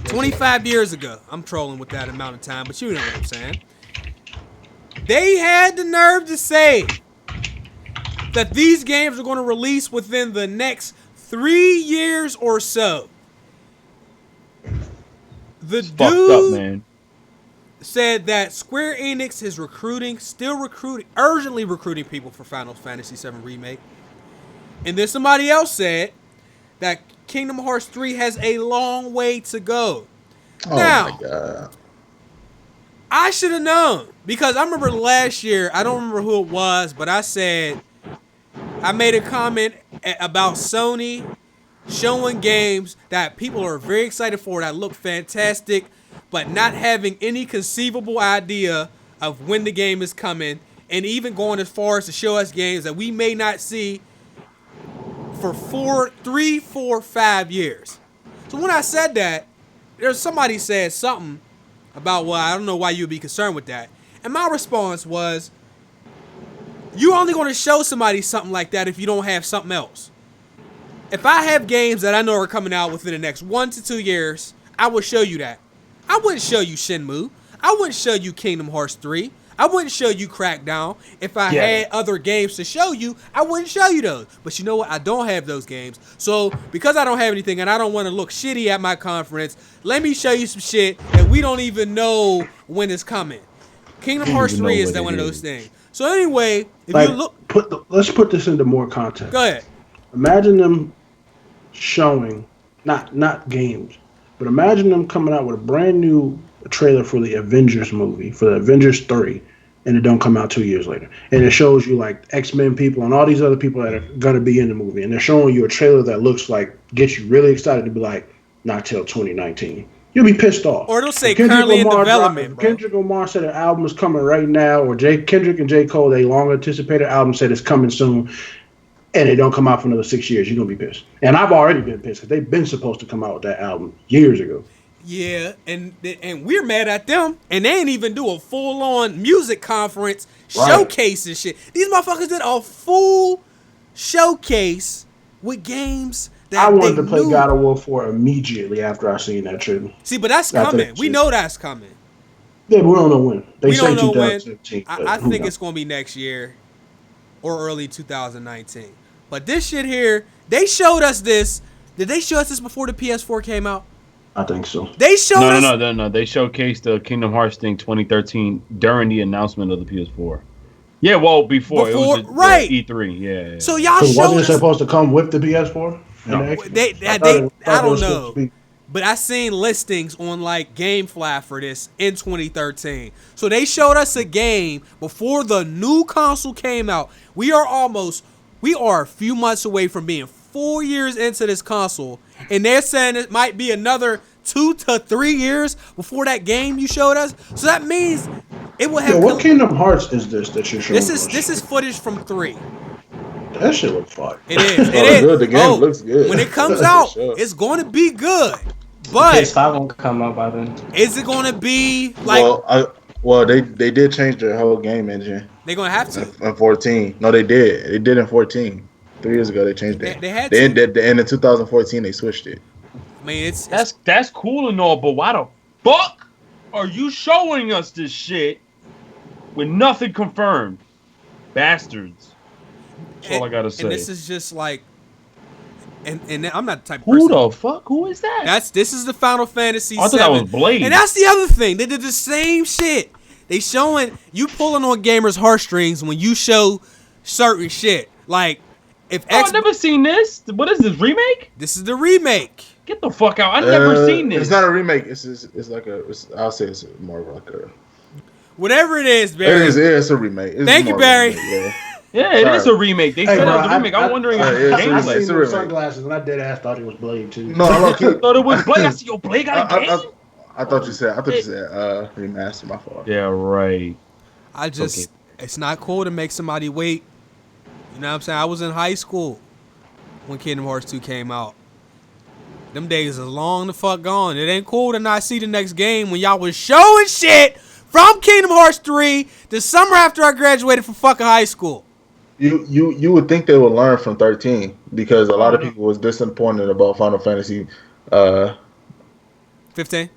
25 years ago. I'm trolling with that amount of time, but you know what I'm saying. They had the nerve to say that these games are going to release within the next 3 years or so. The It's fucked up, dude man. said that Square Enix is urgently recruiting people for Final Fantasy VII Remake. And then somebody else said that Kingdom Hearts 3 has a long way to go. Oh Now, my god. I should have known, because I remember last year, I don't remember who it was, but I made a comment about Sony showing games that people are very excited for that look fantastic, but not having any conceivable idea of when the game is coming, and even going as far as to show us games that we may not see for 3, 4, 5 years. So when I said that, there's somebody said something about, well, I don't know why you'd be concerned with that. And my response was, you're only going to show somebody something like that if you don't have something else. If I have games that I know are coming out within the next 1 to 2 years, I would show you that. I wouldn't show you Shenmue. I wouldn't show you Kingdom Hearts 3. I wouldn't show you Crackdown. If I had other games to show you, I wouldn't show you those. But you know what? I don't have those games. So because I don't have anything and I don't want to look shitty at my conference, let me show you some shit that we don't even know when it's coming. Kingdom Hearts 3 is one of those things. So anyway, if Like, you look... let's put this into more context. Go ahead. Imagine them showing, not games, but imagine them coming out with a brand new trailer for the Avengers movie, for the Avengers 3, and it don't come out 2 years later. And it shows you like X-Men people and all these other people that are gonna be in the movie, and they're showing you a trailer that looks like, gets you really excited to be like, not till 2019. You'll be pissed off. Or it'll say If Kendrick currently in Lamar development, bro. Kendrick Lamar said an album is coming right now, or Kendrick and J. Cole, they long anticipated album said it's coming soon, and it don't come out for another 6 years, you're gonna be pissed. And I've already been pissed because they've been supposed to come out with that album years ago. Yeah, and we're mad at them, and they ain't even do a full-on music conference showcase and shit. These motherfuckers did a full showcase with games that I wanted to play knew. God of War 4 immediately after I seen that trailer. See, but that's After coming. that We shit. know that's coming. Yeah, but we don't know when. They We say don't know when. 2017. I think it's going to be next year or early 2019. But this shit here, they showed us this. Did they show us this before the PS4 came out? I think so. They showed us. No. They showcased the Kingdom Hearts thing 2013 during the announcement of the PS4. Yeah, well, before it was right. E3. Yeah. So y'all So showed wasn't it us. supposed to come with the PS4? No. And the Xbox? I don't was know. supposed to be- But I seen listings on like GameFly for this in 2013. So they showed us a game before the new console came out. We are a few months away from being 4 years into this console, and they're saying it might be another 2 to 3 years before that game you showed us. So that means it will have. Yeah, what Kingdom Hearts is this that you're showing? This is footage from 3. That shit look fire. It is. It Oh, is. good. The game looks good. When it comes For out, sure. it's going to be good. But PS5 won't come out by then. is it going to be like? Well, they did change their whole game engine They're going to have to. in 14. No, they did. They did in 14. 3 years ago, they changed it. They had They to. did, and in 2014, they switched it. I mean, it's That's cool and all, but why the fuck are you showing us this shit with nothing confirmed? Bastards. That's all I gotta say. And this is just like, And I'm not the type of Who person. the fuck? Who is that? This is the Final Fantasy VII. I thought that was Blade. And that's the other thing. They did the same shit. They showing you pulling on gamers' heartstrings when you show certain shit. Like if I've never seen this. What is this remake? This is the remake. Get the fuck out! I've never seen this. It's not a remake. It's like I'll say it's more of like a. Whatever it is, Barry. It's a remake. Thank you, Barry. Yeah, it is a remake. They said it was a remake. I'm wondering if it's I gameplay. seen those sunglasses and I dead ass thought it was Blade too. No, I thought it was Blade. I see your Blade got a game. I thought you said remaster. My fault. Yeah, right. It's not cool to make somebody wait. You know what I'm saying? I was in high school when Kingdom Hearts 2 came out. Them days is long the fuck gone. It ain't cool to not see the next game when y'all was showing shit from Kingdom Hearts 3 the summer after I graduated from fucking high school. You would think they would learn from 13 because a lot of people was disappointed about Final Fantasy 15?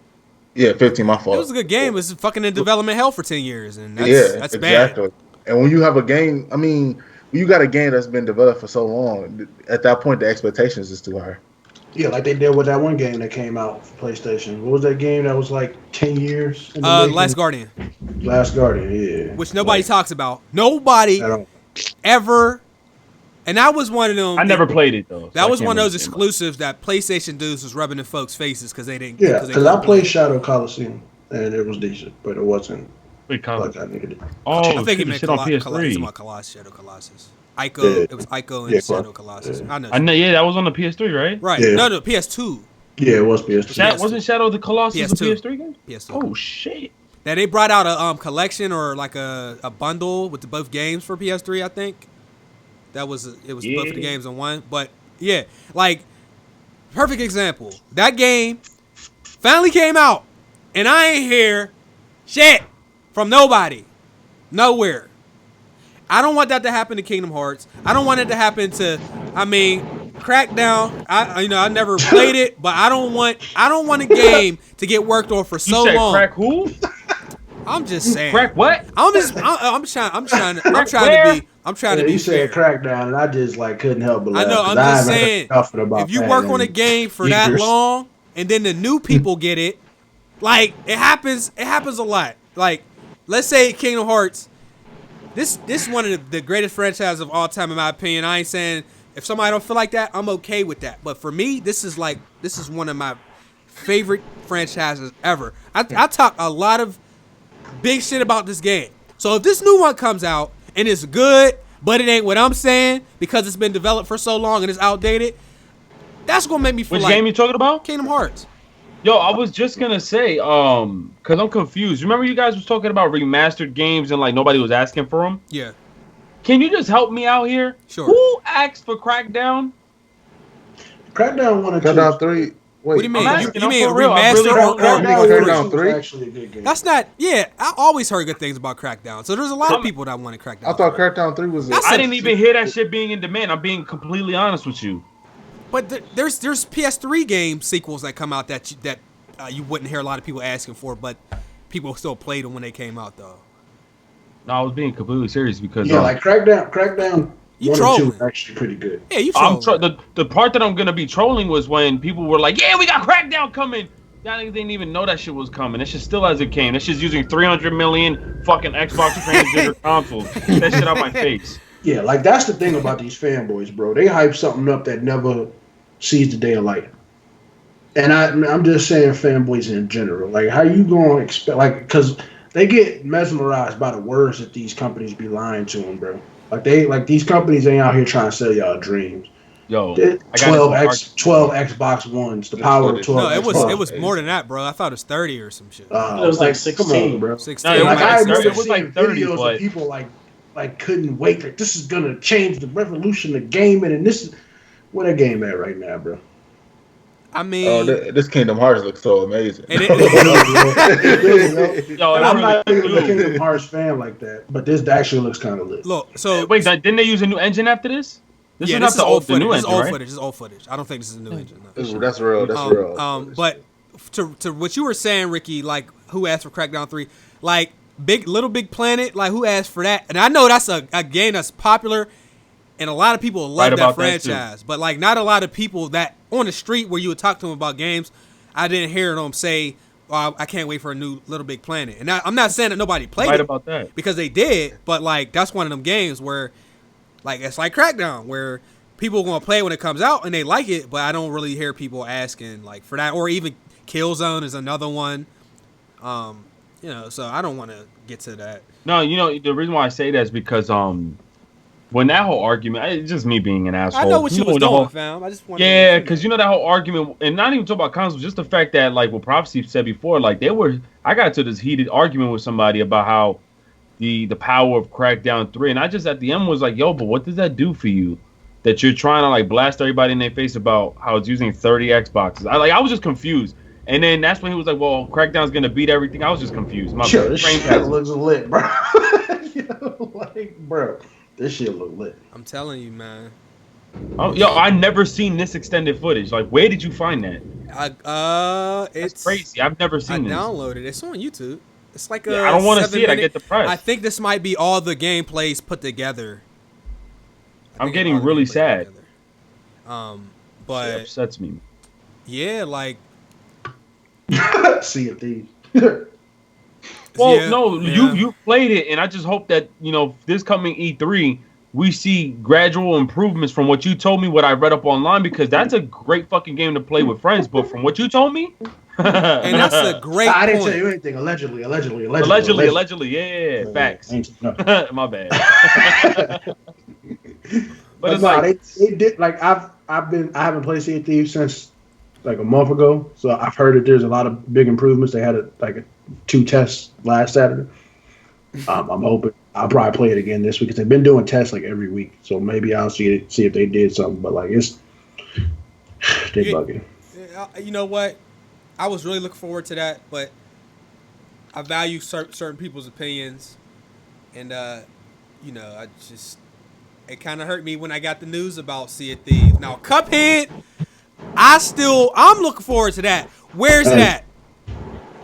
Yeah, 15, my fault. It was a good game. It was fucking in development hell for 10 years. And that's exactly. bad. And when you have a game, I mean, you got a game that's been developed for so long, at that point, the expectations is too high. Yeah, like they did with that one game that came out for PlayStation. What was that game that was like 10 years? Last Guardian. Last Guardian, yeah. Which nobody talks about. Nobody ever. And that was one of them. I never played it, though. That was one of those exclusives that PlayStation dudes was rubbing in folks' faces because they didn't. Yeah, because I played Shadow Coliseum, and it was decent, but it wasn't like I needed it. Oh, I think he meant shit on PS3. Shadow Colossus. Ico, it was Ico and Shadow Colossus. Yeah. I know. Yeah, that was on the PS3, right? Right. Yeah. No, PS2. Yeah, it was PS3. Wasn't Shadow of the Colossus a PS2. PS3 game? PS2. Oh shit! Now they brought out a collection or like a bundle with both games for PS3. I think it was both of the games on one. But yeah, like perfect example. That game finally came out, and I ain't hear shit from nobody, nowhere. I don't want that to happen to Kingdom Hearts. I don't want it to happen to, Crackdown. I never played it, but I don't want a game to get worked on for so long. Crack who? I'm just saying. Crack what? I'm trying to be You fair. said Crackdown, and I just couldn't help but laugh. I know. I'm just saying. If you work on a game for that long, and then the new people get it, like it happens a lot. Like, let's say Kingdom Hearts. This is one of the greatest franchises of all time, in my opinion. I ain't saying if somebody don't feel like that, I'm okay with that. But for me, this is one of my favorite franchises ever. I talk a lot of big shit about this game. So if this new one comes out and it's good, but it ain't what I'm saying because it's been developed for so long and it's outdated, that's gonna make me feel Which like game you talking about? Kingdom Hearts. Yo, I was just gonna say, cause I'm confused. Remember you guys was talking about remastered games and nobody was asking for them? Yeah. Can you just help me out here? Sure. Who asked for Crackdown? Crackdown 1 and 2. Crackdown 3. Wait, What do you mean? I'm You mean for real. I remaster really or Crackdown 3? Actually a good game. That's not. Yeah, I always heard good things about Crackdown. So there's a lot of people that wanted Crackdown. I thought Crackdown 3 was. I didn't even hear that shit being in demand. I'm being completely honest with you. But there's PS3 game sequels that come out that you wouldn't hear a lot of people asking for, but people still played them when they came out though. No, I was being completely serious because Crackdown. You 1 trolling. and 2 are actually pretty good. Yeah, you trolling. the part that I'm gonna be trolling was when people were like, "Yeah, we got Crackdown coming." Y'all niggas didn't even know that shit was coming. That shit still as it came. That shit's using 300 million fucking Xbox transgender consoles. Get that shit out my face. Yeah, that's the thing about these fanboys, bro. They hype something up that never sees the day of light. And I'm just saying fanboys in general. How you going to expect, because they get mesmerized by the words that these companies be lying to them, bro. These companies ain't out here trying to sell y'all dreams. Yo, 12 Xbox Ones, the power of 12. No, Xbox. it was more than that, bro. I thought it was 30 or some shit. It was 16. Come on, bro. 16. No, it was I remember it was seeing 30, videos but of people couldn't wait. This is gonna change the revolution of gaming, and this is where that game at right now, bro. I mean, this Kingdom Hearts looks so amazing. And yo, I'm not even a Kingdom Hearts fan like that, but this actually looks kind of lit. look, so wait, didn't they use a new engine after this? This yeah, is this not is old the new footage. This is engine, old right? footage. This is old footage. I don't think this is a new engine. No. That's real. That's real. But to what you were saying, Ricky, who asked for Crackdown 3? Little Big Planet, who asked for that? And I know that's a game that's popular And a lot of people love Right that about that, franchise, but like not a lot of people that on the street where you would talk to them about games, I didn't hear them say, oh, I can't wait for a new Little Big Planet. And I'm not saying that nobody played Right it about that. because they did, but like that's one of them games where like it's like Crackdown where people are going to play it when it comes out and they like it, but I don't really hear people asking like for that, or even Killzone is another one. You know, so I don't want to get to that. No, you know, the reason why I say that is because when that whole argument, it's just me being an asshole. I know what you was the doing, whole, fam. I just want yeah, because you know that whole argument, and not even talk about consoles, just the fact that like what Prophecy said before, like I got to this heated argument with somebody about how the power of Crackdown 3, and I just at the end was like, yo, but what does that do for you? That you're trying to like blast everybody in their face about how it's using 30 Xboxes. I was just confused. And then that's when he was like, well, Crackdown's going to beat everything. I was just confused. Sure, this shit looks lit, bro. Like, bro, this shit look lit. I'm telling you, man. Oh, yo, I never seen this extended footage. Like, where did you find that? It's crazy. I've never seen this. I downloaded it. It's on YouTube. It's like I don't want to see it. I get depressed. I think this might be all the gameplays put together. I'm getting really sad. But it upsets me. Yeah, like Sea of Thieves. Well, yeah, no, yeah. you played it, and I just hope that this coming E3 we see gradual improvements from what you told me, what I read up online, because that's a great fucking game to play with friends. But from what you told me, and that's a great. I didn't point. tell you anything. Allegedly. Yeah, facts. My bad. But it's no, like they did. Like I haven't played Sea of Thieves since like a month ago, so I've heard that there's a lot of big improvements. They had 2 tests last Saturday. I'm hoping I'll probably play it again this week because they've been doing tests like every week. So maybe I'll see if they did something. But like they bugging. You know what? I was really looking forward to that, but I value certain people's opinions, and I just it kind of hurt me when I got the news about Sea of Thieves. Now Cuphead, I'm looking forward to that. Where's that?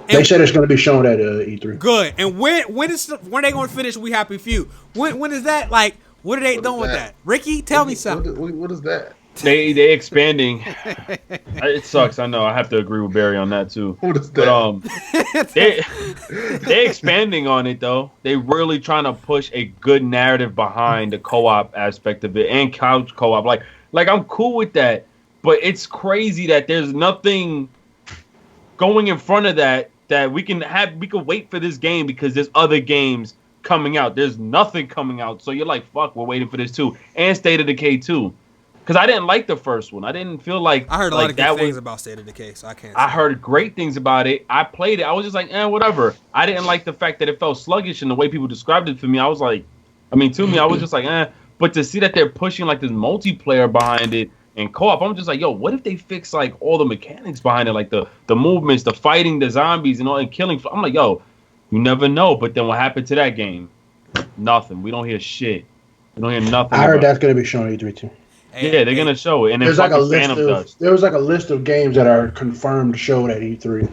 They said it's going to be shown at E3. Good. And when are they going to finish We Happy Few? When is that? Like, what are they doing with that? Ricky, tell me something. What is that? They expanding. It sucks. I know. I have to agree with Barry on that too. What is that? But they expanding on it though. They really trying to push a good narrative behind the co-op aspect of it and couch co-op. Like I'm cool with that, but it's crazy that there's nothing going in front of that we can wait for this game because there's other games coming out. There's nothing coming out, so you're like, fuck, we're waiting for this too, and State of Decay 2. Because I didn't like the first one. I didn't feel like I heard a lot of good things about State of Decay, so I can't. I heard great things about it. I played it. I was just like, whatever. I didn't like the fact that it felt sluggish and the way people described it for me. I was like, I was just like, But to see that they're pushing like this multiplayer behind it and co-op, I'm just like, yo, what if they fix like all the mechanics behind it, like the movements, the fighting, the zombies, and all, and killing? I'm like, yo, you never know. But then what happened to that game? Nothing. We don't hear shit. We don't hear nothing. I heard that's going to be shown at E3 too. Yeah, they're gonna show it, and then there was like a list of games that are confirmed showed at E3.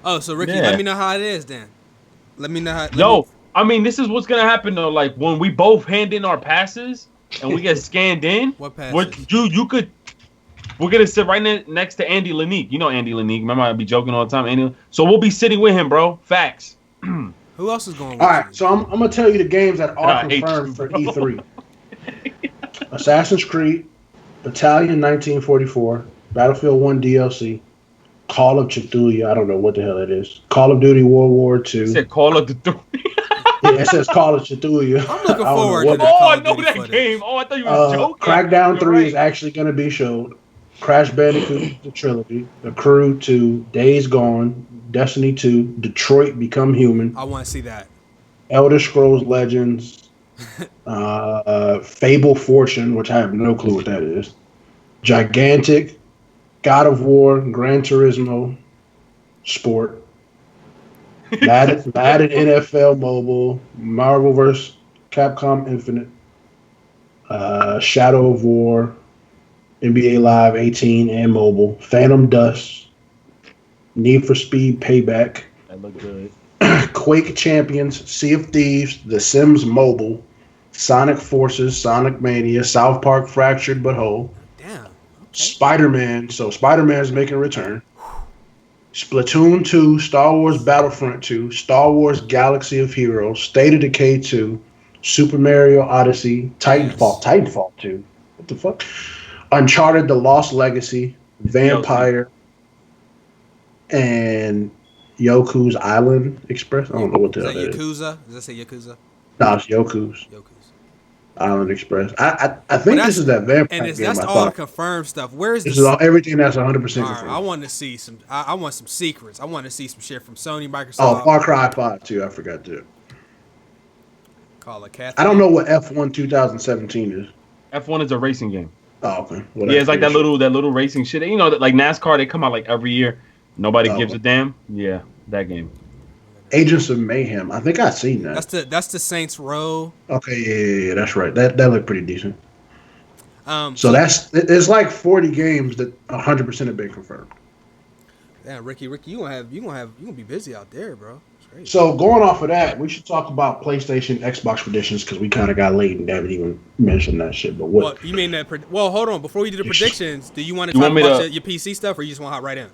Oh, so Ricky, let me know how it is then. Let me know how. I mean, this is what's gonna happen though. Like when we both hand in our passes and we get scanned in. What passes? We're gonna sit right next to Andy Lanique. You know Andy Lanique. Remember I be joking all the time. Andy. So we'll be sitting with him, bro. Facts. Who else is going? All right, so I'm gonna tell you the games that are confirmed for E3. Assassin's Creed, Battalion 1944, Battlefield 1 DLC, Call of Cthulhu. I don't know what the hell it is. Call of Duty World War II. It said Call of Cthulhu. Yeah, it says Call of Cthulhu. I'm looking forward to that. Oh, I know that game. Oh, I thought you were joking. Crackdown 3 is actually going to be showed. Crash Bandicoot, the trilogy. The Crew 2, Days Gone, Destiny 2, Detroit Become Human. I want to see that. Elder Scrolls Legends. Fable Fortune, which I have no clue what that is. Gigantic, God of War, Gran Turismo, Sport, Madden NFL Mobile, Marvel vs. Capcom Infinite, Shadow of War, NBA Live 18 and mobile, Phantom Dust, Need for Speed Payback. That looked good. Quake Champions, Sea of Thieves, The Sims Mobile, Sonic Forces, Sonic Mania, South Park Fractured But Whole. Damn. Okay. Spider-Man. So Spider-Man's making a return. Splatoon 2, Star Wars Battlefront 2, Star Wars Galaxy of Heroes, State of Decay 2, Super Mario Odyssey, Titanfall 2. What the fuck? Uncharted: The Lost Legacy, Vampire, and Yoku's Island Express. I don't know what the hell that is. Yakuza? Does that say Yakuza? No, it's Yoku's Island Express. I think this is that Vampire and game. That's all the confirmed stuff. Where is this? Is all, everything that's 100% confirmed. I want to see some. I want some secrets. I want to see some shit from Sony, Microsoft. Oh, Far Cry 5 too. I forgot to. Call it Catherine. I don't know what F1 2017 is. F1 is a racing game. Oh, okay. Well, yeah, it's like that little racing shit. You know, like NASCAR, they come out like every year. Nobody gives a damn. Yeah, that game. Agents of Mayhem. I think I've seen that. That's the Saints Row. Okay, yeah, that's right. That looked pretty decent. So it's like 40 games that 100% have been confirmed. Yeah, Ricky, you gonna be busy out there, bro. It's crazy. So going off of that, we should talk about PlayStation, Xbox predictions because we kind of got late and haven't even mentioned that shit. But what? Well, you mean that? Well, hold on. Before we do the predictions, do you want to talk about your PC stuff, or you just want to hop right in?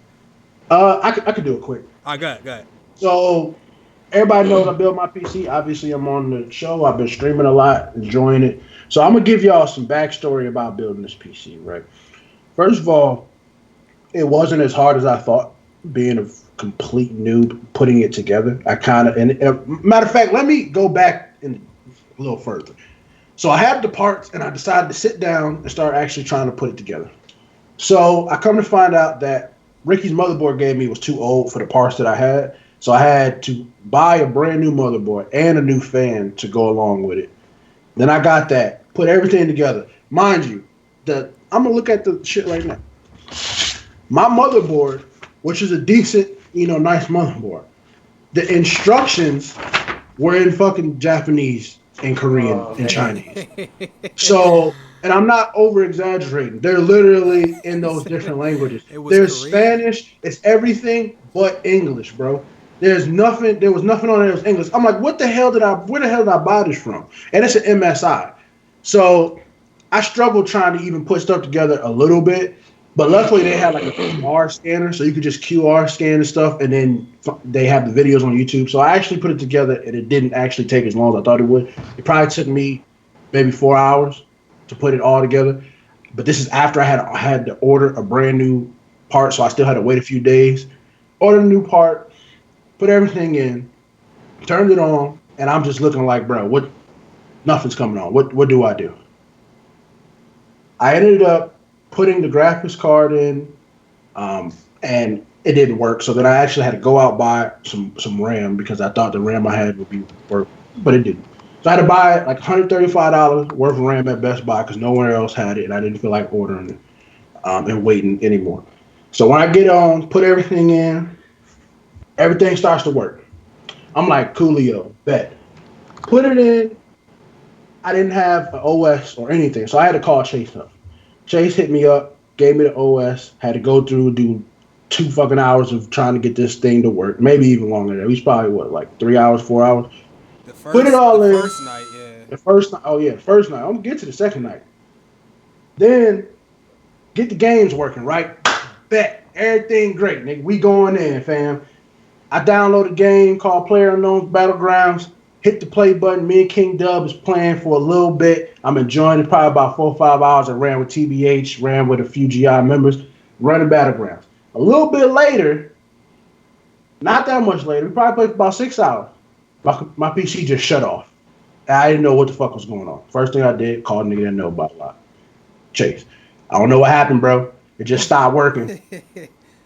I could do it quick. Go ahead. So everybody knows I build my PC. Obviously, I'm on the show. I've been streaming a lot, enjoying it. So I'm gonna give y'all some backstory about building this PC. Right. First of all, it wasn't as hard as I thought. Being a complete noob, putting it together, matter of fact, let me go back a little further. So I had the parts, and I decided to sit down and start actually trying to put it together. So I come to find out that Ricky's motherboard gave me was too old for the parts that I had. So I had to buy a brand new motherboard and a new fan to go along with it. Then I got that, put everything together. Mind you, I'm gonna look at the shit right now. My motherboard, which is a decent, nice motherboard, the instructions were in fucking Japanese and Korean and Chinese. So, and I'm not over exaggerating. They're literally in those different languages. There's Spanish. It's everything but English, bro. There was nothing on there that was English. I'm like, where the hell did I buy this from? And it's an MSI. So I struggled trying to even put stuff together a little bit. But luckily, they had like a QR scanner, so you could just QR scan and stuff, and then they have the videos on YouTube. So I actually put it together, and it didn't actually take as long as I thought it would. It probably took me maybe 4 hours to put it all together. But this is after I had to order a brand new part, so I still had to wait a few days. Ordered a new part, put everything in, turned it on, and I'm just looking like, bro, nothing's coming on. What do I do? I ended up putting the graphics card in, and it didn't work. So then I actually had to go out buy some RAM because I thought the RAM I had would be work, but it didn't. So I had to buy like $135 worth of RAM at Best Buy because nowhere else had it, and I didn't feel like ordering it and waiting anymore. So when I get on, put everything in, everything starts to work. I'm like, coolio, bet. Put it in. I didn't have an OS or anything, so I had to call Chase up. Chase hit me up, gave me the OS, had to go through, do 2 fucking hours of trying to get this thing to work, maybe even longer. It was probably, like 3 hours, 4 hours? Put it all in. First night, yeah. The first night, first night. I'm going to get to the second night. Then, get the games working, right? Bet. Everything great, nigga. We going in, fam. I downloaded a game called PlayerUnknown's Battlegrounds. Hit the play button. Me and King Dub is playing for a little bit. I'm enjoying it. Probably about 4 or 5 hours. I ran with TBH, ran with a few GI members, running Battlegrounds. A little bit later, not that much later, we probably played for about 6 hours. My PC just shut off. I didn't know what the fuck was going on. First thing I did, called a nigga that know about a lot. Chase. I don't know what happened, bro. It just stopped working.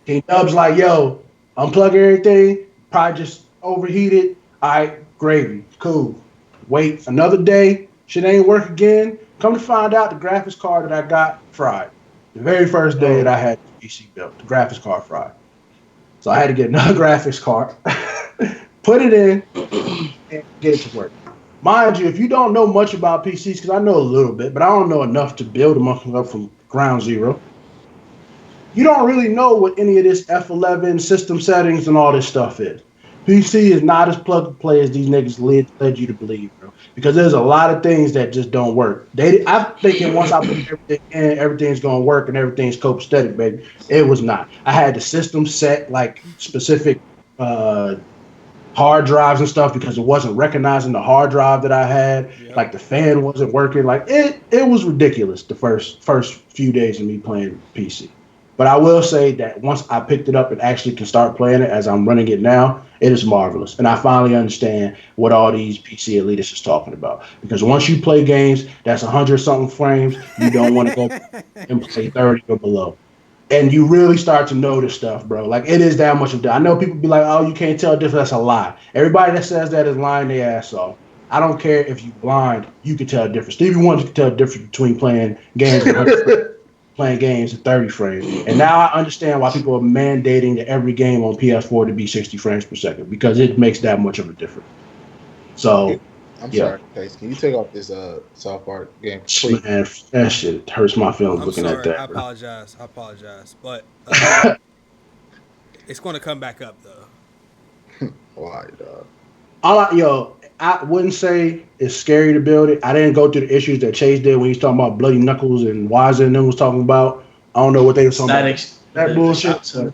King Dub's like, yo, unplug everything. Probably just overheated. All right. Gravy. Cool. Wait another day. Shit ain't work again. Come to find out the graphics card that I got fried. The very first day that I had the PC built, the graphics card fried. So I had to get another graphics card, put it in, and get it to work. Mind you, if you don't know much about PCs, because I know a little bit, but I don't know enough to build them up from ground zero, you don't really know what any of this F11 system settings and all this stuff is. PC is not as plug and play as these niggas led you to believe, bro. Because there's a lot of things that just don't work. I'm thinking once I put everything in, everything's gonna work and everything's copacetic, baby. It was not. I had the system set like specific hard drives and stuff because it wasn't recognizing the hard drive that I had. Yep. Like the fan wasn't working. Like it was ridiculous the first few days of me playing PC. But I will say that once I picked it up and actually can start playing it as I'm running it now, it is marvelous. And I finally understand what all these PC elitists is talking about. Because once you play games that's 100-something frames, you don't want to go and play 30 or below. And you really start to notice stuff, bro. Like, it is that much of that. I know people be like, oh, you can't tell the difference. That's a lie. Everybody that says that is lying their ass off. I don't care if you blind, you can tell the difference. Stevie Wonder can tell the difference between playing games playing games at 30 frames. And now I understand why people are mandating that every game on PS4 to be 60 frames per second, because it makes that much of a difference. So, I'm sorry, Case. Can you take off this South Park game, please? Man, that shit hurts my feelings looking at that. I apologize. But it's going to come back up, though. Why, dog? I wouldn't say it's scary to build it. I didn't go through the issues that Chase did when he was talking about Bloody Knuckles and Wiser and them was talking about. I don't know what they were talking about. That bullshit.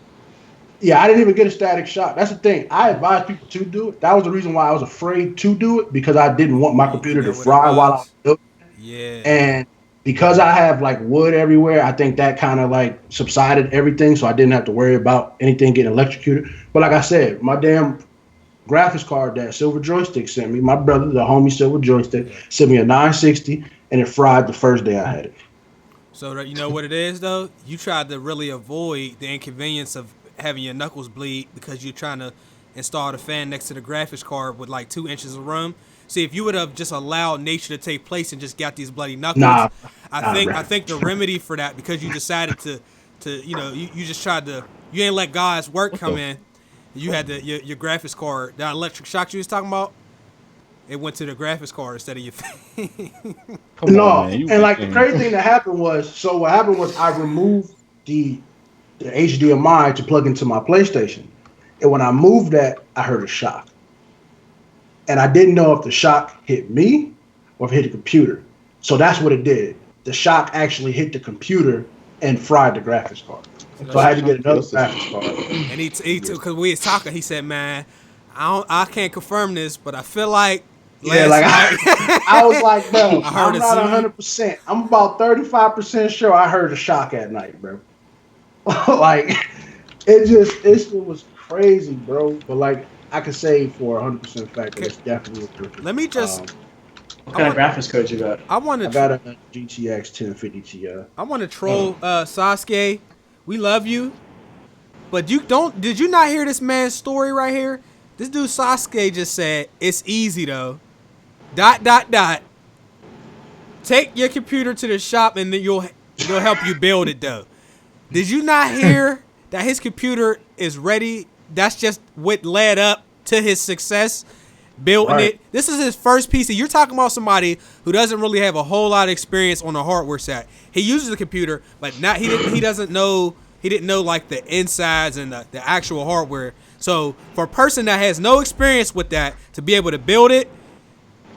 Yeah, I didn't even get a static shot. That's the thing. I advise people to do it. That was the reason why I was afraid to do it, because I didn't want my computer to fry while I was doing it. Yeah. And because I have like wood everywhere, I think that kind of like subsided everything, so I didn't have to worry about anything getting electrocuted. But like I said, my damn graphics card that Silver Joystick sent me, my brother, the homie Silver Joystick, sent me a 960, and it fried the first day I had it. So you know what it is, though? You tried to really avoid the inconvenience of having your knuckles bleed because you're trying to install the fan next to the graphics card with like 2 inches of room. See, if you would have just allowed nature to take place and just got these bloody knuckles, I think the remedy for that, because you decided to you just tried to, you ain't let God's work come in. You had your graphics card, that electric shock you was talking about, it went to the graphics card instead of your face. And like the crazy thing that happened was, what happened was I removed the HDMI to plug into my PlayStation. And when I moved that, I heard a shock. And I didn't know if the shock hit me or if it hit the computer. So that's what it did. The shock actually hit the computer and fried the graphics card. So I had to get another graphics card. And he because we was talking, he said, "Man, I can't confirm this, but I feel like I was like, bro, I'm not 100%. I'm about 35% sure I heard a shock at night, bro. Like it was crazy, bro. But like I could say for 100% fact that it's definitely a difference. Let me just. What kind of graphics card you got? I got a GTX 1050 Ti. I want to troll Sasuke. We love you, but did you not hear this man's story right here? This dude Sasuke just said it's easy though. ... Take your computer to the shop and then you'll help you build it though. Did you not hear that his computer is ready? That's just what led up to his success building it. This is his first PC. You're talking about somebody who doesn't really have a whole lot of experience on the hardware side. He uses the computer, but he didn't know like the insides and the actual hardware. So for a person that has no experience with that to be able to build it,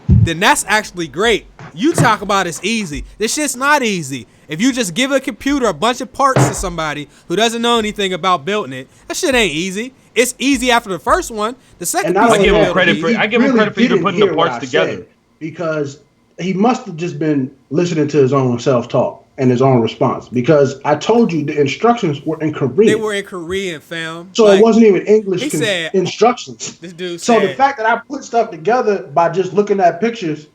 then that's actually great. You talk about it's easy. This shit's not easy. If you just give a computer a bunch of parts to somebody who doesn't know anything about building it, that shit ain't easy. It's easy after the first one. The second piece, I give him credit for even putting the parts together. Because he must have just been listening to his own self-talk and his own response. Because I told you the instructions were in Korean. They were in Korean, fam. So it wasn't even English instructions. This dude so the fact that I put stuff together by just looking at pictures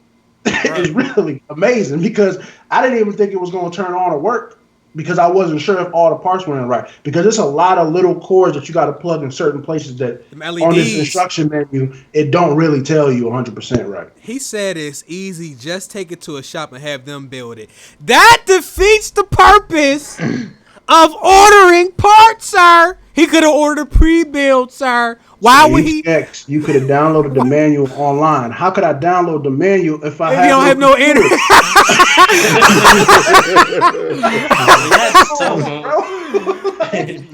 is really amazing, because I didn't even think it was going to turn on or work, because I wasn't sure if all the parts were in right. Because there's a lot of little cords that you got to plug in certain places that on this instruction menu, it don't really tell you 100% right. He said it's easy. Just take it to a shop and have them build it. That defeats the purpose of ordering parts, sir. He could have ordered a pre-build, sir. Why would he? You could have downloaded the manual online. How could I download the manual if I don't have no internet?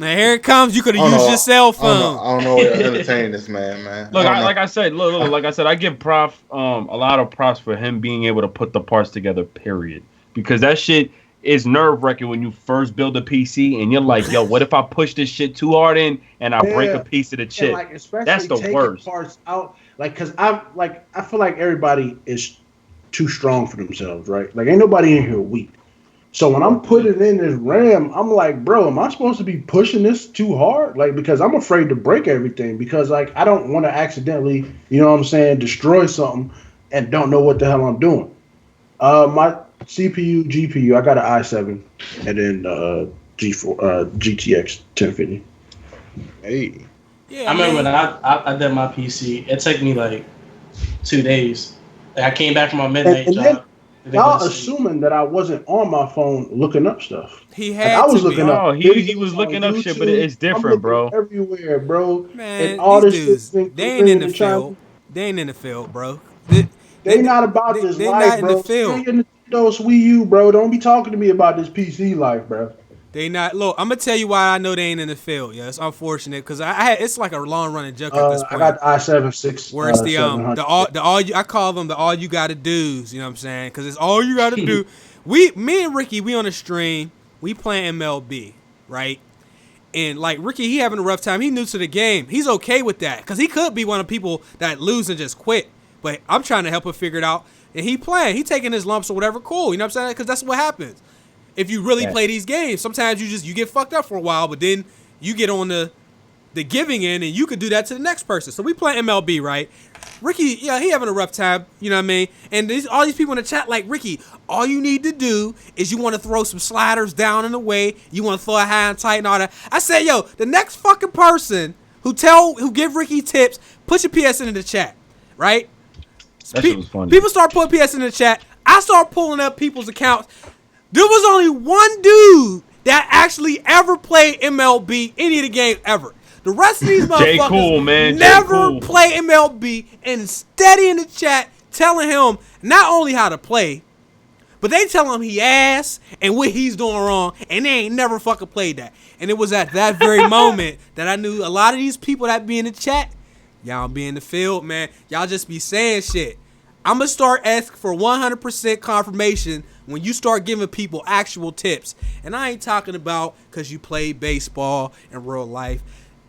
Man, here it comes. You could have used your cell phone. I don't know where to entertain this man. Look, like I said, I give a lot of props for him being able to put the parts together. Period. Because that shit is nerve wracking when you first build a PC and you're like, yo, what if I push this shit too hard in and I break a piece of the chip? Like, especially that's the worst. Parts out, like, cause I feel like everybody is too strong for themselves, right? Like, ain't nobody in here weak. So when I'm putting in this RAM, I'm like, bro, am I supposed to be pushing this too hard? Like, because I'm afraid to break everything because, like, I don't want to accidentally, you know what I'm saying, destroy something and don't know what the hell I'm doing. My CPU, GPU, I got an i7 and then GTX 1050. Hey. Yeah, I remember when I did my PC, it took me like 2 days. Like, I came back from my midnight job. Y'all assuming that I wasn't on my phone looking up stuff. He had I was to looking be. up. He was looking up shit, but it's different, bro. Everywhere, bro. Man, and all these this dudes, shit they ain't in the field. They ain't in the field, bro. They not about this they life, not bro. in the field. Stay in the Nintendo Wii U, bro. Don't be talking to me about this PC life, bro. They not. Look, I'm gonna tell you why I know they ain't in the field. Yeah, it's unfortunate because it's like a long running joke at this point. I got the i7 6. Where it's the all I call them the all you gotta do's. You know what I'm saying? Because it's all you gotta do. Me and Ricky, we on the stream. We playing MLB, right? And like Ricky, he having a rough time. He new to the game. He's okay with that because he could be one of the people that lose and just quit. But I'm trying to help him figure it out. And he playing. He taking his lumps or whatever. Cool. You know what I'm saying? Because that's what happens. If you really play these games, sometimes you get fucked up for a while, but then you get on the giving end, and you could do that to the next person. So we play MLB, right? Ricky, yeah, he having a rough time, you know what I mean? And all these people in the chat like, Ricky, all you need to do is you want to throw some sliders down in the way, you want to throw a high and tight and all that. I said, yo, the next fucking person who give Ricky tips, put your PSN in the chat, right? That shit was funny. People start putting PSN in the chat. I start pulling up people's accounts. There was only one dude that actually ever played MLB, any of the games ever. The rest of these motherfuckers never play MLB and steady in the chat telling him not only how to play, but they tell him he ass and what he's doing wrong, and they ain't never fucking played that. And it was at that very moment that I knew a lot of these people that be in the chat, y'all be in the field, man. Y'all just be saying shit. I'm going to start asking for 100% confirmation when you start giving people actual tips. And I ain't talking about because you play baseball in real life.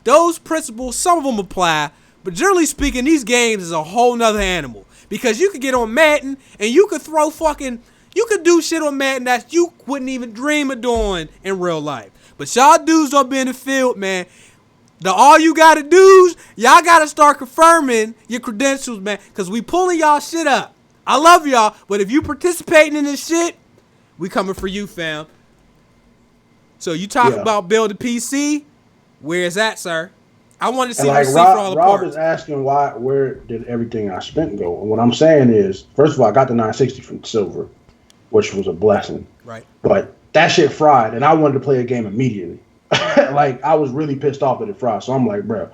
Those principles, some of them apply. But generally speaking, these games is a whole nother animal. Because you could get on Madden and you could you could do shit on Madden that you wouldn't even dream of doing in real life. But y'all dudes don't be in the field, man. All you gotta do is y'all gotta start confirming your credentials, man, because we pulling y'all shit up. I love y'all, but if you participating in this shit, we coming for you, fam. So you talk about building PC, where is that, sir? I want to see the receipt for all the parts. Rob is asking where did everything I spent go? And what I'm saying is, first of all, I got the 960 from Silver, which was a blessing. Right. But that shit fried, and I wanted to play a game immediately. Like, I was really pissed off that it fried. So I'm like, bro,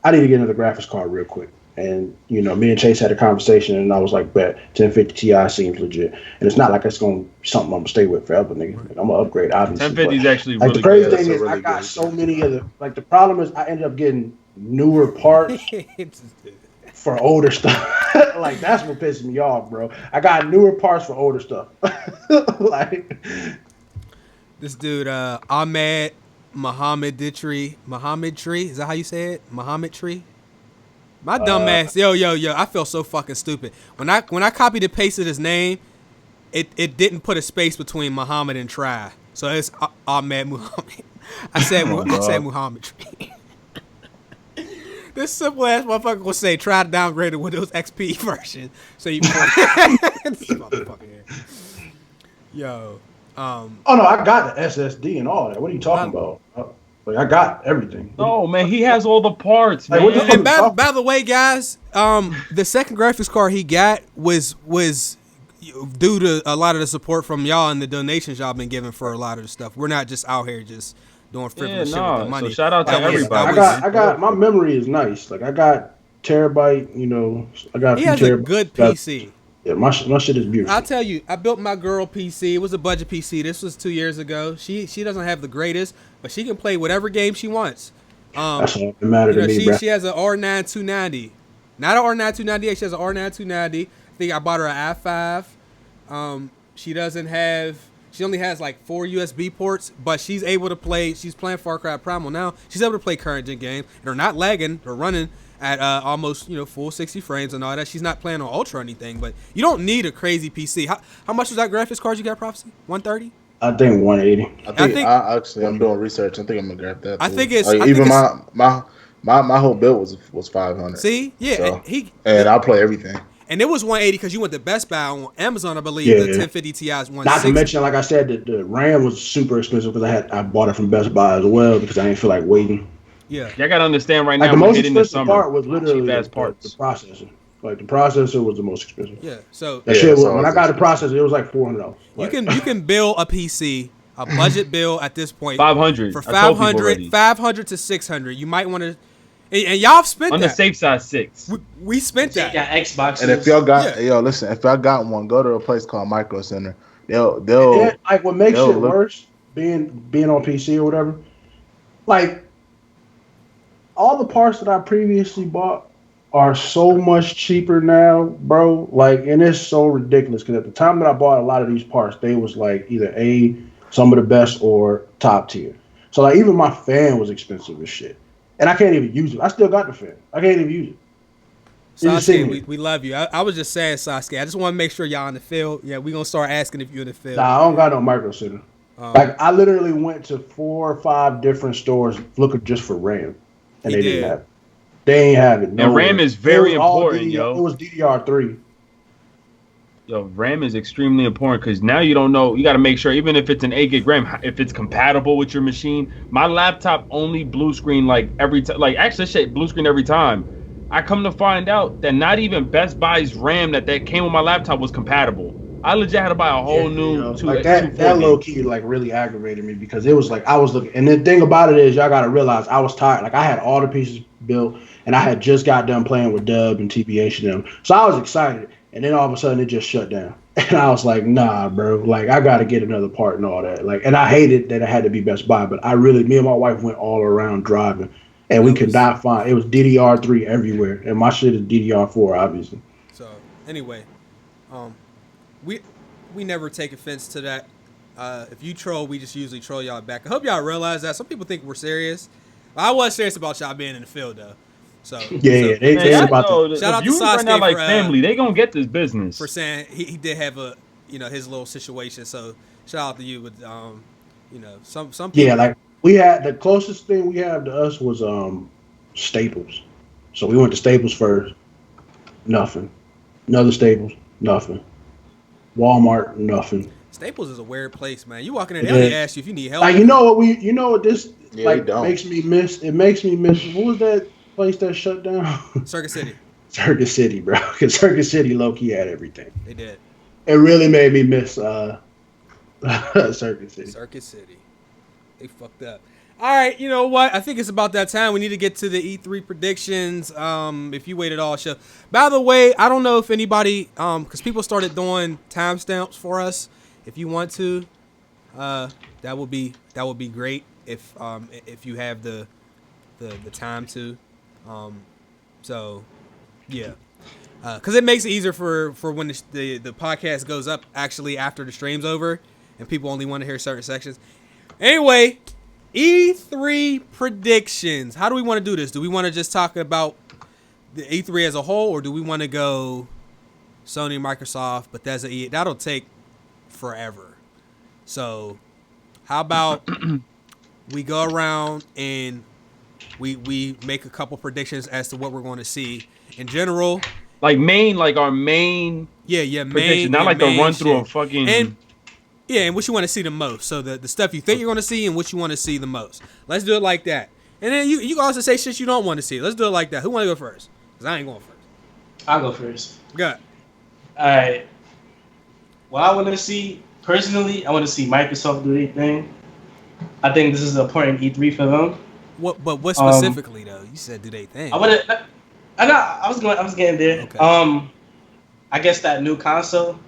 I need to get another graphics card real quick. And, you know, me and Chase had a conversation, and I was like, bet, 1050 Ti seems legit. And it's not like it's going to be something I'm going to stay with forever, nigga. Like, I'm going to upgrade, obviously. 1050 is actually like, really the crazy good. thing is, I got so many of the, like, the problem is I ended up getting newer parts for older stuff. Like, that's what pisses me off, bro. I got newer parts for older stuff. Like, this dude, Ahmed Muhammad Tree, is that how you say it? Muhammad Tree? My dumb ass, yo, I feel so fucking stupid. When I copied and pasted his name, it didn't put a space between Muhammad and Try. So it's Ahmed Muhammad. I said Muhammad Tree. This simple ass motherfucker will say try to downgrade the Windows XP version. So you this motherfucker here. Yo. oh no, I got the SSD and all that. What are you talking about? Like, I got everything. No, man, he has all the parts, man. Like, and by the way, guys, the second graphics card he got was due to a lot of the support from y'all and the donations y'all been giving for a lot of the stuff. We're not just out here just doing frivolous shit with the money. So shout out to everybody. I got my memory is nice. Like, I got terabyte, you know, I got he has a good PC. Yeah, my shit is beautiful. I'll tell you, I built my girl PC. It was a budget PC. This was 2 years ago. She doesn't have the greatest, but she can play whatever game she wants. That's all that matters to me, bro. She has an R9 290. Not an R9 298. She has an R9 290. I think I bought her an i5. She only has like 4 USB ports, but she's able to play. She's playing Far Cry Primal now. She's able to play current gen games. They're not lagging. They're running at almost full 60 frames and all that. She's not playing on ultra or anything, but you don't need a crazy PC. How much was that graphics card you got, Prophecy? 130? I think 180. I'm doing research. I think I'm gonna grab that. I too. think it's like, I even think my whole build was 500. See, yeah, so, and I'll play everything. And it was 180 because you went to Best Buy on Amazon, I believe. Yeah, the 1050 Ti is 160. Not to mention, like I said, the RAM was super expensive because I bought it from Best Buy as well because I didn't feel like waiting. Yeah, y'all gotta understand right like now. The most hitting the expensive summer. part was literally the processor. Like the processor was the most expensive. Yeah. So that shit was, when I got the processor, it was like $400. Like, you can build a PC, a budget build at this point. 500 for 500 to 600. You might want to. And y'all have spent on that. the safe side 6. We spent that. Got Xbox. And if y'all got listen, if y'all got one, go to a place called Micro Center. They'll like what makes it worse being on PC or whatever. Like all the parts that I previously bought are so much cheaper now, bro. Like, and it's so ridiculous because at the time that I bought a lot of these parts, they was like either some of the best or top tier. So like even my fan was expensive as shit. And I can't even use it. I still got the fan. I can't even use it. Sasuke, we love you. I was just saying, Sasuke, I just want to make sure y'all in the field. Yeah, we're going to start asking if you're in the field. Nah, I don't got no Micro Center. Like, I literally went to 4 or 5 different stores looking just for RAM. And they didn't have it. They ain't have it. And RAM is very important, yo. It was DDR3. Yo, RAM is extremely important because now you don't know. You got to make sure, even if it's an 8 gig RAM, if it's compatible with your machine. My laptop only blue screen like every time. Like actually, shit, blue screen every time. I come to find out that not even Best Buy's RAM that came with my laptop was compatible. I legit had to buy a whole new like that low key like really aggravated me because it was like I was looking. And the thing about it is, y'all got to realize I was tired. Like I had all the pieces built, and I had just got done playing with Dub and TBH and them, so I was excited. And then all of a sudden it just shut down. And I was like, nah, bro. Like, I got to get another part and all that. Like, and I hated that it had to be Best Buy, but me and my wife went all around driving. And we could not find, it was DDR3 everywhere. And my shit is DDR4, obviously. So, anyway, we never take offense to that. If you troll, we just usually troll y'all back. I hope y'all realize that. Some people think we're serious. I was serious about y'all being in the field, though. So they about to. Shout out to Sasuke right now, like for, family. They gonna get this business for saying he did have a his little situation. So shout out to you with some people. Yeah, like we had the closest thing we have to us was Staples. So we went to Staples first. Nothing. Another Staples. Nothing. Walmart. Nothing. Staples is a weird place, man. You walk in there, they only ask you if you need help. Like what this makes me miss. It makes me miss. What was that place that shut down? Circuit City. Circuit City, bro. Because Circuit City low-key had everything. They did. It really made me miss Circuit City. Circuit City. They fucked up. All right, you know what? I think it's about that time. We need to get to the E3 predictions. If you waited all show. By the way, I don't know if anybody, because people started doing timestamps for us. If you want to, that would be great. If you have the time to. So, yeah, because it makes it easier for when the podcast goes up actually after the stream's over and people only want to hear certain sections. Anyway, E3 predictions. How do we want to do this? Do we want to just talk about the E3 as a whole, or do we want to go Sony, Microsoft, Bethesda, EA? That'll take forever. So, how about we go around and we make a couple predictions as to what we're going to see in general, like our main prediction, not like the run through of fucking and what you want to see the most. So the stuff you think you're going to see and what you want to see the most. Let's do it like that. And then you can also say shit you don't want to see. Let's do it like that. Who want to go first? Because I ain't going first. I'll go first. Good. All right. What I want to see personally, I want to see Microsoft do their thing. I think this is an important E3 for them. What specifically though? You said do they think? I was getting there. Okay. I guess that new console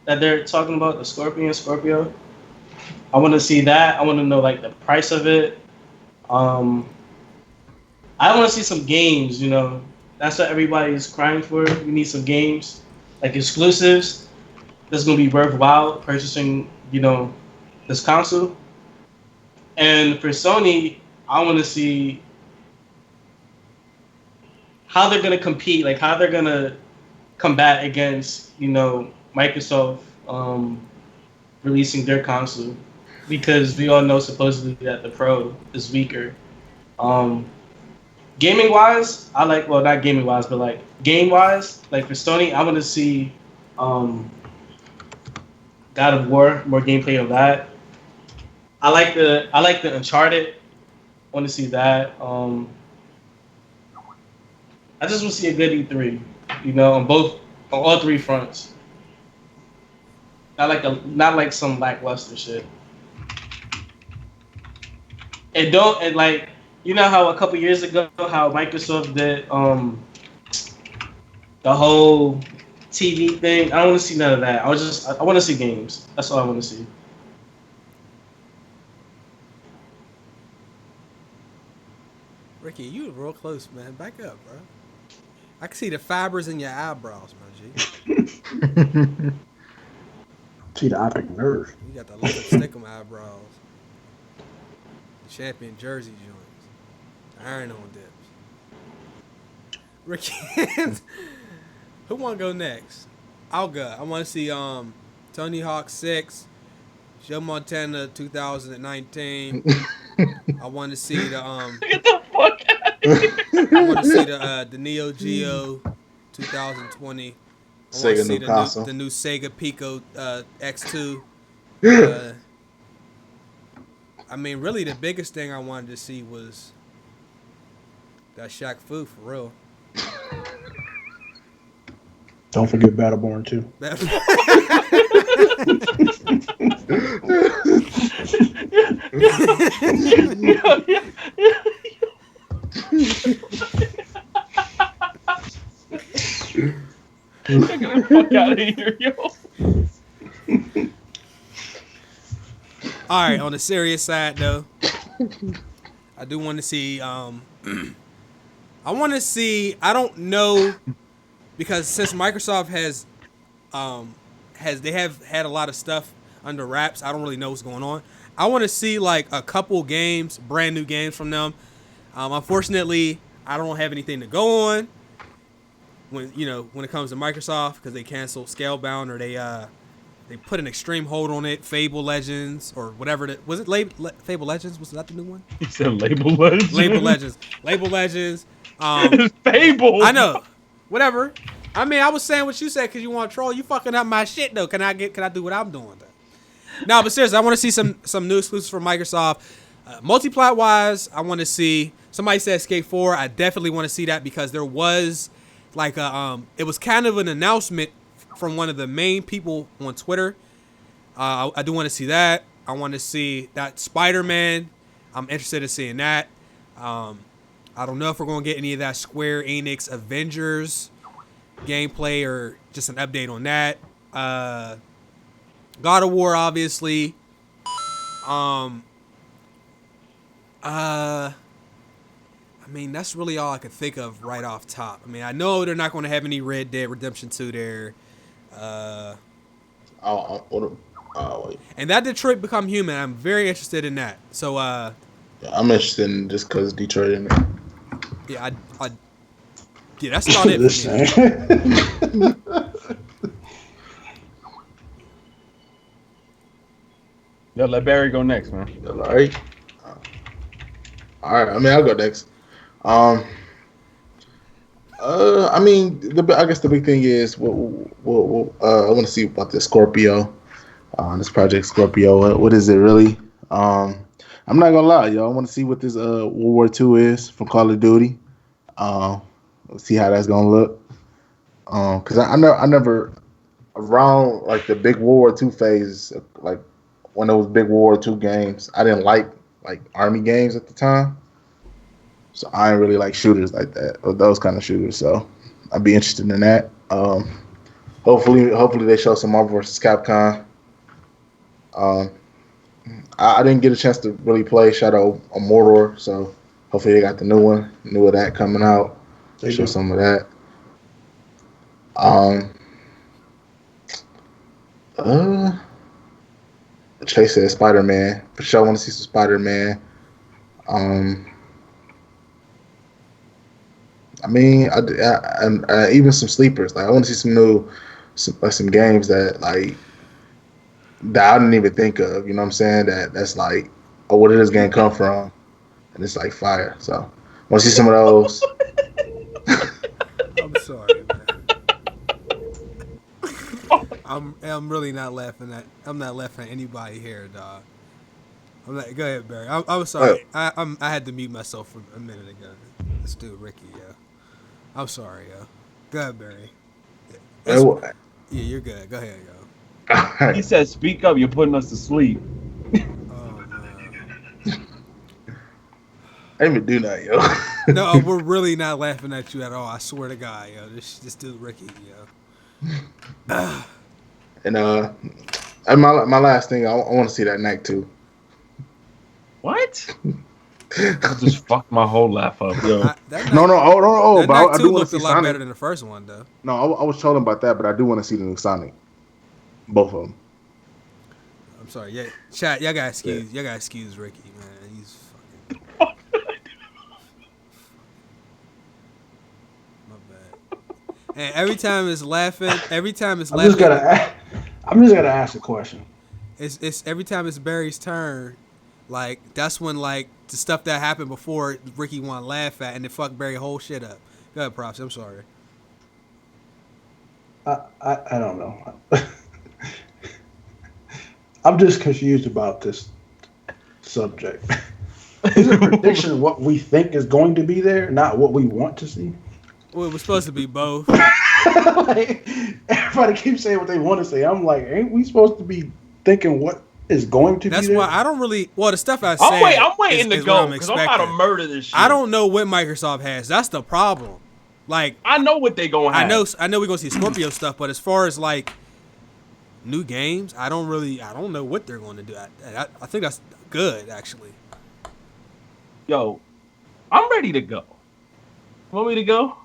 that they're talking about, the Scorpio. I want to see that. I want to know like the price of it. I want to see some games. You know, that's what everybody's crying for. We need some games, like exclusives. That's gonna be worthwhile purchasing. You know, this console. And for Sony, I want to see how they're gonna compete, like how they're gonna combat against, you know, Microsoft releasing their console, because we all know supposedly that the Pro is weaker. Gaming wise, I like, well, not gaming wise, but like game wise, like for Sony, I want to see God of War, more gameplay of that. I like the Uncharted. Want to see that. I just want to see a good E3, you know, on all three fronts. Not like some lackluster shit. And like, you know how a couple years ago how Microsoft did the whole TV thing. I don't want to see none of that. I want to see games. That's all I want to see. Ricky, you were real close, man. Back up, bro. I can see the fibers in your eyebrows, my G. See the optic nerve. You got the lipstick eyebrows. The champion jersey joints. Iron on dips. Ricky, who want to go next? I'll go. I want to see Tony Hawk 6, Joe Montana 2019. I want to see the Get the fuck out of here. I want to see the Neo Geo 2020. I want to see the new Sega Pico X2. I mean, really, the biggest thing I wanted to see was that Shaq Fu, for real. Don't forget Battleborn too. Get the fuck out of here, yo. All right, on the serious side though, I do want to see I don't know, because since Microsoft has they have had a lot of stuff under wraps, I don't really know what's going on. I want to see like a couple games, brand new games from them. Unfortunately, I don't have anything to go on when it comes to Microsoft, because they canceled Scalebound, or they put an extreme hold on it. Fable Legends, or whatever was it? Fable Legends, was that the new one? He said Label Legends. Label Legends. Fable. I know. Whatever. I mean, I was saying what you said because you want to troll. You fucking up my shit though. Can I do what I'm doing though? No, but seriously, I want to see some new exclusives from Microsoft. Multiplat wise, I want to see. Somebody said Skate 4. I definitely want to see that, because there was like it was kind of an announcement from one of the main people on Twitter. I do want to see that. I want to see that Spider-Man. I'm interested in seeing that. I don't know if we're going to get any of that Square Enix Avengers gameplay, or just an update on that. God of War, obviously. I mean, that's really all I could think of right off top. I mean, I know they're not going to have any Red Dead Redemption 2 there. And that Detroit Become Human, I'm very interested in that. So, yeah, I'm interested in just because Detroit in it. Yeah, yeah, that's about it for me. Yo, let Barry go next, man. All right. I mean, I'll go next. I mean, I guess the big thing is, I want to see about this Scorpio, this Project Scorpio. What is it really? I'm not gonna lie, y'all. I want to see what this World War II is from Call of Duty. See how that's gonna look. Cause I never around like the big World War II phase, like when there was big World War II games. I didn't like army games at the time. So I ain't really like shooters like that, or those kind of shooters. So I'd be interested in that. Hopefully they show some Marvel vs. Capcom. I didn't get a chance to really play Shadow of Mordor, so hopefully they got the new of that coming out. They Show do. some of that. Chase said Spider-Man. For sure, I want to see some Spider-Man. I mean, I even some sleepers. Like I want to see some games that that I didn't even think of. You know what I'm saying? That's like, oh, where did this game come from? And it's like fire. So I want to see some of those. I'm sorry, man. I'm really not laughing at. I'm not laughing at anybody here, dog. I'm like, go ahead, Barry. I'm sorry. I had to mute myself for a minute ago. Let's do Ricky, yo. I'm sorry, yo. Go ahead, Barry. Yeah, you're good. Go ahead, yo. He said, "Speak up. You're putting us to sleep." Oh man. I didn't even do that, yo. No, we're really not laughing at you at all. I swear to God, yo. This dude Ricky, yo. And my last thing, I want to see that Knack too. What? I just fucked my whole laugh up, yo. No. But I do want to see a lot Sonic. better than the first one, though. No, I was trolling about that, but I do want to see the new Sonic. Both of them. I'm sorry. Yeah, chat. Y'all gotta excuse Ricky, man. He's fucking. My bad. And every time it's laughing. I'm just gonna ask a question. It's every time it's Barry's turn. Like that's when like the stuff that happened before Ricky want to laugh at and it fuck Barry whole shit up. Go ahead, Props. I'm sorry. I don't know. I'm just confused about this subject. Is a prediction what we think is going to be there, not what we want to see? Well, it was supposed to be both. Like, everybody keeps saying what they want to say. I'm like, ain't we supposed to be thinking what is going to That's be there? why I don't really. Well, the stuff I said. I'm waiting to go because I'm about to murder this shit. I don't know what Microsoft has. That's the problem. Like I know what they gonna have. I know we're gonna see Scorpio stuff, but as far as like new games, I don't know what they're going to do. I think that's good actually. Yo, I'm ready to go. Want me to go?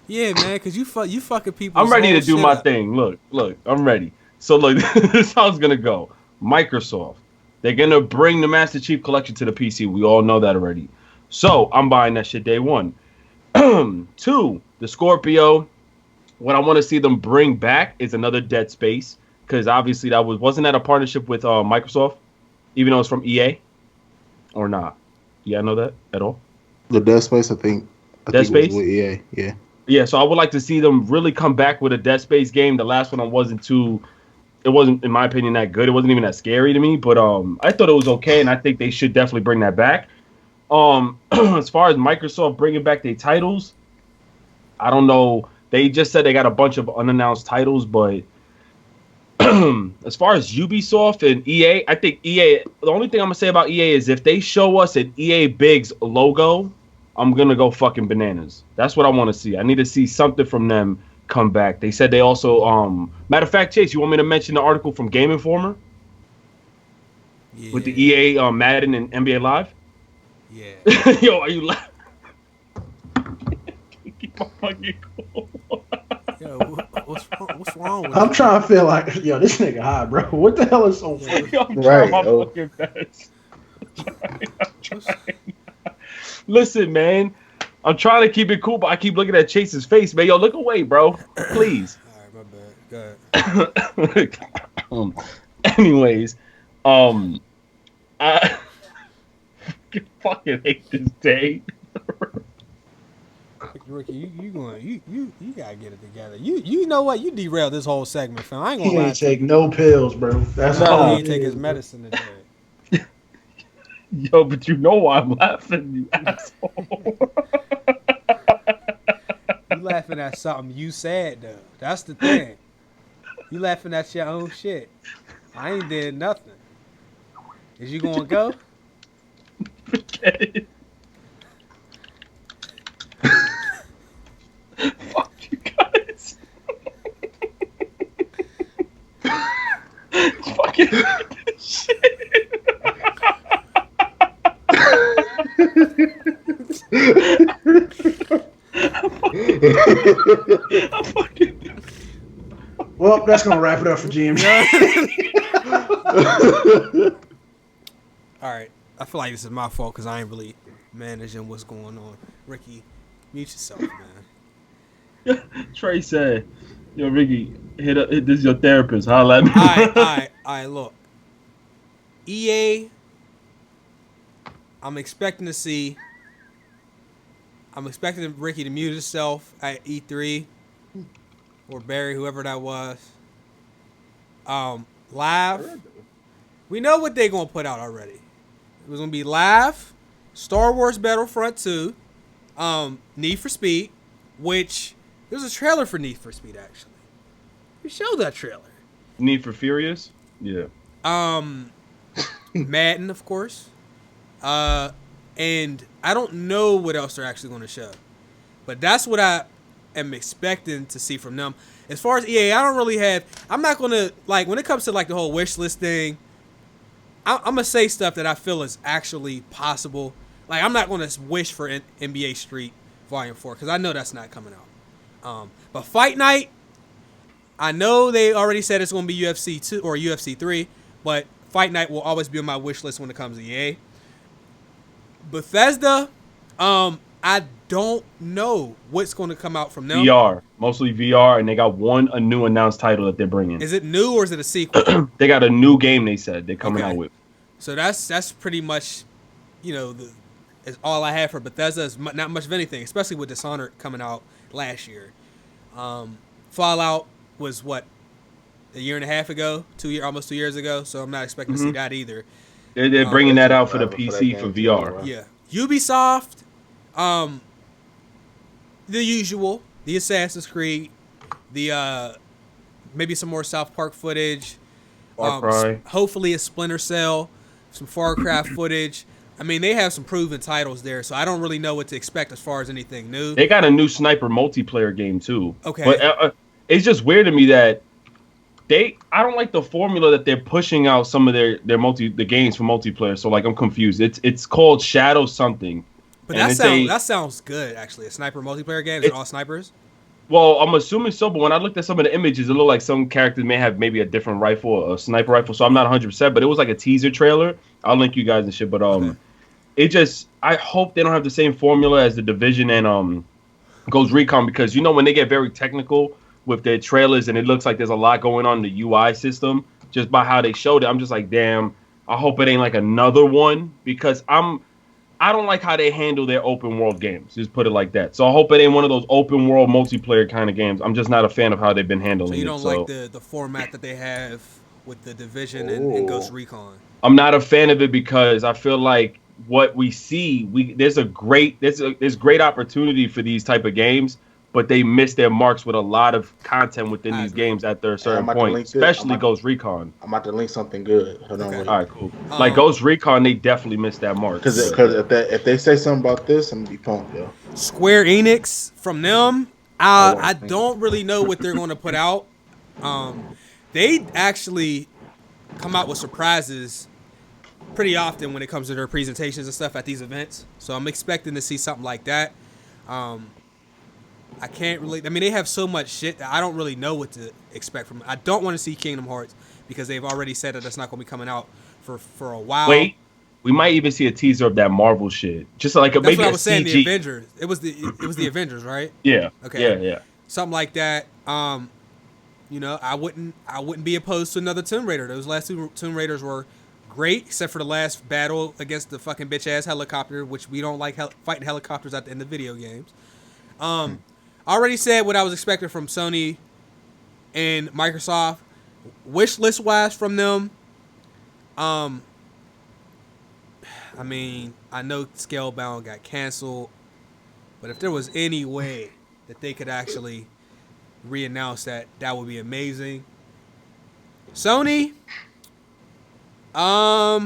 Yeah, man, because you fucking people. I'm ready to do my thing. Look, I'm ready. So look, this is how it's gonna go. Microsoft, they're gonna bring the Master Chief Collection to the PC. We all know that already. So I'm buying that shit day one. 2, the Scorpio. What I want to see them bring back is another Dead Space, because obviously wasn't that a partnership with Microsoft, even though it's from EA, or not? Yeah, I know that at all. The Dead Space, I think Dead Space with EA, yeah. Yeah, so I would like to see them really come back with a Dead Space game. The last one it wasn't, in my opinion, that good. It wasn't even that scary to me, but I thought it was okay, and I think they should definitely bring that back. As far as Microsoft bringing back their titles, I don't know. They just said they got a bunch of unannounced titles, but as far as Ubisoft and EA, I think EA, the only thing I'm going to say about EA is if they show us an EA Biggs logo, I'm going to go fucking bananas. That's what I want to see. I need to see something from them come back. They said they also, matter of fact, Chase, you want me to mention the article from Game Informer? Yeah. With the EA, Madden, and NBA Live? Yeah. Yo, are you laughing? Keep my fucking cool. Yo, what's wrong with I'm you? trying to feel like, yo, this nigga high, bro. What the hell is so funny? Yo, I'm trying my fucking best. I'm trying. Listen, man. I'm trying to keep it cool, but I keep looking at Chase's face, man. Yo, look away, bro. Please. All right, my bad. Go ahead. Anyways, I fucking hate this day. Ricky, you gotta get it together. You know what? You derailed this whole segment, fam. I ain't gonna He lie. ain't take no pills, bro. That's No, all. he ain't take his medicine today. Yo, but you know why I'm laughing, you asshole. You laughing at something you said though. That's the thing. You laughing at your own shit. I ain't did nothing. Is you gonna go? Forget it. Fuck you guys. Well, that's gonna wrap it up for GMG. All right. I feel like this is my fault because I ain't really managing what's going on. Ricky, mute yourself, man. Trey said, "Yo, Ricky, hit this is your therapist. Holla at me." All right. Look, EA. I'm expecting Ricky to mute himself at E3 or Barry, whoever that was. Live. We know what they're gonna put out already. It was gonna be Live, Star Wars Battlefront 2, Need for Speed, which there's a trailer for Need for Speed actually. We showed that trailer. Need for Furious? Yeah. Madden, of course. And I don't know what else they're actually going to show. But that's what I am expecting to see from them. As far as EA, I don't really have... I'm not going to... Like, when it comes to, like, the whole wish list thing, I'm going to say stuff that I feel is actually possible. Like, I'm not going to wish for NBA Street Volume 4, because I know that's not coming out. But Fight Night, I know they already said it's going to be UFC 2 or UFC 3, but Fight Night will always be on my wish list when it comes to EA. Bethesda, I don't know what's going to come out from them. VR, mostly VR, and they got a new announced title that they're bringing. Is it new or is it a sequel? They got a new game. They said they're coming out with. So that's pretty much, is all I have for Bethesda. Is not much of anything, especially with Dishonored coming out last year. Fallout was what, a year and a half ago, almost 2 years ago. So I'm not expecting to see that either. They're bringing that out for the PC for VR. Yeah, Ubisoft, the usual, the Assassin's Creed, the maybe some more South Park footage, Far Cry. Hopefully a Splinter Cell, some Far Cry footage. I mean, they have some proven titles there, so I don't really know what to expect as far as anything new. They got a new sniper multiplayer game too. Okay, but it's just weird to me that I don't like the formula that they're pushing out some of the games for multiplayer. So like I'm confused. It's called Shadow something. But that sounds good actually. A sniper multiplayer game. Is it all snipers? Well, I'm assuming so. But when I looked at some of the images, it looked like some characters may have maybe a different rifle, a sniper rifle. So I'm not 100%. But it was like a teaser trailer. I'll link you guys and shit. But I hope they don't have the same formula as the Division and Ghost Recon, because when they get very technical with their trailers and it looks like there's a lot going on in the UI system, just by how they showed it, I'm just like, damn, I hope it ain't like another one, because I don't like how they handle their open world games. Just put it like that. So I hope it ain't one of those open world multiplayer kind of games. I'm just not a fan of how they've been handling it. So you don't like the format that they have with the Division and Ghost Recon? I'm not a fan of it because I feel like what we see, there's great opportunity for these type of games, but they miss their marks with a lot of content within these games at their certain point, especially Ghost Recon. I'm about to link something good. Hold on. All right, cool. Like Ghost Recon, they definitely missed that mark. Because if they say something about this, I'm gonna be pumped, yo. Square Enix, from them, I don't really know what they're going to put out. They actually come out with surprises pretty often when it comes to their presentations and stuff at these events. So I'm expecting to see something like that. I can't really... I mean, they have so much shit that I don't really know what to expect from it. I don't want to see Kingdom Hearts because they've already said that that's not going to be coming out for a while. Wait, we might even see a teaser of that Marvel shit. Just like that's maybe what I was saying, CG. the Avengers. It was the Avengers, right? Yeah. Okay. Yeah. Something like that. I wouldn't be opposed to another Tomb Raider. Those last two Tomb Raiders were great, except for the last battle against the fucking bitch-ass helicopter, which we don't like fighting helicopters at the end of video games. I already said what I was expecting from Sony and Microsoft. Wish list wise from them, I mean, I know Scalebound got canceled, but if there was any way that they could actually re-announce that would be amazing. Sony, let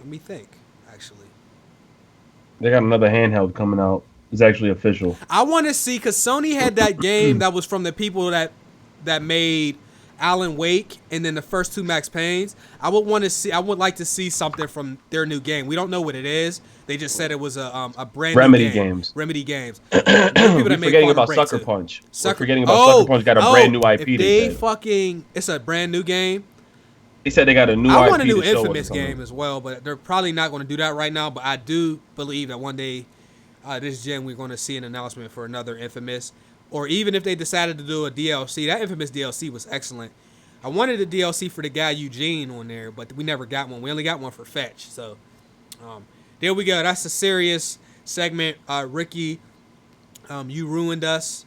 me think. Actually, They got another handheld coming out. It's actually official. I want to see, because Sony had that game that was from the people that made Alan Wake and then the first 2 Max Paynes. I would like to see something from their new game. We don't know what it is. They just said it was a brand Remedy new game. Games. Remedy Games. We're forgetting about Sucker too. Punch. We're forgetting about Sucker Punch. Got a brand new IP. It's a brand new game. They said they got a new IP. I want a new Infamous game as well, but they're probably not going to do that right now. But I do believe that one day, this gen, we're going to see an announcement for another Infamous. Or even if they decided to do a DLC. That Infamous DLC was excellent. I wanted a DLC for the guy Eugene on there, but we never got one. We only got one for Fetch. So, there we go. That's a serious segment. Ricky, you ruined us.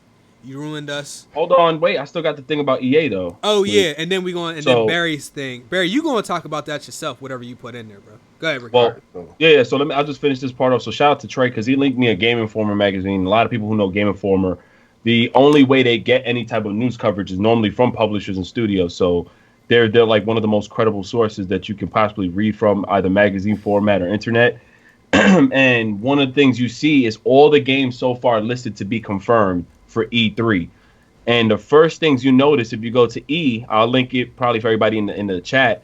Hold on, wait. I still got the thing about EA though. Oh yeah, and then then Barry's thing. Barry, you going to talk about that yourself? Whatever you put in there, bro. Go ahead, Ricky. Well, yeah. So I'll just finish this part off. So shout out to Trey because he linked me a Game Informer magazine. A lot of people who know Game Informer, the only way they get any type of news coverage is normally from publishers and studios. So they're like one of the most credible sources that you can possibly read from, either magazine format or internet. And one of the things you see is all the games so far listed to be confirmed for E3. And the first things you notice if you go to E, I'll link it probably for everybody in the chat,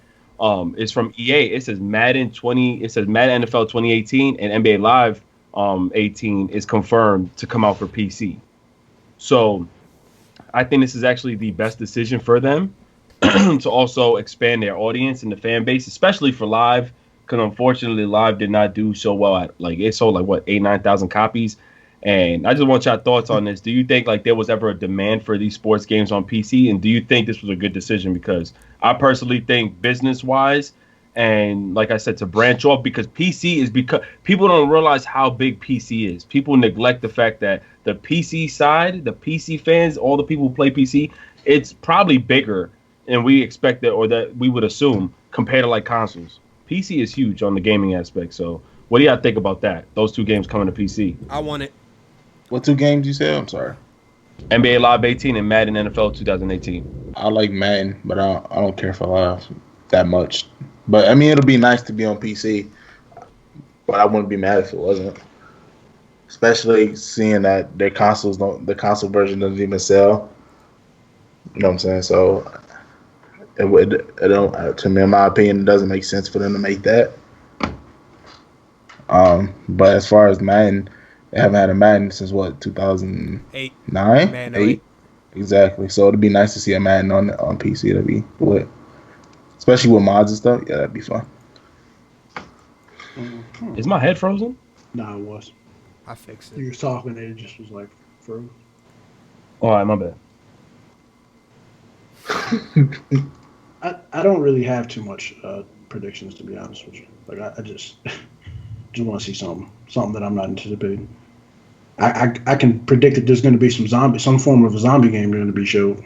is from EA. It says Madden NFL 2018 and NBA Live 18 is confirmed to come out for PC. So I think this is actually the best decision for them to also expand their audience and the fan base, especially for Live, because unfortunately Live did not do so well. It sold 8,000-9,000 copies. And I just want your thoughts on this. Do you think there was ever a demand for these sports games on PC? And do you think this was a good decision? Because I personally think business-wise, and like I said, to branch off, because PC is, because people don't realize how big PC is. People neglect the fact that the PC side, the PC fans, all the people who play PC, it's probably bigger than we expected or that we would assume compared to consoles. PC is huge on the gaming aspect. So what do y'all think about that? Those 2 games coming to PC. I want it. What 2 games you said? I'm sorry. NBA Live 18 and Madden NFL 2018. I like Madden, but I don't care for Live that much. But I mean, it'll be nice to be on PC. But I wouldn't be mad if it wasn't. Especially seeing that the console version doesn't even sell. You know what I'm saying? So to me, in my opinion, it doesn't make sense for them to make that. But as far as Madden, they haven't had a Madden since 2008, 9, 8, exactly. So it'd be nice to see a Madden on PC. That'd be lit, especially with mods and stuff. Yeah, that'd be fun. Is my head frozen? No, it was. I fixed it. You were talking, and it just was froze. All right, my bad. I don't really have too much predictions, to be honest with you. I just want to see something that I'm not anticipating. I can predict that there's going to be some form of a zombie game going to be showed,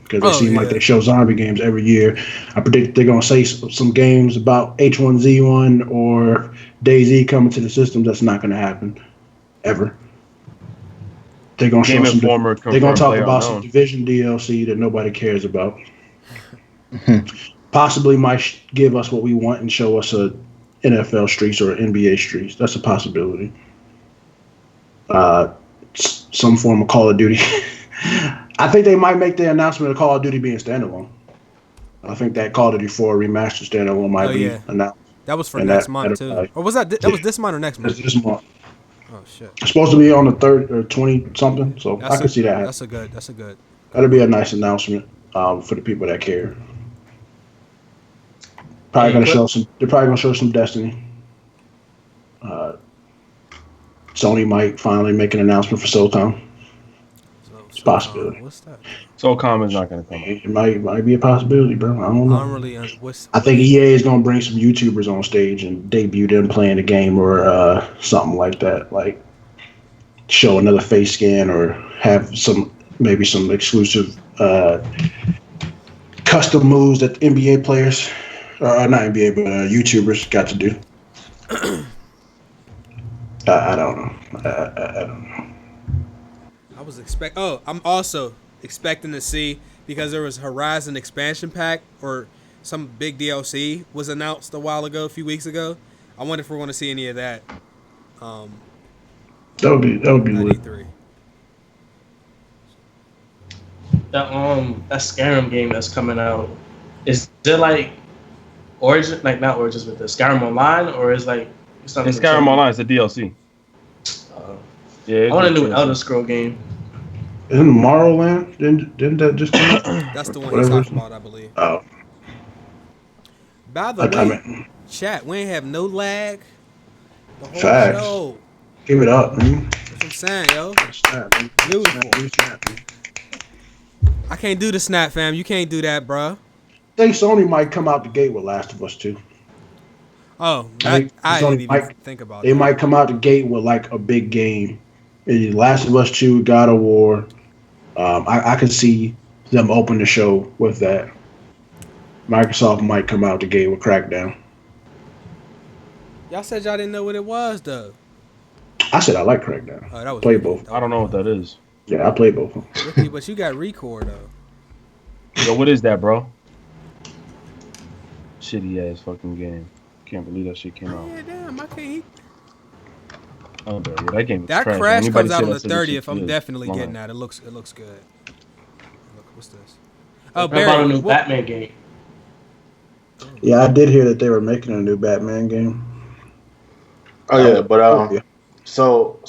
because they seem like they show zombie games every year. I predict they're going to say some games about H1Z1 or DayZ coming to the system. That's not going to happen ever. They're going to show they're going to talk about some Division DLC that nobody cares about. Possibly might give us what we want and show us a NFL Streets or NBA Streets. That's a possibility. Some form of Call of Duty. I think they might make the announcement of Call of Duty being standalone. I think that Call of Duty 4 remastered standalone might be announced. That was for next month too. Or was that was this month or next month? This month. Oh shit. It's supposed to be on the 3rd or 20 something. So I can see that. That's a good. That'll be a nice announcement for the people that care. They're probably gonna show some Destiny. Sony might finally make an announcement for SOCOM. It's a possibility. What's that? SOCOM is not going to come. It might be a possibility, bro. I don't know. I think EA is gonna bring some YouTubers on stage and debut them playing the game, or something like that. Like show another face scan, or have maybe some exclusive custom moves that NBA players, or not NBA, but YouTubers got to do. I don't know. I don't know. I'm also expecting to see, because there was Horizon expansion pack or some big DLC was announced a few weeks ago. I wonder if we're going to see any of that. That would be lit. E3. that Skyrim game that's coming out. Is it like Origin, like not Origins, but the Skyrim Online, or is like something? It's Skyrim Online. It's a DLC. Yeah, I want a new Elder Scroll game. Isn't Morrowland? Didn't that just come out? That's the one Whatever. he's talking about, I believe. Oh, By the way, chat, we ain't have no lag. The whole Facts. show. Give it up, man. That's what I'm saying, yo. Snap, man. Beautiful. Snap, man. I can't do the snap, fam. You can't do that, bro. I think Sony might come out the gate with Last of Us 2. Oh, I didn't even think about that. They might come out the gate with like a big game. Last of Us 2, God of War. I can see them open the show with that. Microsoft might come out the gate with Crackdown. Y'all said y'all didn't know what it was, though. I said I like Crackdown. Oh, that was Play both. I don't know what that is. Yeah, I played both. Ricky, but you got Record, though. Yo, what is that, bro? Shitty ass fucking game. Can't believe that shit came out. Yeah, damn, I can't. Oh, bro, yeah, that game is That trash. Crash Anybody comes out say on the that shit is 30th. I'm good. definitely Come getting on. that. It looks good. Look, what's this? How Oh, about a Barry. new Batman game? Yeah, I did hear that they were making a new Batman game. Oh yeah, but yeah. So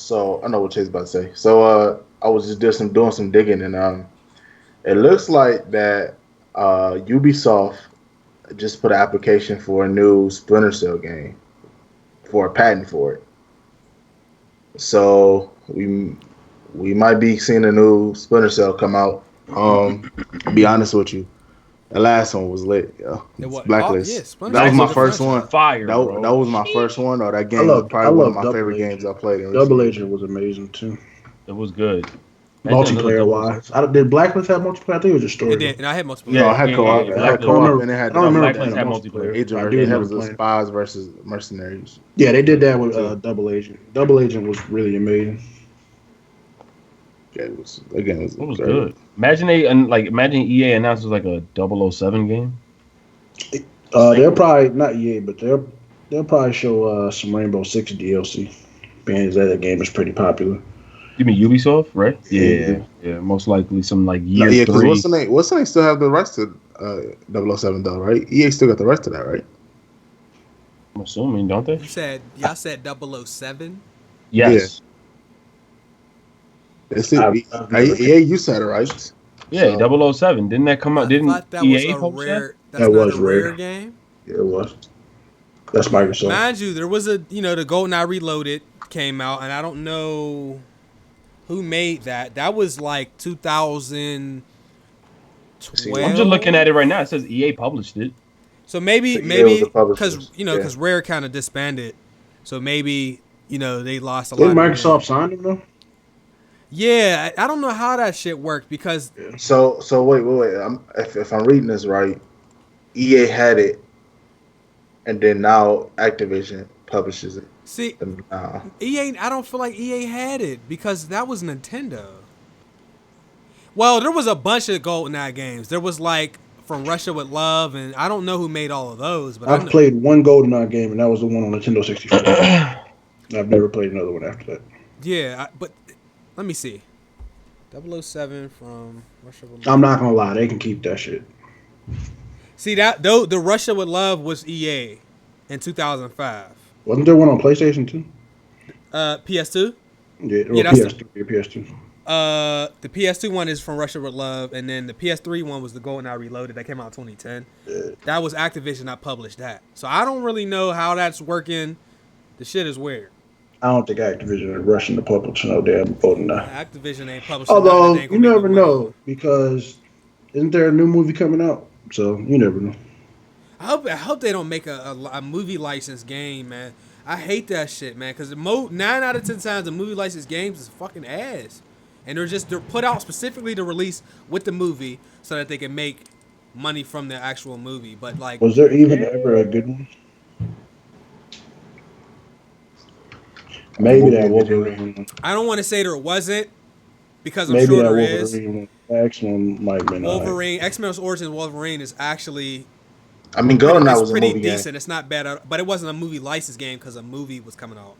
I know what Chase about to say. So I was just doing some digging, and it looks like that Ubisoft just put an application for a new Splinter Cell game for a patent for it. So we might be seeing a new Splinter Cell come out. To be honest with you, the last one was lit, yo. Blacklist. Yeah, Splinter that was Cell my first one. Fire, That bro. was my first one. Or that game was probably one of my favorite games I played in. Double Agent was amazing too. It was good. Multiplayer wise, did Blacklist have multiplayer? I think it was just story. It did, and I had multiple. No, I had co-op. yeah. I had co-op, and it had I don't remember Blacklist playing had multiplayer. Agent I versus, do it remember was the playing. spies versus mercenaries. Yeah, they did that with Double Agent. Double Agent was really amazing. Yeah, it was It was great. good. Imagine EA announced it was like a 007 game. They'll probably not EA, but they'll probably show some Rainbow Six DLC. Being that game is pretty popular. You mean Ubisoft, right? Yeah. Yeah. Most likely some like year Yeah, because 3. what's the name still have the rights to 007 though, right? EA still got the rights to that, right? I'm assuming, don't they? Y'all said 007? Yes. That's it. EA used to have the rights. Yeah, 007. Didn't that come out? I Didn't thought that EA was a publish rare. that? That's That not was a rare rare. game. Yeah, it was. That's Microsoft. Mind you, there was the GoldenEye Reloaded came out, and I don't know who made that. That was like 2012. I'm just looking at it right now. It says EA published it. So maybe was the because publishers. Rare kind of disbanded, so maybe they lost a lot. Didn't of Microsoft sign them though? Yeah, I don't know how that shit worked because So wait. If I'm reading this right, EA had it, and then now Activision publishes it. see Now. EA. I don't feel like EA had it because that was Nintendo. Well, there was a bunch of GoldenEye games. There was like From Russia with Love, and I don't know who made all of those. But I've played one GoldenEye game, and that was the one on Nintendo 64. I've never played another one after that. Yeah, but let me see. 007 From Russia with Love. I'm not gonna lie, they can keep that shit. See that though, the Russia with Love was EA in 2005. Wasn't there one on PlayStation too? PS2. Yeah, or Yeah, that's PS3. PS2. The PS2 one is From Russia with Love, and then the PS3 one was the GoldenEye Reloaded that came out in 2010. That was Activision that published that. So I don't really know how that's working. The shit is weird. I don't think Activision is rushing the public to no damn GoldenEye. Activision ain't publishing. Although nothing that ain't you gonna make never no know money. because isn't there a new movie coming out? So you never know. I hope they don't make a movie license game, man. I hate that shit, man. Because 9 out of 10 times the movie license games is fucking ass, and they're put out specifically to release with the movie so that they can make money from the actual movie. But like, Was there even ever a good one? Maybe that Wolverine one. I don't want to say there wasn't because I'm Maybe sure that there is. Wolverine one. The X one might have been Wolverine, X-Men Origins Wolverine is actually I mean, GoldenEye it's was a pretty movie decent. game. It's not bad, but it wasn't a movie license game because a movie was coming out.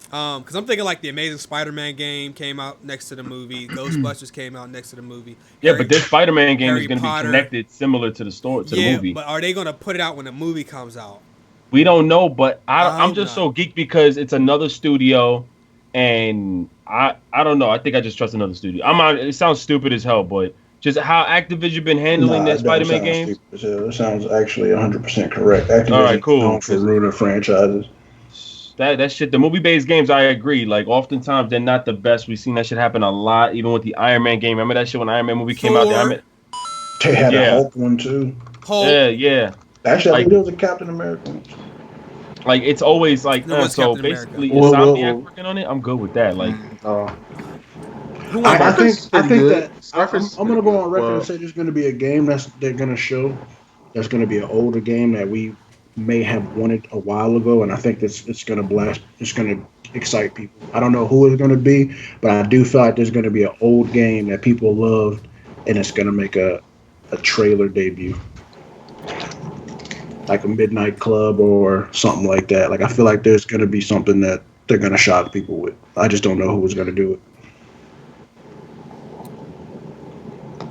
Because I'm thinking like the Amazing Spider-Man game came out next to the movie. Ghostbusters came out next to the movie. Yeah, but this Spider-Man game Harry is going to be Potter. connected similar to the story, to the movie. But are they going to put it out when the movie comes out? We don't know, but I'm hope just not. so geeked because it's another studio, and I don't know. I think I just trust another studio. It sounds stupid as hell, but just how Activision been handling their Spider-Man games. It sounds actually 100% correct. Activision All right, cool. known for ruining franchises. That shit, the movie-based games, I agree. Like, oftentimes they're not the best. We've seen that shit happen a lot, even with the Iron Man game. Remember that shit when Iron Man movie came out? They had a Hulk one too. Hulk. Yeah. Actually, I Like- think there was a Captain America one. Like, it's always like, There was so Captain basically, America. Insomniac working on it. I'm good with that. Like, I think pretty that good. I'm gonna go on record Well- and say there's gonna be a game they're gonna show. That's gonna be an older game that we may have wanted a while ago, and I think it's gonna blast. It's gonna excite people. I don't know who it's gonna be, but I do feel like there's gonna be an old game that people loved, and it's gonna make a trailer debut, like a Midnight Club or something like that. Like I feel like there's gonna be something that they're gonna shock people with. I just don't know who's gonna do it.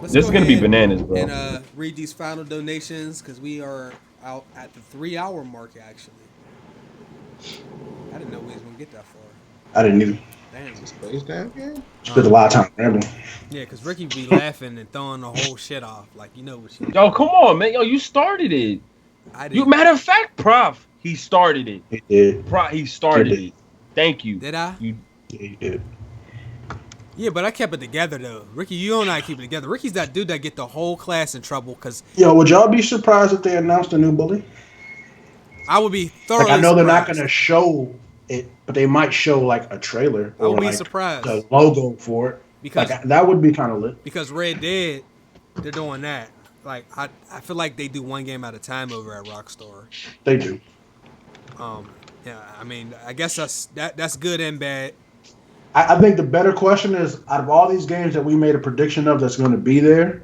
Let's this is go going to be ahead bananas, bro. And read these final donations because we are out at the 3-hour mark, actually. I didn't know we was going to get that far. I didn't either. Damn. Space Jam game? Spent a lot of time rambling. Yeah, because Ricky be laughing and throwing the whole shit off. Like, you know what you Yo, come on, man. Yo, you started it. I You did. matter of fact, Prof, he started it. He did. He started He did. it. Thank you. Did I? You Yeah, he did. Yeah, but I kept it together, though. Ricky, you don't know I keep it together. Ricky's that dude that get the whole class in trouble because Yo, would y'all be surprised if they announced a new bully? I would be thoroughly Like I know they're not surprised. gonna show it, but they might show like a trailer I would or be like surprised. the logo for it. Because Like that would be kind of lit. because Red Dead, they're doing that. Like I feel like they do one game at a time over at Rockstar. They do. Yeah, I mean, I guess that's good and bad. I think the better question is, out of all these games that we made a prediction of that's going to be there,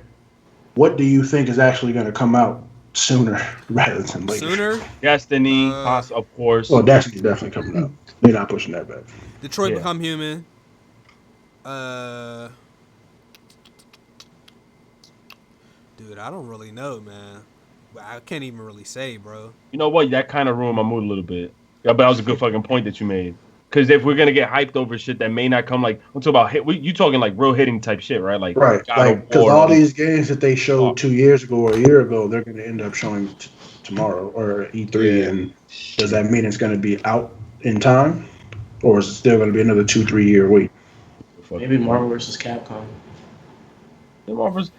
what do you think is actually going to come out sooner rather than later? Sooner, Destiny, of course. Well, Destiny's definitely coming out. They're not pushing that back. Detroit Yeah. Become Human. Dude, I don't really know, man. I can't even really say, bro. You know what? That kind of ruined my mood a little bit. Yeah, but that was a good fucking point that you made. Because if we're gonna get hyped over shit that may not come, like I'm talking about hit. You talking like real hitting type shit, right? Like Right. God Like of because War. all these games that they showed 2 years ago or a year ago, they're going to end up showing tomorrow or E3. Yeah. And does that mean it's going to be out in time, or is it still going to be another 2-3 year wait? Maybe Marvel vs. Capcom.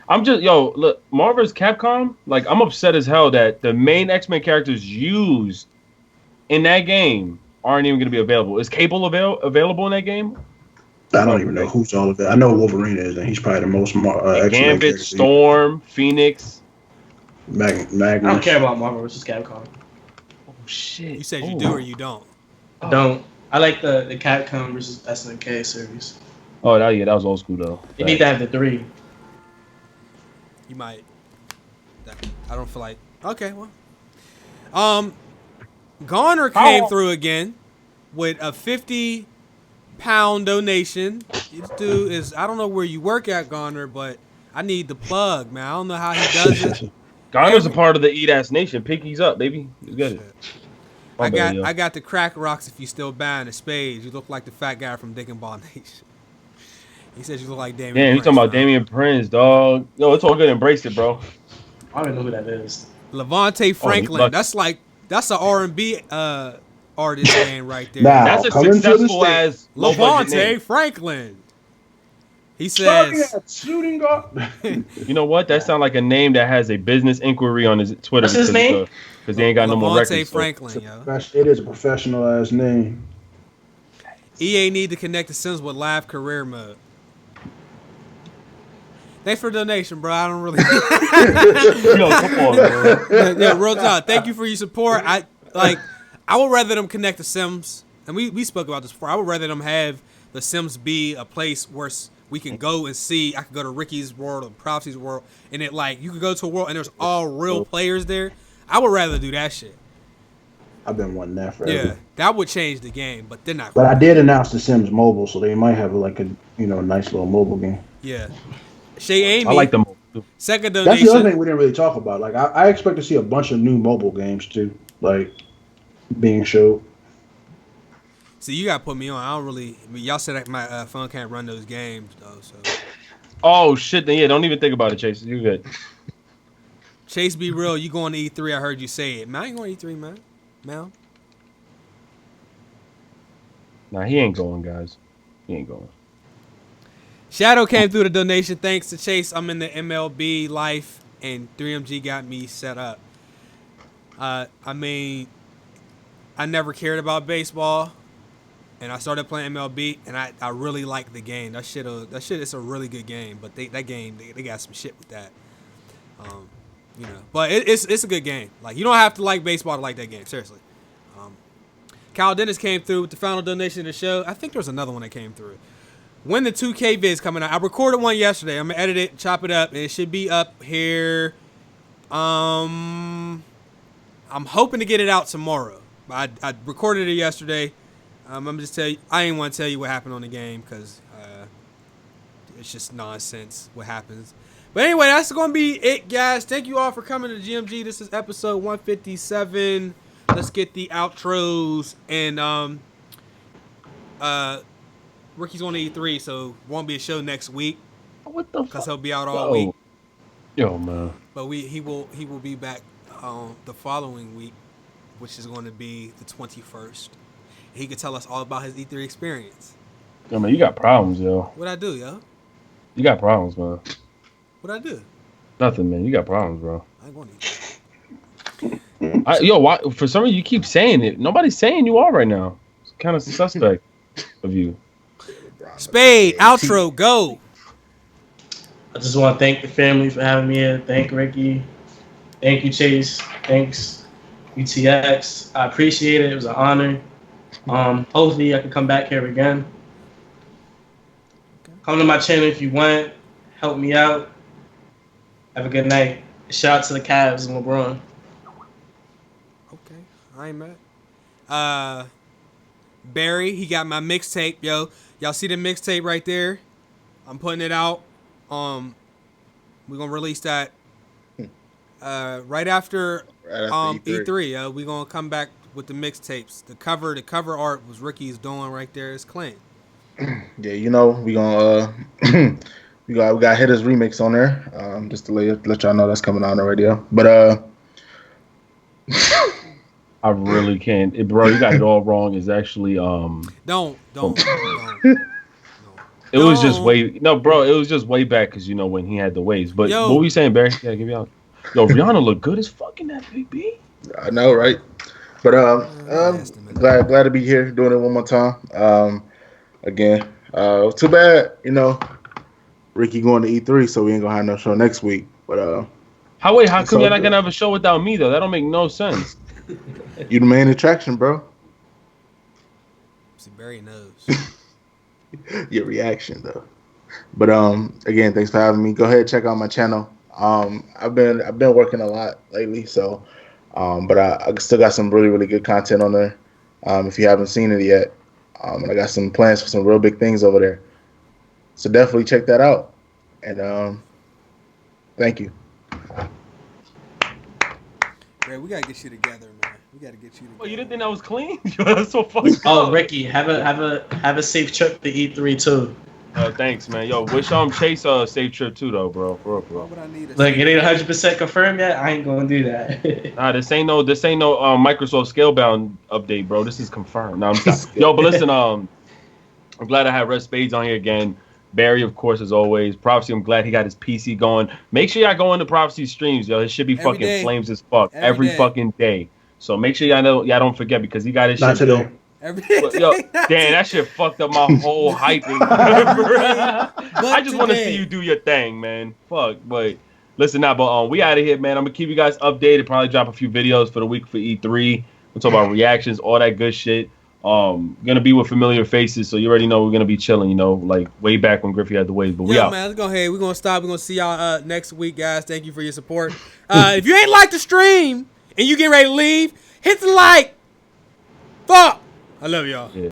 I'm just look, Marvel vs. Capcom. Like I'm upset as hell that the main X-Men characters used in that game aren't even going to be available. Is Cable available in that game? I don't even know who's all of that. I know Wolverine is, and he's probably the most X-Men Gambit, character. Storm, Phoenix. Magnus. I don't care about Marvel vs. Capcom. Oh shit! You said you do or you don't. I don't. I like the Capcom versus SNK series. Oh, that was old school though. You need to have the 3. You might. I don't feel like. Okay, well. Garner came through again with a 50-pound donation. This dude is. I don't know where you work at, Garner, but I need the plug, man. I don't know how he does it. Garner's a part of the Eat Ass Nation. Pickies up, baby. You got it. I got the crack rocks if you still buying the spades. You look like the fat guy from Dick and Ball Nation. He says you look like Damian Damn, you Prince, talking about bro. Damian Prince, dog. Yo, it's all good. Embrace it, bro. I don't even know who that is. Levante Franklin. lucky. That's an R&B artist name right there. Nah. That's a coming to the successful state. as low budget Levante name. Franklin. He says, shooting guard. You know what? That sounds like a name that has a business inquiry on his Twitter. What's his name? Because they ain't got no more Levante records. So. Franklin, yo. It is a professional ass name. EA need to connect the Sims with live career mode. Thanks for the donation, bro. I don't really. Yo, come on, bro. Yeah, real talk. Thank you for your support. I would rather them connect the Sims, and we spoke about this before. I would rather them have the Sims be a place where we can go and see. I could go to Ricky's world or Prophecy's world, and you could go to a world and there's all real players there. I would rather do that shit. I've been wanting that forever. Yeah, that would change the game, but they're not. But I did announce the Sims Mobile, so they might have like a nice little mobile game. Yeah. Shay Amy. I like the mobile too. Second That's donation. the other thing we didn't really talk about. Like I expect to see a bunch of new mobile games too, like being showed. See, you got to put me on. I don't really. I mean, y'all said that my phone can't run those games though. So. Oh shit! Then yeah, don't even think about it, Chase. You good? Chase, be real. You going to E3? I heard you say it. Man, I ain't going to E3, man. Mal. Nah, he ain't going, guys. He ain't going. Shadow came through the donation. Thanks to Chase, I'm in the MLB life, and 3MG got me set up. I mean, I never cared about baseball, and I started playing MLB, and I really like the game. That shit is a really good game, but they got some shit with that. But it's a good game. Like, you don't have to like baseball to like that game. Seriously. Kyle Dennis came through with the final donation to the show. I think there's another one that came through. When the 2K vid's coming out, I recorded one yesterday. I'm gonna edit it, chop it up, and it should be up here. I'm hoping to get it out tomorrow. I recorded it yesterday. I'm just tell you, I ain't want to tell you what happened on the game because it's just nonsense what happens. But anyway, that's going to be it, guys. Thank you all for coming to GMG. This is episode 157. Let's get the outros. And Ricky's on E3, so won't be a show next week. What the fuck? Because he'll be out all week. Yo, man. But he will be back the following week, which is going to be the 21st. He could tell us all about his E3 experience. Yo, man, you got problems, yo. What'd I do, yo? You got problems, man. What'd I do? Nothing, man. You got problems, bro. I ain't going to why? For some reason, you keep saying it. Nobody's saying you are right now. It's kind of suspect of you. Spade, outro, go. I just want to thank the family for having me here. Thank Ricky. Thank you, Chase. Thanks, UTX. I appreciate it. It was an honor. Hopefully, I can come back here again. Come to my channel if you want. Help me out. Have a good night. Shout out to the Cavs and LeBron. Okay, I ain't mad. Barry, he got my mixtape, yo. Y'all see the mixtape right there? I'm putting it out. We're gonna release that right after E3. We're gonna come back with the mixtapes. The cover art was Ricky's doing right there. It's clean. Yeah, we gonna we got Hitters remix on there. Just to let y'all know that's coming out on the radio. But I really can't, bro. You got it all wrong. It's actually Don't. It was just way back because when he had the waves. But what were you saying, Barry? Yeah, give me out. Yo, Rihanna look good as fucking that BB. I know, right? But glad to be here doing it one more time. Again, too bad, Ricky going to E3, so we ain't gonna have no show next week. But how come you're not gonna have a show without me though? That don't make no sense. You the main attraction, bro. See, Barry knows. Your reaction though. But again, thanks for having me. Go ahead, check out my channel. I've been working a lot lately, so but I still got some really, really good content on there. If you haven't seen it yet. And I got some plans for some real big things over there. So definitely check that out. And thank you. Man, we gotta get you together, man. We gotta get you together. Oh, you didn't think that was clean? That's so fucking Oh, Ricky, have a safe trip to E3 too. Thanks, man. Yo, wish Chase a safe trip too, though, bro. For real. What would I need? Look, it ain't 100% confirmed yet. I ain't gonna do that. Nah, this ain't no Microsoft Scalebound update, bro. This is confirmed. No, I'm sorry. Yo, but listen, I'm glad I had Red Spades on here again. Barry, of course, as always. Prophecy, I'm glad he got his PC going. Make sure y'all go into Prophecy streams, yo. It should be fucking day. flames as fuck every fucking day. So make sure y'all don't forget because he got his Not shit today. going. Yo, damn, that shit fucked up my whole hyping. I just want to see you do your thing, man. Fuck, but listen now, but we out of here, man. I'm gonna keep you guys updated. Probably drop a few videos for the week for E3. We'll talk about reactions, all that good shit. Gonna be with familiar faces, so you already know we're gonna be chilling. Like way back when Griffey had the waves. But we out. Man, let's go ahead. We're gonna stop. We're gonna see y'all next week, guys. Thank you for your support. If you ain't like the stream and you getting ready to leave, hit the like. Fuck. I love y'all. Yeah.